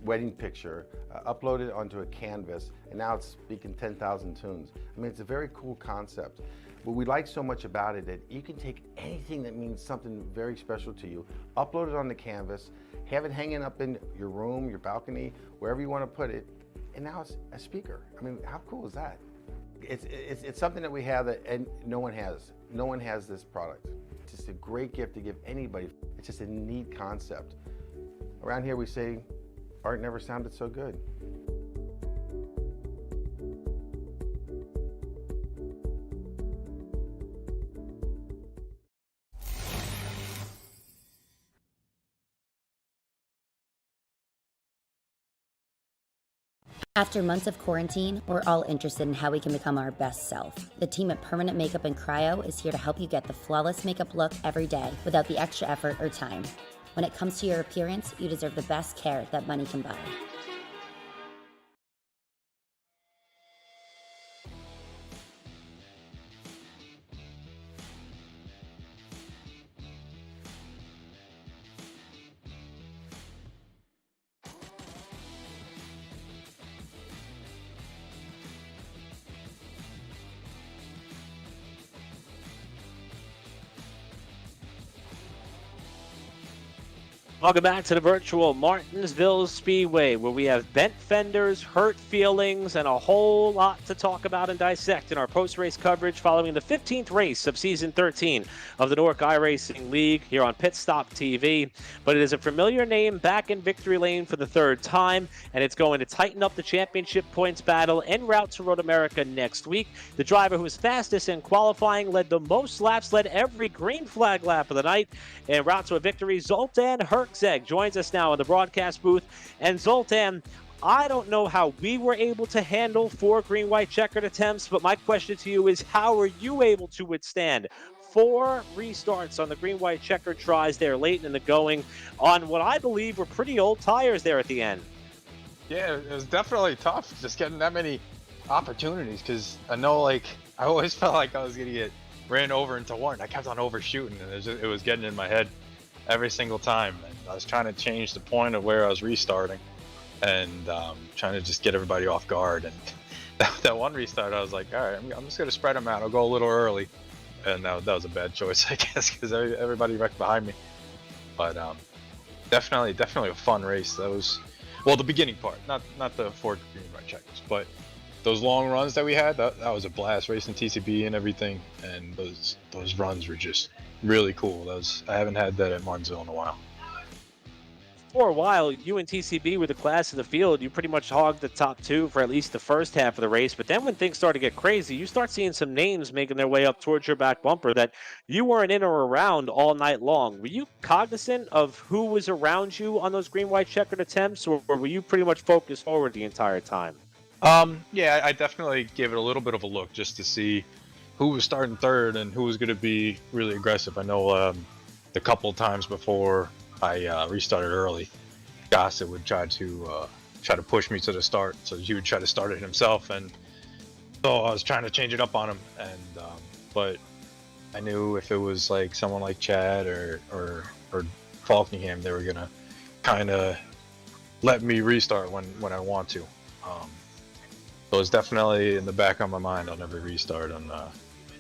wedding picture uploaded onto a canvas and now it's speaking 10,000 tunes. I mean, it's a very cool concept. What we like so much about it that you can take anything that means something very special to you, upload it on the canvas, have it hanging up in your room, your balcony, wherever you want to put it, and now it's a speaker. I mean, how cool is that? It's something that we have that and no one has. No one has this product. It's just a great gift to give anybody. It's just a neat concept. Around here we say, art never sounded so good. After months of quarantine, we're all interested in how we can become our best self. The team at Permanent Makeup and Cryo is here to help you get the flawless makeup look every day without the extra effort or time. When it comes to your appearance, you deserve the best care that money can buy. Welcome back to the virtual Martinsville Speedway, where we have bent fenders, hurt feelings, and a whole lot to talk about and dissect in our post-race coverage following the 15th race of Season 13 of the NORC iRacing League here on Pit Stop TV. But it is a familiar name back in victory lane for the 3rd time, and it's going to tighten up the championship points battle en route to Road America next week. The driver who was fastest in qualifying, led the most laps, led every green flag lap of the night, en route to a victory. Zoltan Herzeg joins us now in the broadcast booth. And Zoltan, I don't know how we were able to handle 4 green-white checkered attempts, but my question to you is, how are you able to withstand 4 restarts on the green-white checkered tries there late in the going on what I believe were pretty old tires there at the end? Yeah, it was definitely tough just getting that many opportunities, because I know, like, I always felt like I was going to get ran over into one. I kept on overshooting, and it was getting in my head every single time. And I was trying to change the point of where I was restarting. and trying to just get everybody off guard. And that one restart, I was like, all right, I'm just gonna spread them out. I'll go a little early, and that was a bad choice, I guess, because everybody wrecked behind me. But definitely a fun race. That was, well, the beginning part, not the 4 green right checkers, but those long runs that we had, that was a blast, racing TCB and everything. And those runs were just really cool. I haven't had that at Martinsville in a while. For a while, you and TCB were the class of the field. You pretty much hogged the top 2 for at least the first half of the race. But then when things started to get crazy, you start seeing some names making their way up towards your back bumper that you weren't in or around all night long. Were you cognizant of who was around you on those green-white checkered attempts, or were you pretty much focused forward the entire time? Yeah, I definitely gave it a little bit of a look just to see who was starting third and who was going to be really aggressive. I know the couple times before I restarted early, Gossett would try to push me to the start, so he would try to start it himself, and so I was trying to change it up on him. And but I knew if it was like someone like Chad or Falkingham, they were gonna kind of let me restart when I want to. So it's definitely in the back of my mind on every restart on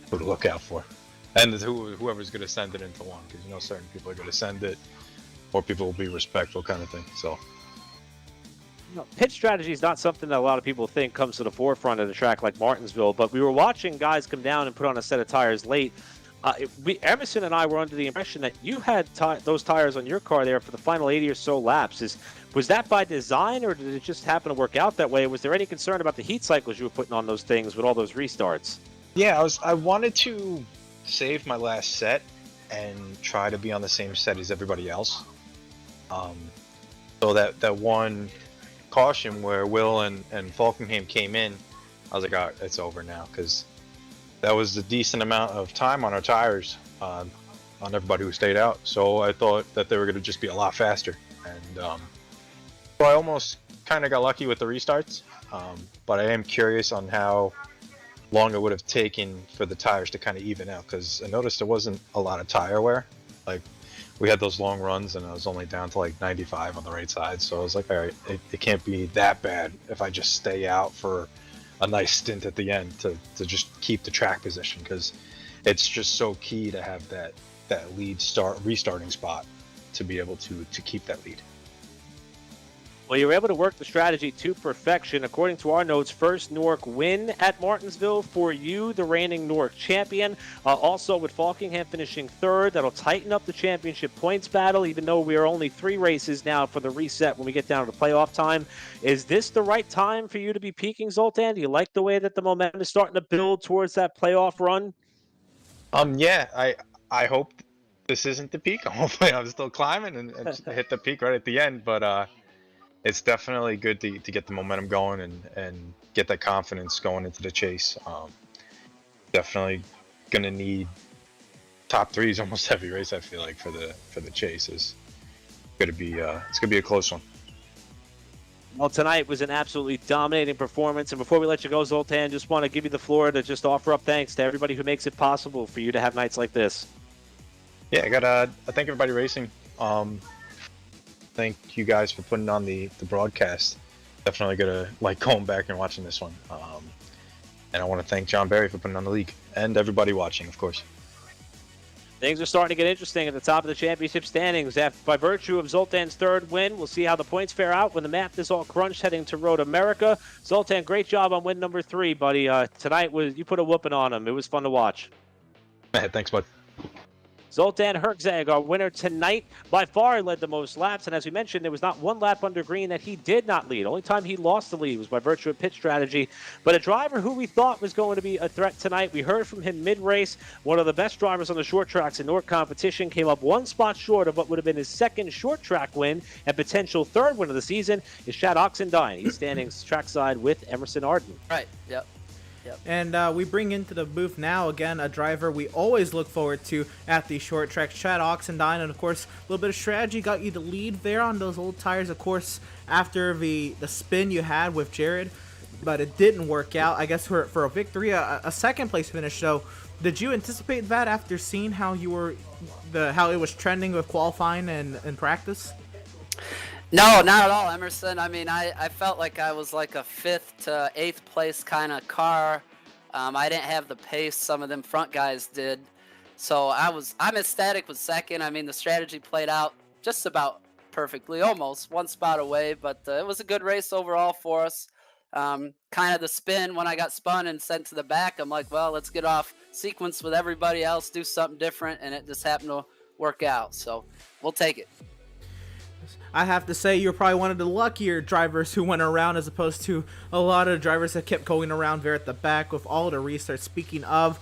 who to look out for, and whoever's gonna send it into one, because certain people are gonna send it, or people will be respectful, kind of thing. So, pitch strategy is not something that a lot of people think comes to the forefront of the track like Martinsville, but we were watching guys come down and put on a set of tires late. Emerson and I were under the impression that you had those tires on your car there for the final 80 or so laps. Was that by design, or did it just happen to work out that way? Was there any concern about the heat cycles you were putting on those things with all those restarts? Yeah, I wanted to save my last set and try to be on the same set as everybody else. So that one caution where Will and Falkingham came in, I was like, all right, it's over now, because that was a decent amount of time on our tires on everybody who stayed out. So I thought that they were going to just be a lot faster. And so I almost kind of got lucky with the restarts, but I am curious on how long it would have taken for the tires to kind of even out, because I noticed there wasn't a lot of tire wear. Like, we had those long runs and I was only down to like 95 on the right side, so I was like, all right, it can't be that bad if I just stay out for a nice stint at the end to just keep the track position, because it's just so key to have that lead restarting spot to be able to keep that lead. Well, you were able to work the strategy to perfection. According to our notes, first NORC win at Martinsville for you, the reigning NORC champion. Also, with Falkingham finishing third, that'll tighten up the championship points battle, even though we are only 3 races now for the reset when we get down to the playoff time. Is this the right time for you to be peaking, Zoltan? Do you like the way that the momentum is starting to build towards that playoff run? Yeah, I hope this isn't the peak. Hopefully I'm still climbing and hit the peak right at the end, but it's definitely good to get the momentum going and get that confidence going into the chase. Definitely gonna need top 3s almost every race, I feel like, for the chase. It's gonna be a close one. Well, tonight was an absolutely dominating performance, and before we let you go, Zoltan, just want to give you the floor to just offer up thanks to everybody who makes it possible for you to have nights like this. Yeah, I thank everybody racing. Thank you guys for putting on the broadcast. Definitely gonna like going back and watching this one. And I want to thank John Barry for putting on the league, and everybody watching, of course. Things are starting to get interesting at the top of the championship standings. By virtue of Zoltan's third win, we'll see how the points fare out when the math is all crunched heading to Road America. Zoltan, great job on win number 3, buddy. Tonight you put a whooping on him. It was fun to watch. Thanks, bud. Zoltan Herzog, our winner tonight, by far led the most laps, and as we mentioned, there was not one lap under green that he did not lead. Only time he lost the lead was by virtue of pit strategy, but a driver who we thought was going to be a threat tonight. We heard from him mid-race. One of the best drivers on the short tracks in NORC competition, came up 1 spot short of what would have been his second short track win and potential 3rd win of the season, is Chad Oxendine. He's standing trackside with Emerson Arden. Right, yep. And we bring into the booth now, again, a driver we always look forward to at the short tracks, Chad Oxendine. And, of course, a little bit of strategy got you the lead there on those old tires, of course, after the spin you had with Jared. But it didn't work out, I guess, for a victory. A second-place finish, though. Did you anticipate that after seeing how it was trending with qualifying and practice? No, not at all, Emerson. I mean, I felt like I was like a 5th to 8th place kind of car. I didn't have the pace some of them front guys did. So I'm ecstatic with 2nd. I mean, the strategy played out just about perfectly, almost one spot away, but it was a good race overall for us. Kind of the spin when I got spun and sent to the back, I'm like, well, let's get off sequence with everybody else, do something different, and it just happened to work out. So we'll take it. I have to say you're probably one of the luckier drivers who went around as opposed to a lot of drivers that kept going around there at the back with all the restarts. Speaking of,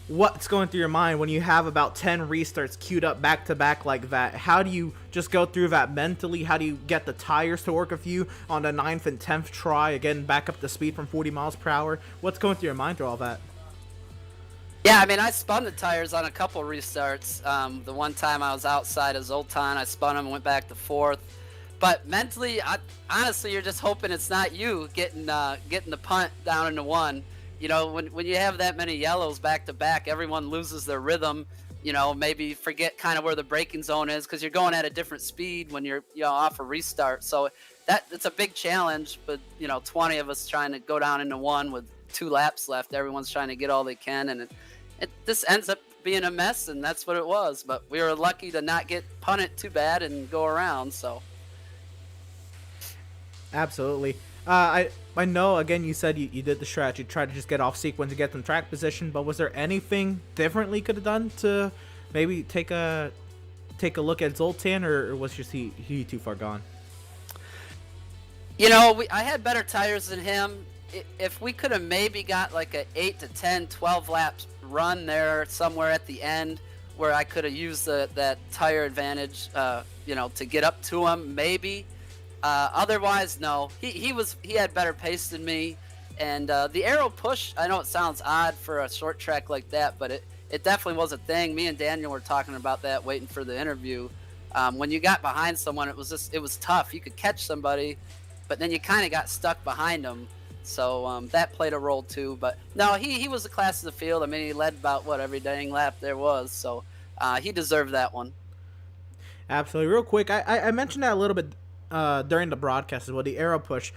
what's going through your mind when you have about 10 restarts queued up back to back like that? How do you just go through that mentally? How do you get the tires to work with you on the 9th and 10th try, again back up the speed from 40 miles per hour? What's going through your mind through all that? Yeah, I mean, I spun the tires on a couple restarts. The one time I was outside of Zoltan, I spun them and went back to 4th. But mentally, honestly, you're just hoping it's not you getting the punt down into 1. You know, when you have that many yellows back to back, everyone loses their rhythm. You know, maybe forget kind of where the braking zone is because you're going at a different speed when you're off a restart. So it's a big challenge. But 20 of us trying to go down into 1 with 2 laps left. Everyone's trying to get all they can, and it this ends up being a mess, and that's what it was. But we were lucky to not get punted too bad and go around. So absolutely. I know, again, you said you did the stretch. You tried to just get off sequence to get them track position, but was there anything differently you could have done to maybe take a look at Zoltan, or was just he too far gone? I had better tires than him. If we could have maybe got like a 8 to 10, 12 laps run there somewhere at the end where I could have used that tire advantage, to get up to him, maybe. Otherwise, no. He had better pace than me, and the aero push. I know it sounds odd for a short track like that, but it definitely was a thing. Me and Daniel were talking about that, waiting for the interview. When you got behind someone, it was tough. You could catch somebody, but then you kind of got stuck behind them. So that played a role too. But no, he was the class of the field. I mean, he led about every dang lap there was. So he deserved that one. Absolutely. Real quick, I mentioned that a little bit during the broadcast as well, the aero push.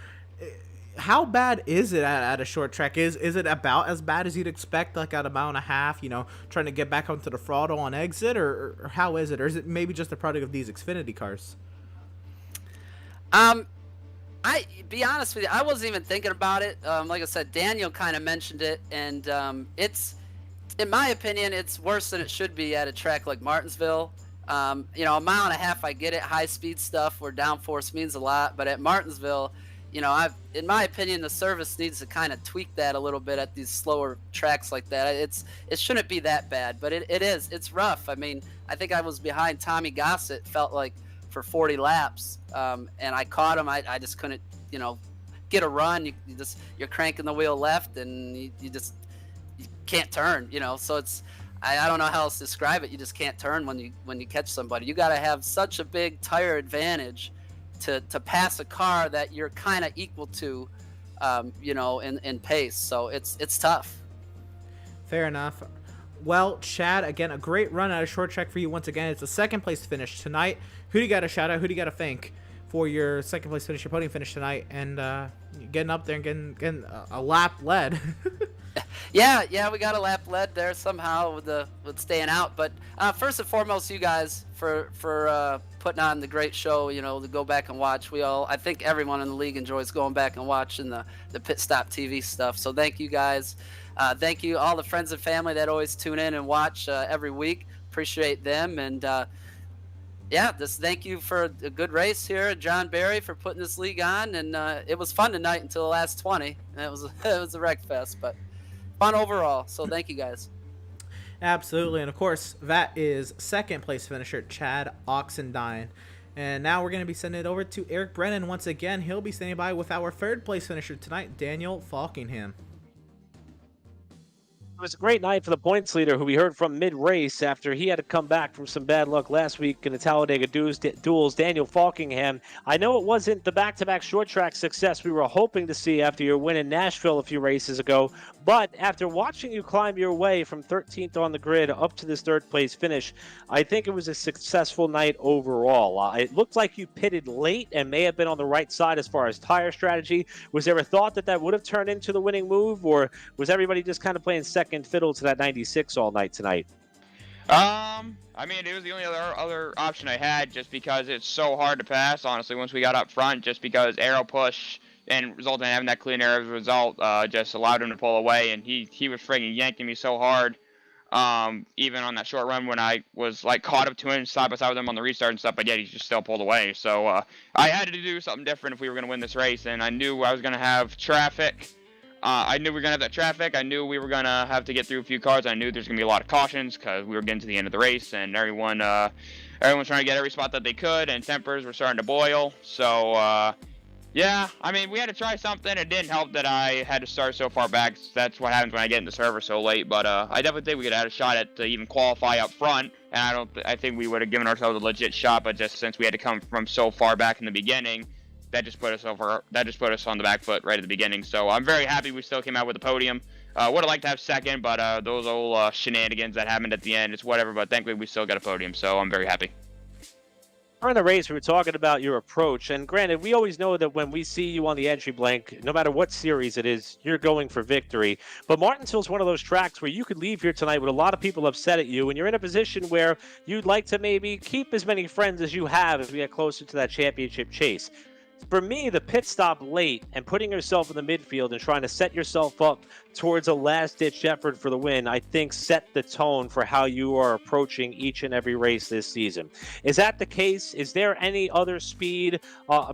How bad is it at a short track? Is it about as bad as you'd expect, like at a mile and a half, trying to get back onto the throttle on exit, or how is it? Or is it maybe just a product of these Xfinity cars? I be honest with you, I wasn't even thinking about it. Like I said, Daniel kind of mentioned it, and it's, in my opinion, it's worse than it should be at a track like Martinsville. A mile and a half, I get it, high speed stuff where downforce means a lot, but at Martinsville, in my opinion, the service needs to kind of tweak that a little bit at these slower tracks like that. It shouldn't be that bad, but it is. It's rough. I mean, I think I was behind Tommy Gossett, felt like, for 40 laps, and I caught him. I just couldn't, get a run. You're cranking the wheel left, and you can't turn. So it's. I don't know how else to describe it. You just can't turn when you catch somebody. You got to have such a big tire advantage to pass a car that you're kind of equal to, in pace. So it's tough. Fair enough. Well, Chad, again, a great run at a short track for you once again. It's a second place finish tonight. Who do you got to shout out? Who do you got to thank for your second place finish, your podium finish tonight, and getting up there and getting a lap led? Yeah, we got a lap led there somehow with staying out. But first and foremost, you guys for putting on the great show. To go back and watch. I think everyone in the league enjoys going back and watching the Pit Stop TV stuff. So thank you guys. Thank you all the friends and family that always tune in and watch every week. Appreciate them, and just thank you for a good race here, John Barry, for putting this league on, and it was fun tonight until the last 20. And it was a wreck fest, but fun overall. So thank you guys. Absolutely, and of course that is second place finisher Chad Oxendine. And now we're going to be sending it over to Eric Brennan once again. He'll be standing by with our third place finisher tonight, Daniel Falkingham. It was a great night for the points leader, who we heard from mid-race after he had to come back from some bad luck last week in the Talladega duels, Daniel Falkingham. I know it wasn't the back-to-back short track success we were hoping to see after your win in Nashville a few races ago, but after watching you climb your way from 13th on the grid up to this third-place finish, I think it was a successful night overall. It looked like you pitted late and may have been on the right side as far as tire strategy. Was there a thought that would have turned into the winning move, or was everybody just kind of playing second fiddle to that 96 all night tonight? I mean, it was the only other option I had, just because it's so hard to pass, honestly, once we got up front, just because aero push and resulting in having that clean air as a result just allowed him to pull away, and he was friggin' yanking me so hard, even on that short run when I was like caught up to him side by side with him on the restart and stuff, but yet he just still pulled away. So I had to do something different if we were going to win this race, and I knew I was going to have traffic. I knew we were going to have that traffic. I knew we were going to have to get through a few cars. I knew there's going to be a lot of cautions because we were getting to the end of the race, and everyone's trying to get every spot that they could, and tempers were starting to boil. So, yeah, I mean, we had to try something. It didn't help that I had to start so far back. That's what happens when I get in the server so late. But I definitely think we could have had a shot at to even qualify up front, and I think we would have given ourselves a legit shot. But just since we had to come from so far back in the beginning, that just put us on the back foot right at the beginning. So I'm very happy we still came out with the podium. Would have liked to have second, but those old shenanigans that happened at the end, it's whatever. But thankfully we still got a podium, so I'm very happy. During the race, we were talking about your approach, and granted, we always know that when we see you on the entry blank, no matter what series it is, you're going for victory. But Martinsville's one of those tracks where you could leave here tonight with a lot of people upset at you, and you're in a position where you'd like to maybe keep as many friends as you have as we get closer to that championship chase. For me, the pit stop late and putting yourself in the midfield and trying to set yourself up towards a last-ditch effort for the win, I think set the tone for how you are approaching each and every race this season. Is that the case? Is there any other speed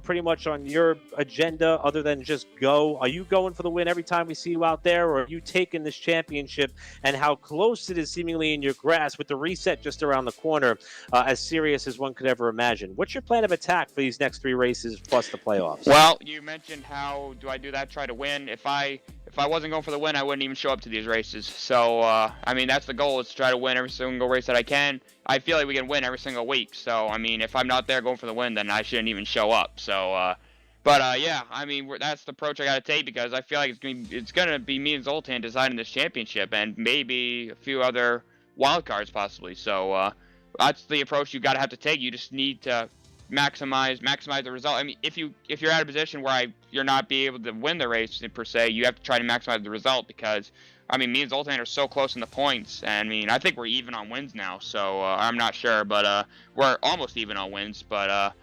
pretty much on your agenda other than just go? Are you going for the win every time we see you out there, or are you taking this championship and how close it is seemingly in your grasp with the reset just around the corner, as serious as one could ever imagine? What's your plan of attack for these next three races plus the playoffs? Well, you mentioned how do I do that, try to win. If I wasn't going for the win, I wouldn't even show up to these races. So, I mean, that's the goal, is to try to win every single race that I can. I feel like we can win every single week. So, I mean, if I'm not there going for the win, then I shouldn't even show up. So, yeah, I mean, that's the approach I got to take, because I feel like it's gonna be me and Zoltan deciding this championship, and maybe a few other wild cards possibly. So, that's the approach you got to have to take. You just need to maximize the result. I mean, if you're at a position where you're not be able to win the race per se, you have to try to maximize the result, because I mean, me and Zoltan are so close in the points, and I mean, I think we're even on wins now, so I'm not sure, but we're almost even on wins. But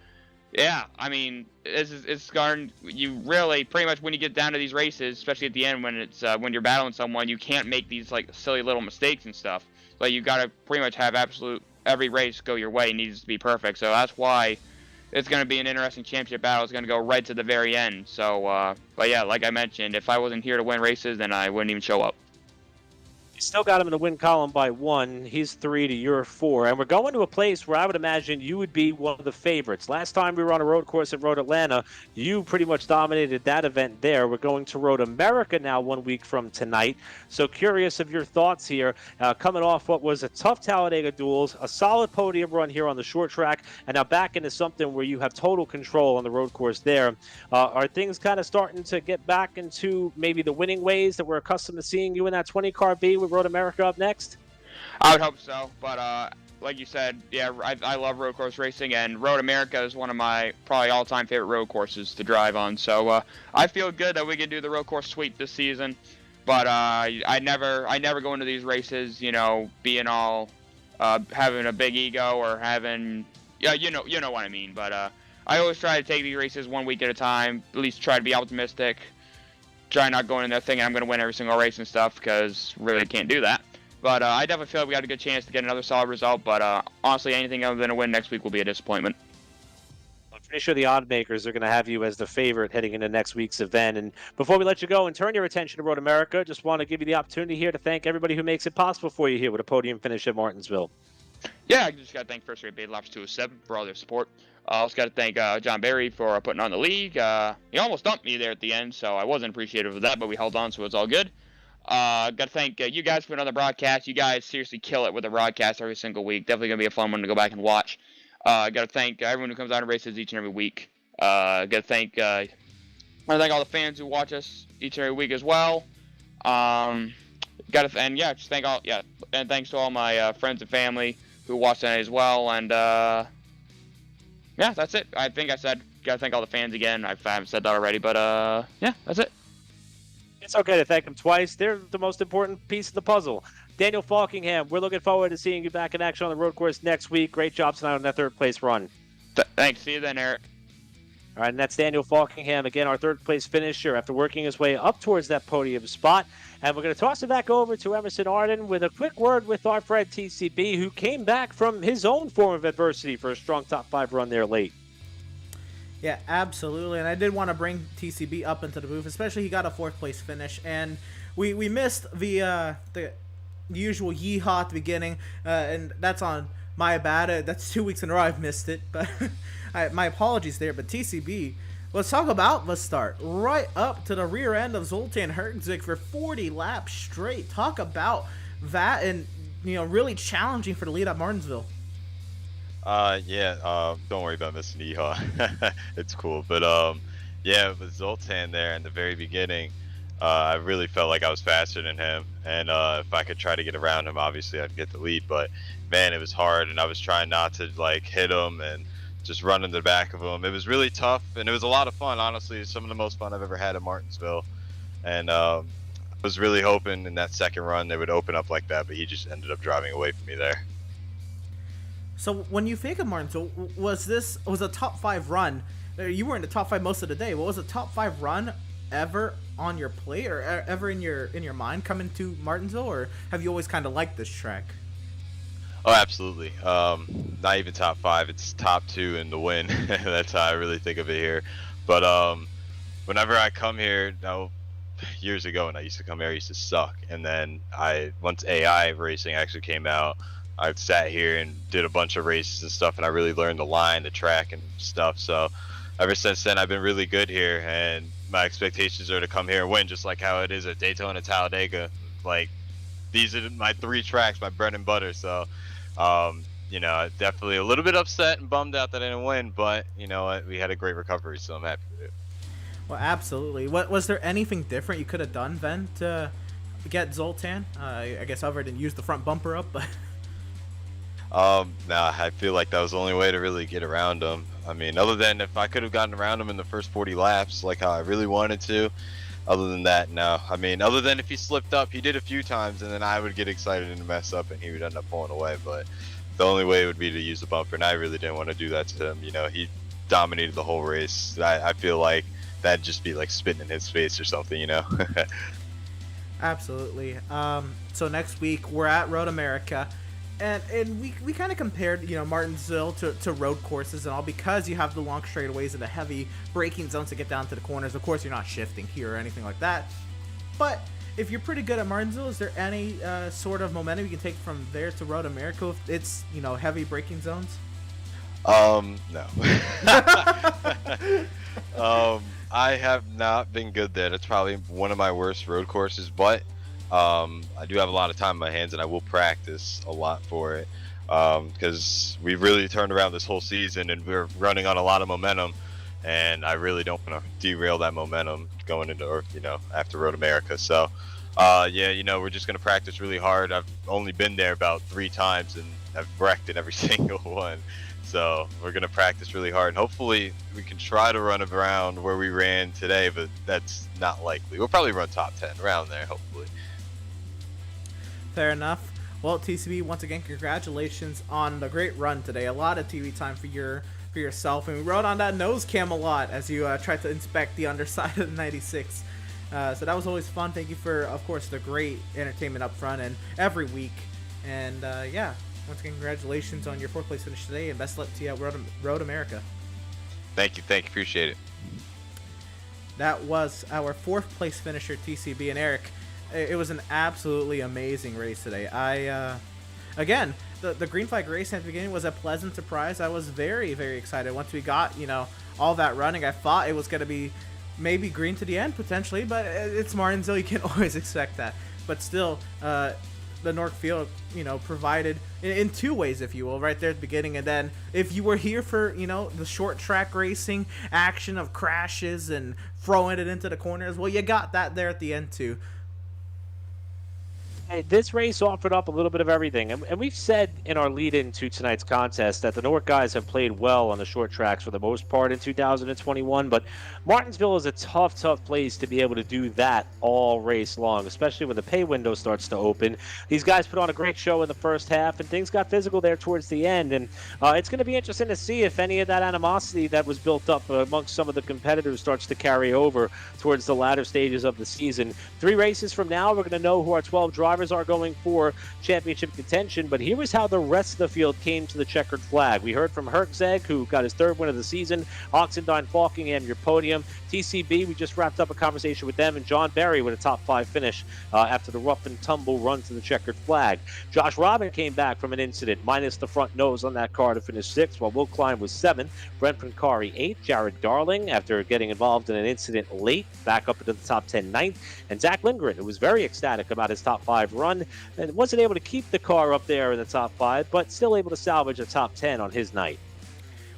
yeah, I mean, it's going, you really pretty much, when you get down to these races, especially at the end when it's when you're battling someone, you can't make these like silly little mistakes and stuff. Like, you got to pretty much have every race go your way. It needs to be perfect. So that's why it's going to be an interesting championship battle. It's going to go right to the very end. So, but yeah, like I mentioned, if I wasn't here to win races, then I wouldn't even show up. You still got him in the win column by 1. He's 3 to your 4. And we're going to a place where I would imagine you would be one of the favorites. Last time we were on a road course at Road Atlanta, you pretty much dominated that event there. We're going to Road America now 1 week from tonight. So curious of your thoughts here, coming off what was a tough Talladega duels, a solid podium run here on the short track, and now back into something where you have total control on the road course there. Are things kind of starting to get back into maybe the winning ways that we're accustomed to seeing you in that 20 car B with Road America up next? I would hope so, but like you said, yeah, I love road course racing, and Road America is one of my probably all-time favorite road courses to drive on. So I feel good that we can do the road course sweep this season. But I never go into these races, you know, being all having a big ego or having, yeah, you know what I mean. But I always try to take these races 1 week at a time. At least try to be optimistic. Try not going in there thinking I'm going to win every single race and stuff, because really can't do that. But I definitely feel like we got a good chance to get another solid result. But honestly, anything other than a win next week will be a disappointment. I'm pretty sure the odd makers are going to have you as the favorite heading into next week's event. And before we let you go and turn your attention to Road America, just want to give you the opportunity here to thank everybody who makes it possible for you here with a podium finish at Martinsville. Yeah, I just got to thank First Rate Bait Lobster 207 for all their support. I also got to thank John Barry for putting on the league. He almost dumped me there at the end, so I wasn't appreciative of that, but we held on, so it's all good. Got to thank you guys for another broadcast. You guys seriously kill it with the broadcast every single week. Definitely going to be a fun one to go back and watch. Got to thank everyone who comes out and races each and every week. Got to thank all the fans who watch us each and every week as well. And thanks to all my friends and family who watch that as well. And yeah, that's it. I think I said got to thank all the fans again. I haven't said that already, but yeah, that's it. It's okay to thank them twice. They're the most important piece of the puzzle. Daniel Falkingham, we're looking forward to seeing you back in action on the road course next week. Great job tonight on that third place run. Thanks. See you then, Eric. All right, and that's Daniel Falkingham, again, our third place finisher after working his way up towards that podium spot. And we're going to toss it back over to Emerson Arden with a quick word with our friend TCB, who came back from his own form of adversity for a strong top 5 run there late. Yeah, absolutely. And I did want to bring TCB up into the booth, especially he got a 4th place finish. And we missed the usual yeehaw at the beginning, and that's on my bad. That's 2 weeks in a row I've missed it, but my apologies there. But TCB, let's talk about the start. Right up to the rear end of Zoltan Herzik for 40 laps straight. Talk about that, and really challenging for the lead at Martinsville. Don't worry about missing Yeehaw. It's cool. But yeah, with Zoltan there in the very beginning, I really felt like I was faster than him, and if I could try to get around him, obviously I'd get the lead. But man, it was hard, and I was trying not to like hit him and just run in the back of him. It was really tough, and it was a lot of fun. Honestly, some of the most fun I've ever had at Martinsville, and I was really hoping in that second run they would open up like that, but he just ended up driving away from me there. So when you think of Martinsville, was a top 5 run? You were in the top 5 most of the day. What was a top 5 run ever on your plate, or ever in your mind coming to Martinsville, or have you always kind of liked this track? Oh, absolutely. Not even top 5, it's top 2 in the win. That's how I really think of it here. But whenever I come here, years ago when I used to come here, I used to suck. And then once AI racing actually came out, I sat here and did a bunch of races and stuff, and I really learned the line, the track, and stuff. So ever since then, I've been really good here, and my expectations are to come here and win, just like how it is at Daytona, Talladega. Like, these are my 3 tracks, my bread and butter. So, definitely a little bit upset and bummed out that I didn't win, but you know what? We had a great recovery, so I'm happy with it. Well, absolutely. Was there anything different you could have done then to get Zoltan? I guess other than use the front bumper up, but. I feel like that was the only way to really get around him. I mean, other than if I could have gotten around him in the first 40 laps, like how I really wanted to, other than that, no. I mean, other than if he slipped up, he did a few times, and then I would get excited and mess up, and he would end up pulling away. But the only way would be to use the bumper, and I really didn't want to do that to him. He dominated the whole race. I feel like that'd just be like spitting in his face or something, Absolutely. So next week, we're at Road America. And we kind of compared, Martinsville to road courses and all, because you have the long straightaways and the heavy braking zones to get down to the corners. Of course, you're not shifting here or anything like that. But if you're pretty good at Martinsville, is there any sort of momentum you can take from there to Road America if it's, heavy braking zones? No. I have not been good there. That's probably one of my worst road courses, but I do have a lot of time on my hands, and I will practice a lot for it, because we've really turned around this whole season, and we're running on a lot of momentum, and I really don't want to derail that momentum going into, after Road America. So, we're just going to practice really hard. I've only been there about 3 times, and I've wrecked in every single one. So we're going to practice really hard, and hopefully we can try to run around where we ran today, but that's not likely. We'll probably run top 10 around there, hopefully. Fair enough. Well, TCB, once again, congratulations on the great run today. A lot of TV time for yourself, and we rode on that nose cam a lot as you tried to inspect the underside of the 96. So that was always fun. Thank you for, of course, the great entertainment up front and every week. And once again, congratulations on your 4th place finish today, and best luck to you at Road America. Thank you. Appreciate it. That was our 4th place finisher, TCB, and Eric. It was an absolutely amazing race today. Again, the green flag race at the beginning was a pleasant surprise. I was very, very excited once we got, all that running. I thought it was going to be maybe green to the end potentially, but it's Martinsville. You can always expect that. But still, the NORC field, provided in two ways, if you will, right there at the beginning. And then if you were here for, the short track racing action of crashes and throwing it into the corners, well, you got that there at the end too. Hey, this race offered up a little bit of everything, and we've said in our lead-in to tonight's contest that the NORC guys have played well on the short tracks for the most part in 2021, but Martinsville is a tough place to be able to do that all race long, especially when the pay window starts to open. These guys put on a great show in the first half, and things got physical there towards the end, and it's going to be interesting to see if any of that animosity that was built up amongst some of the competitors starts to carry over towards the latter stages of the season. 3 races from now, we're going to know who our 12 drivers are going for championship contention, but here was how the rest of the field came to the checkered flag. We heard from Herczeg, who got his 3rd win of the season, Oxendine Falkingham, your podium, TCB, we just wrapped up a conversation with them, and John Berry with a top 5 finish after the rough and tumble run to the checkered flag. Josh Robin came back from an incident, minus the front nose on that car to finish 6th, while Will Klein was 7th, Brent Pancari 8th, Jared Darling, after getting involved in an incident late, back up into the top 10 9th, and Zach Lindgren, who was very ecstatic about his top 5 run, and wasn't able to keep the car up there in the top 5, but still able to salvage a top 10 on his night.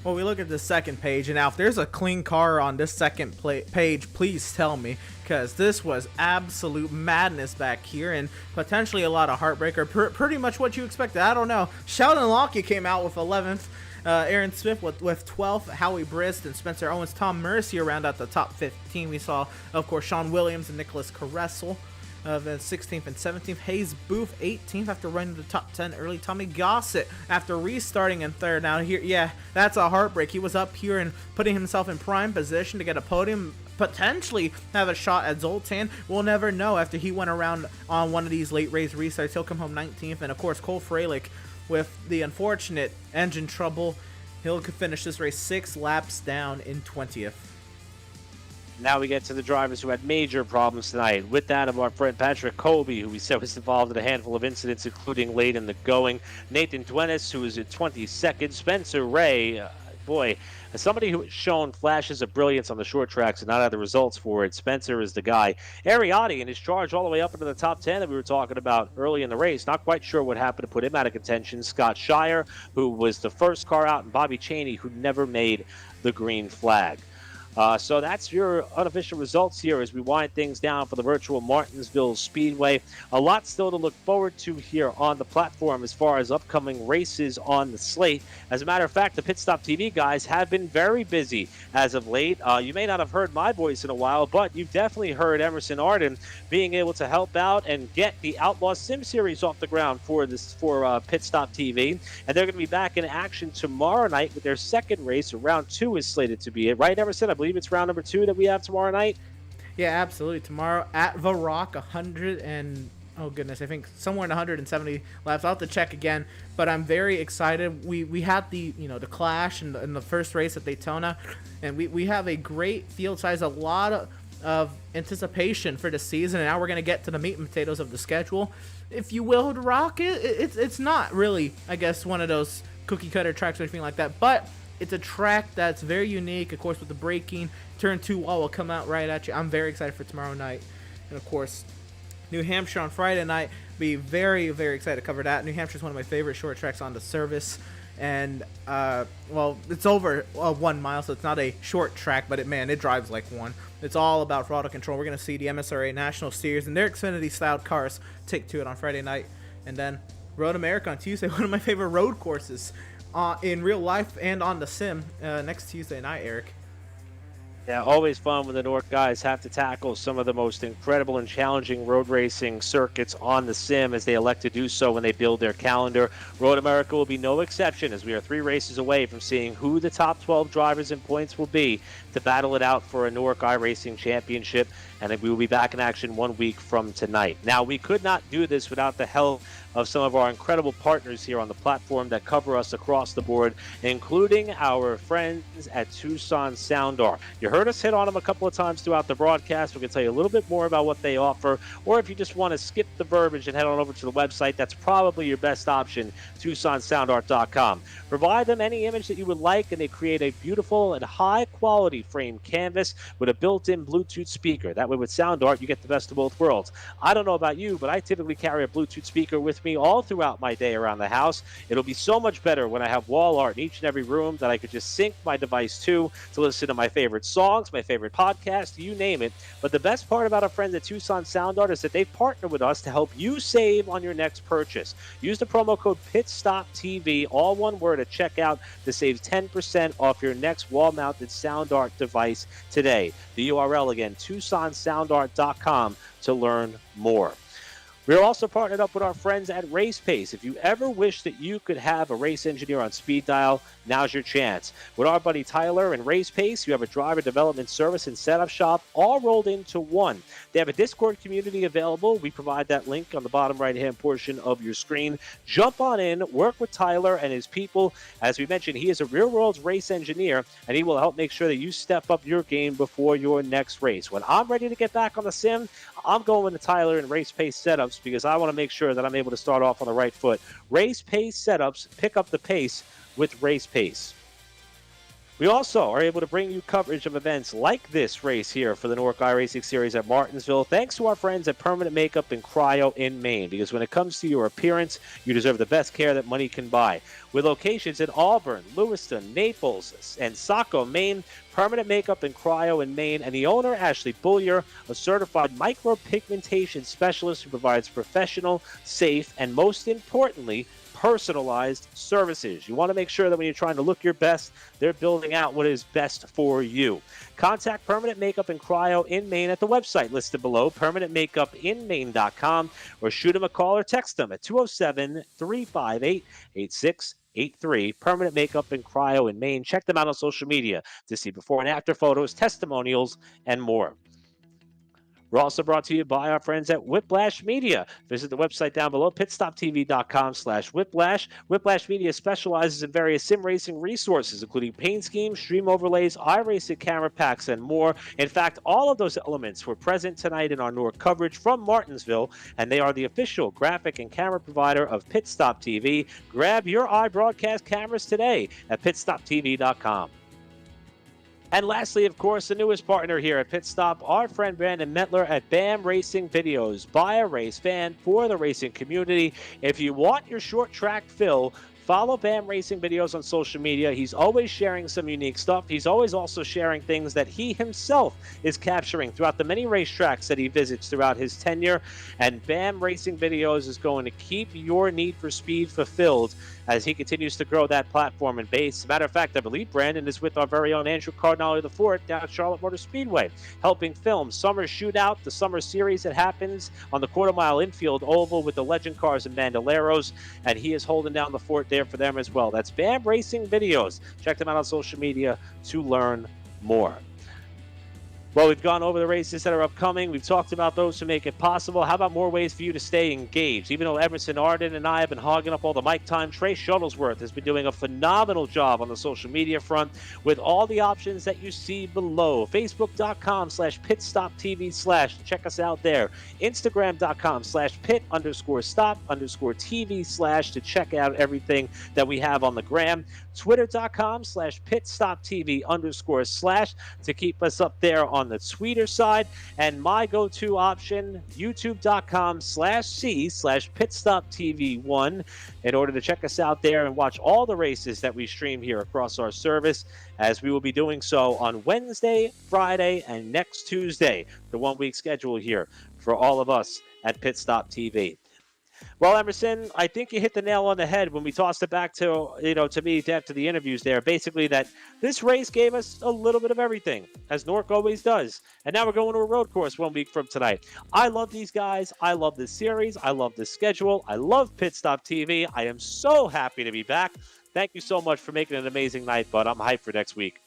Well, we look at the second page, and now if there's a clean car on this second page, please tell me, because this was absolute madness back here, and potentially a lot of heartbreaker. Pretty much what you expected. I don't know. Sheldon Lockett came out with 11th. Aaron Smith with 12th, Howie Brist and Spencer Owens. Tom Mercy around at the top 15. We saw, of course, Sean Williams and Nicholas Caressel of 16th and 17th. Hayes Booth 18th after running the top 10 early. Tommy Gossett after restarting in 3rd. Now here, yeah, that's a heartbreak. He was up here and putting himself in prime position to get a podium, potentially have a shot at Zoltan. We'll never know. After he went around on one of these late race restarts, he'll come home 19th. And of course, Cole Freilich, with the unfortunate engine trouble, he'll finish this race 6 laps down in 20th. Now we get to the drivers who had major problems tonight. With that, of our friend Patrick Colby, who we said was involved in a handful of incidents, including late in the going. Nathan Duenas, who was at 22nd. Spencer Ray, boy, as somebody who has shown flashes of brilliance on the short tracks and not had the results for it, Spencer is the guy. Ariati in his charge all the way up into the top 10 that we were talking about early in the race. Not quite sure what happened to put him out of contention. Scott Shire, who was the first car out, and Bobby Chaney, who never made the green flag. So that's your unofficial results here as we wind things down for the virtual Martinsville Speedway. A lot still to look forward to here on the platform as far as upcoming races on the slate. As a matter of fact, the Pit Stop TV guys have been very busy as of late. You may not have heard my voice in a while, but you've definitely heard Emerson Arden being able to help out and get the Outlaw Sim Series off the ground for Pit Stop TV. And they're going to be back in action tomorrow night with their second race. Round 2 is slated to be it. Right, Emerson? I believe it's round number 2 that we have tomorrow night. Yeah, absolutely. Tomorrow at The Rock, 100 and oh goodness, I think somewhere in 170 laps. I'll have to check again, but I'm very excited. We had the the clash in the first race at Daytona, and we have a great field size, a lot of anticipation for the season, and now we're gonna get to the meat and potatoes of the schedule, if you will. The Rock, it's not really, I guess, one of those cookie cutter tracks or anything like that, but it's a track that's very unique. Of course, with the braking, turn 2 wall will come out right at you. I'm very excited for tomorrow night. And of course, New Hampshire on Friday night. Be very, very excited to cover that. New Hampshire is one of my favorite short tracks on the service. And, well, it's over 1 mile, so it's not a short track, but it drives like one. It's all about throttle control. We're going to see the MSRA National Series and their Xfinity-styled cars take to it on Friday night. And then Road America on Tuesday, one of my favorite road courses in real life and on the sim next Tuesday night, Eric. Yeah, always fun when the NORC guys have to tackle some of the most incredible and challenging road racing circuits on the sim as they elect to do so when they build their calendar. Road America will be no exception as we are 3 races away from seeing who the top 12 drivers in points will be to battle it out for a NORC iRacing Championship, and we will be back in action 1 week from tonight. Now, we could not do this without the help of some of our incredible partners here on the platform that cover us across the board, including our friends at Tucson Soundar. You heard heard us hit on them a couple of times throughout the broadcast. We can tell you a little bit more about what they offer, or if you just want to skip the verbiage and head on over to the website, that's probably your best option, TucsonSoundArt.com. Provide them any image that you would like, and they create a beautiful and high-quality framed canvas with a built-in Bluetooth speaker. That way with SoundArt, you get the best of both worlds. I don't know about you, but I typically carry a Bluetooth speaker with me all throughout my day around the house. It'll be so much better when I have wall art in each and every room that I could just sync my device to listen to my favorite songs, my favorite podcast, you name it. But the best part about our friends at Tucson Sound Art is that they've partnered with us to help you save on your next purchase. Use the promo code PITSTOPTV, all one word, at checkout to save 10% off your next wall-mounted sound art device today. The URL again, TucsonSoundArt.com to learn more. We're also partnered up with our friends at Race Pace. If you ever wish that you could have a race engineer on speed dial, now's your chance. With our buddy Tyler and Race Pace, you have a driver development service and setup shop all rolled into one. They have a Discord community available. We provide that link on the bottom right-hand portion of your screen. Jump on in, work with Tyler and his people. As we mentioned, he is a real-world race engineer, and he will help make sure that you step up your game before your next race. When I'm ready to get back on the sim, I'm going to Tyler and Race Pace Setups because I want to make sure that I'm able to start off on the right foot. Race Pace Setups, pick up the pace with Race Pace. We also are able to bring you coverage of events like this race here for the NORC iRacing Series at Martinsville, thanks to our friends at Permanent Makeup and Cryo in Maine, because when it comes to your appearance, you deserve the best care that money can buy. With locations in Auburn, Lewiston, Naples, and Saco, Maine, Permanent Makeup and Cryo in Maine, and the owner, Ashley Bullier, a certified micropigmentation specialist who provides professional, safe, and most importantly, personalized services. You want to make sure that when you're trying to look your best, they're building out what is best for you. Contact Permanent Makeup and Cryo in Maine at the website listed below, permanentmakeupinmaine.com, or shoot them a call or text them at 207-358-8683. Permanent Makeup and Cryo in Maine. Check them out on social media to see before and after photos, testimonials, and more. We're also brought to you by our friends at Whiplash Media. Visit the website down below, pitstoptv.com/whiplash. Whiplash Media specializes in various sim racing resources, including paint schemes, stream overlays, iRacing camera packs, and more. In fact, all of those elements were present tonight in our NORC coverage from Martinsville, and they are the official graphic and camera provider of Pit Stop TV. Grab your iBroadcast cameras today at pitstoptv.com. And lastly, of course, the newest partner here at Pit Stop, our friend Brandon Metler at BAM Racing Videos. By a race fan for the racing community. If you want your short track fill, follow BAM Racing Videos on social media. He's always sharing some unique stuff. He's always also sharing things that he himself is capturing throughout the many racetracks that he visits throughout his tenure. And BAM Racing Videos is going to keep your need for speed fulfilled as he continues to grow that platform and base. As a matter of fact, I believe Brandon is with our very own Andrew Cardinale IV down at Charlotte Motor Speedway, helping film Summer Shootout, the summer series that happens on the quarter-mile infield oval with the legend cars and Bandoleros, and he is holding down the fort there for them as well. That's BAM Racing Videos. Check them out on social media to learn more. Well, we've gone over the races that are upcoming. We've talked about those who make it possible. How about more ways for you to stay engaged? Even though Emerson Arden and I have been hogging up all the mic time, Trey Shuttlesworth has been doing a phenomenal job on the social media front with all the options that you see below. Facebook.com/pitstoptv/ check us out there. Instagram.com/pit_stop_TV/ to check out everything that we have on the gram. Twitter.com/pitstoptv_/ to keep us up there on the Twitter side, and my go-to option, youtube.com/c/pitstoptv1 in order to check us out there and watch all the races that we stream here across our service, as we will be doing so on Wednesday, Friday, and next Tuesday, the one-week schedule here for all of us at Pit Stop TV. Well, Emerson, I think you hit the nail on the head when we tossed it back to me after the interviews there. Basically, that this race gave us a little bit of everything, as NORC always does. And now we're going to a road course 1 week from tonight. I love these guys. I love this series. I love this schedule. I love Pit Stop TV. I am so happy to be back. Thank you so much for making it an amazing night, bud. I'm hyped for next week.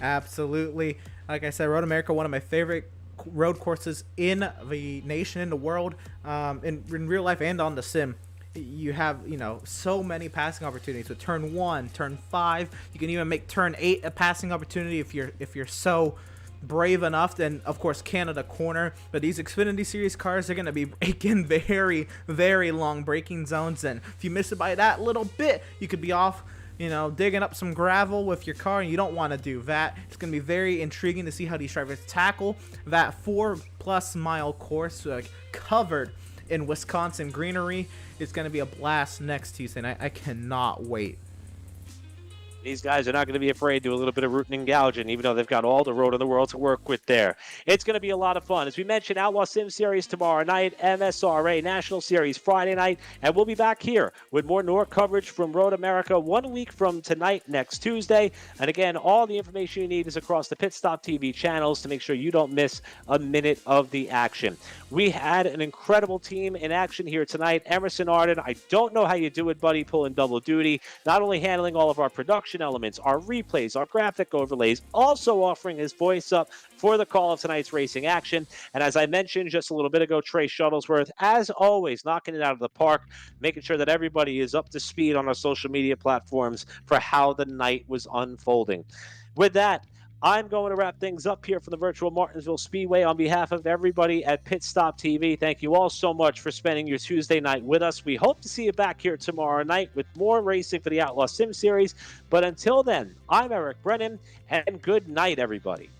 Absolutely. Like I said, Road America, one of my favorite road courses in the nation, in the world, in real life and on the sim. You have, so many passing opportunities with turn 1, turn 5. You can even make turn 8 a passing opportunity if you're so brave enough, and of course Canada corner, but these Xfinity Series cars are going to be breaking very, very long braking zones, and if you miss it by that little bit, you could be off, you know, digging up some gravel with your car, and you don't want to do that. It's going to be very intriguing to see how these drivers tackle that 4+ mile course covered in Wisconsin greenery. It's going to be a blast next Tuesday night. I cannot wait. These guys are not going to be afraid to do a little bit of rooting and gouging, even though they've got all the road in the world to work with there. It's going to be a lot of fun. As we mentioned, Outlaw Sim Series tomorrow night, MSRA National Series Friday night, and we'll be back here with more NORC coverage from Road America 1 week from tonight, next Tuesday. And again, all the information you need is across the Pit Stop TV channels to make sure you don't miss a minute of the action. We had an incredible team in action here tonight. Emerson Arden, I don't know how you do it, buddy, pulling double duty, not only handling all of our production elements, our replays, our graphic overlays, also offering his voice up for the call of tonight's racing action. And as I mentioned just a little bit ago, Trey Shuttlesworth, as always, knocking it out of the park, making sure that everybody is up to speed on our social media platforms for how the night was unfolding. With that, I'm going to wrap things up here from the virtual Martinsville Speedway. On behalf of everybody at Pit Stop TV, thank you all so much for spending your Tuesday night with us. We hope to see you back here tomorrow night with more racing for the Outlaw Sim Series. But until then, I'm Eric Brennan, and good night, everybody.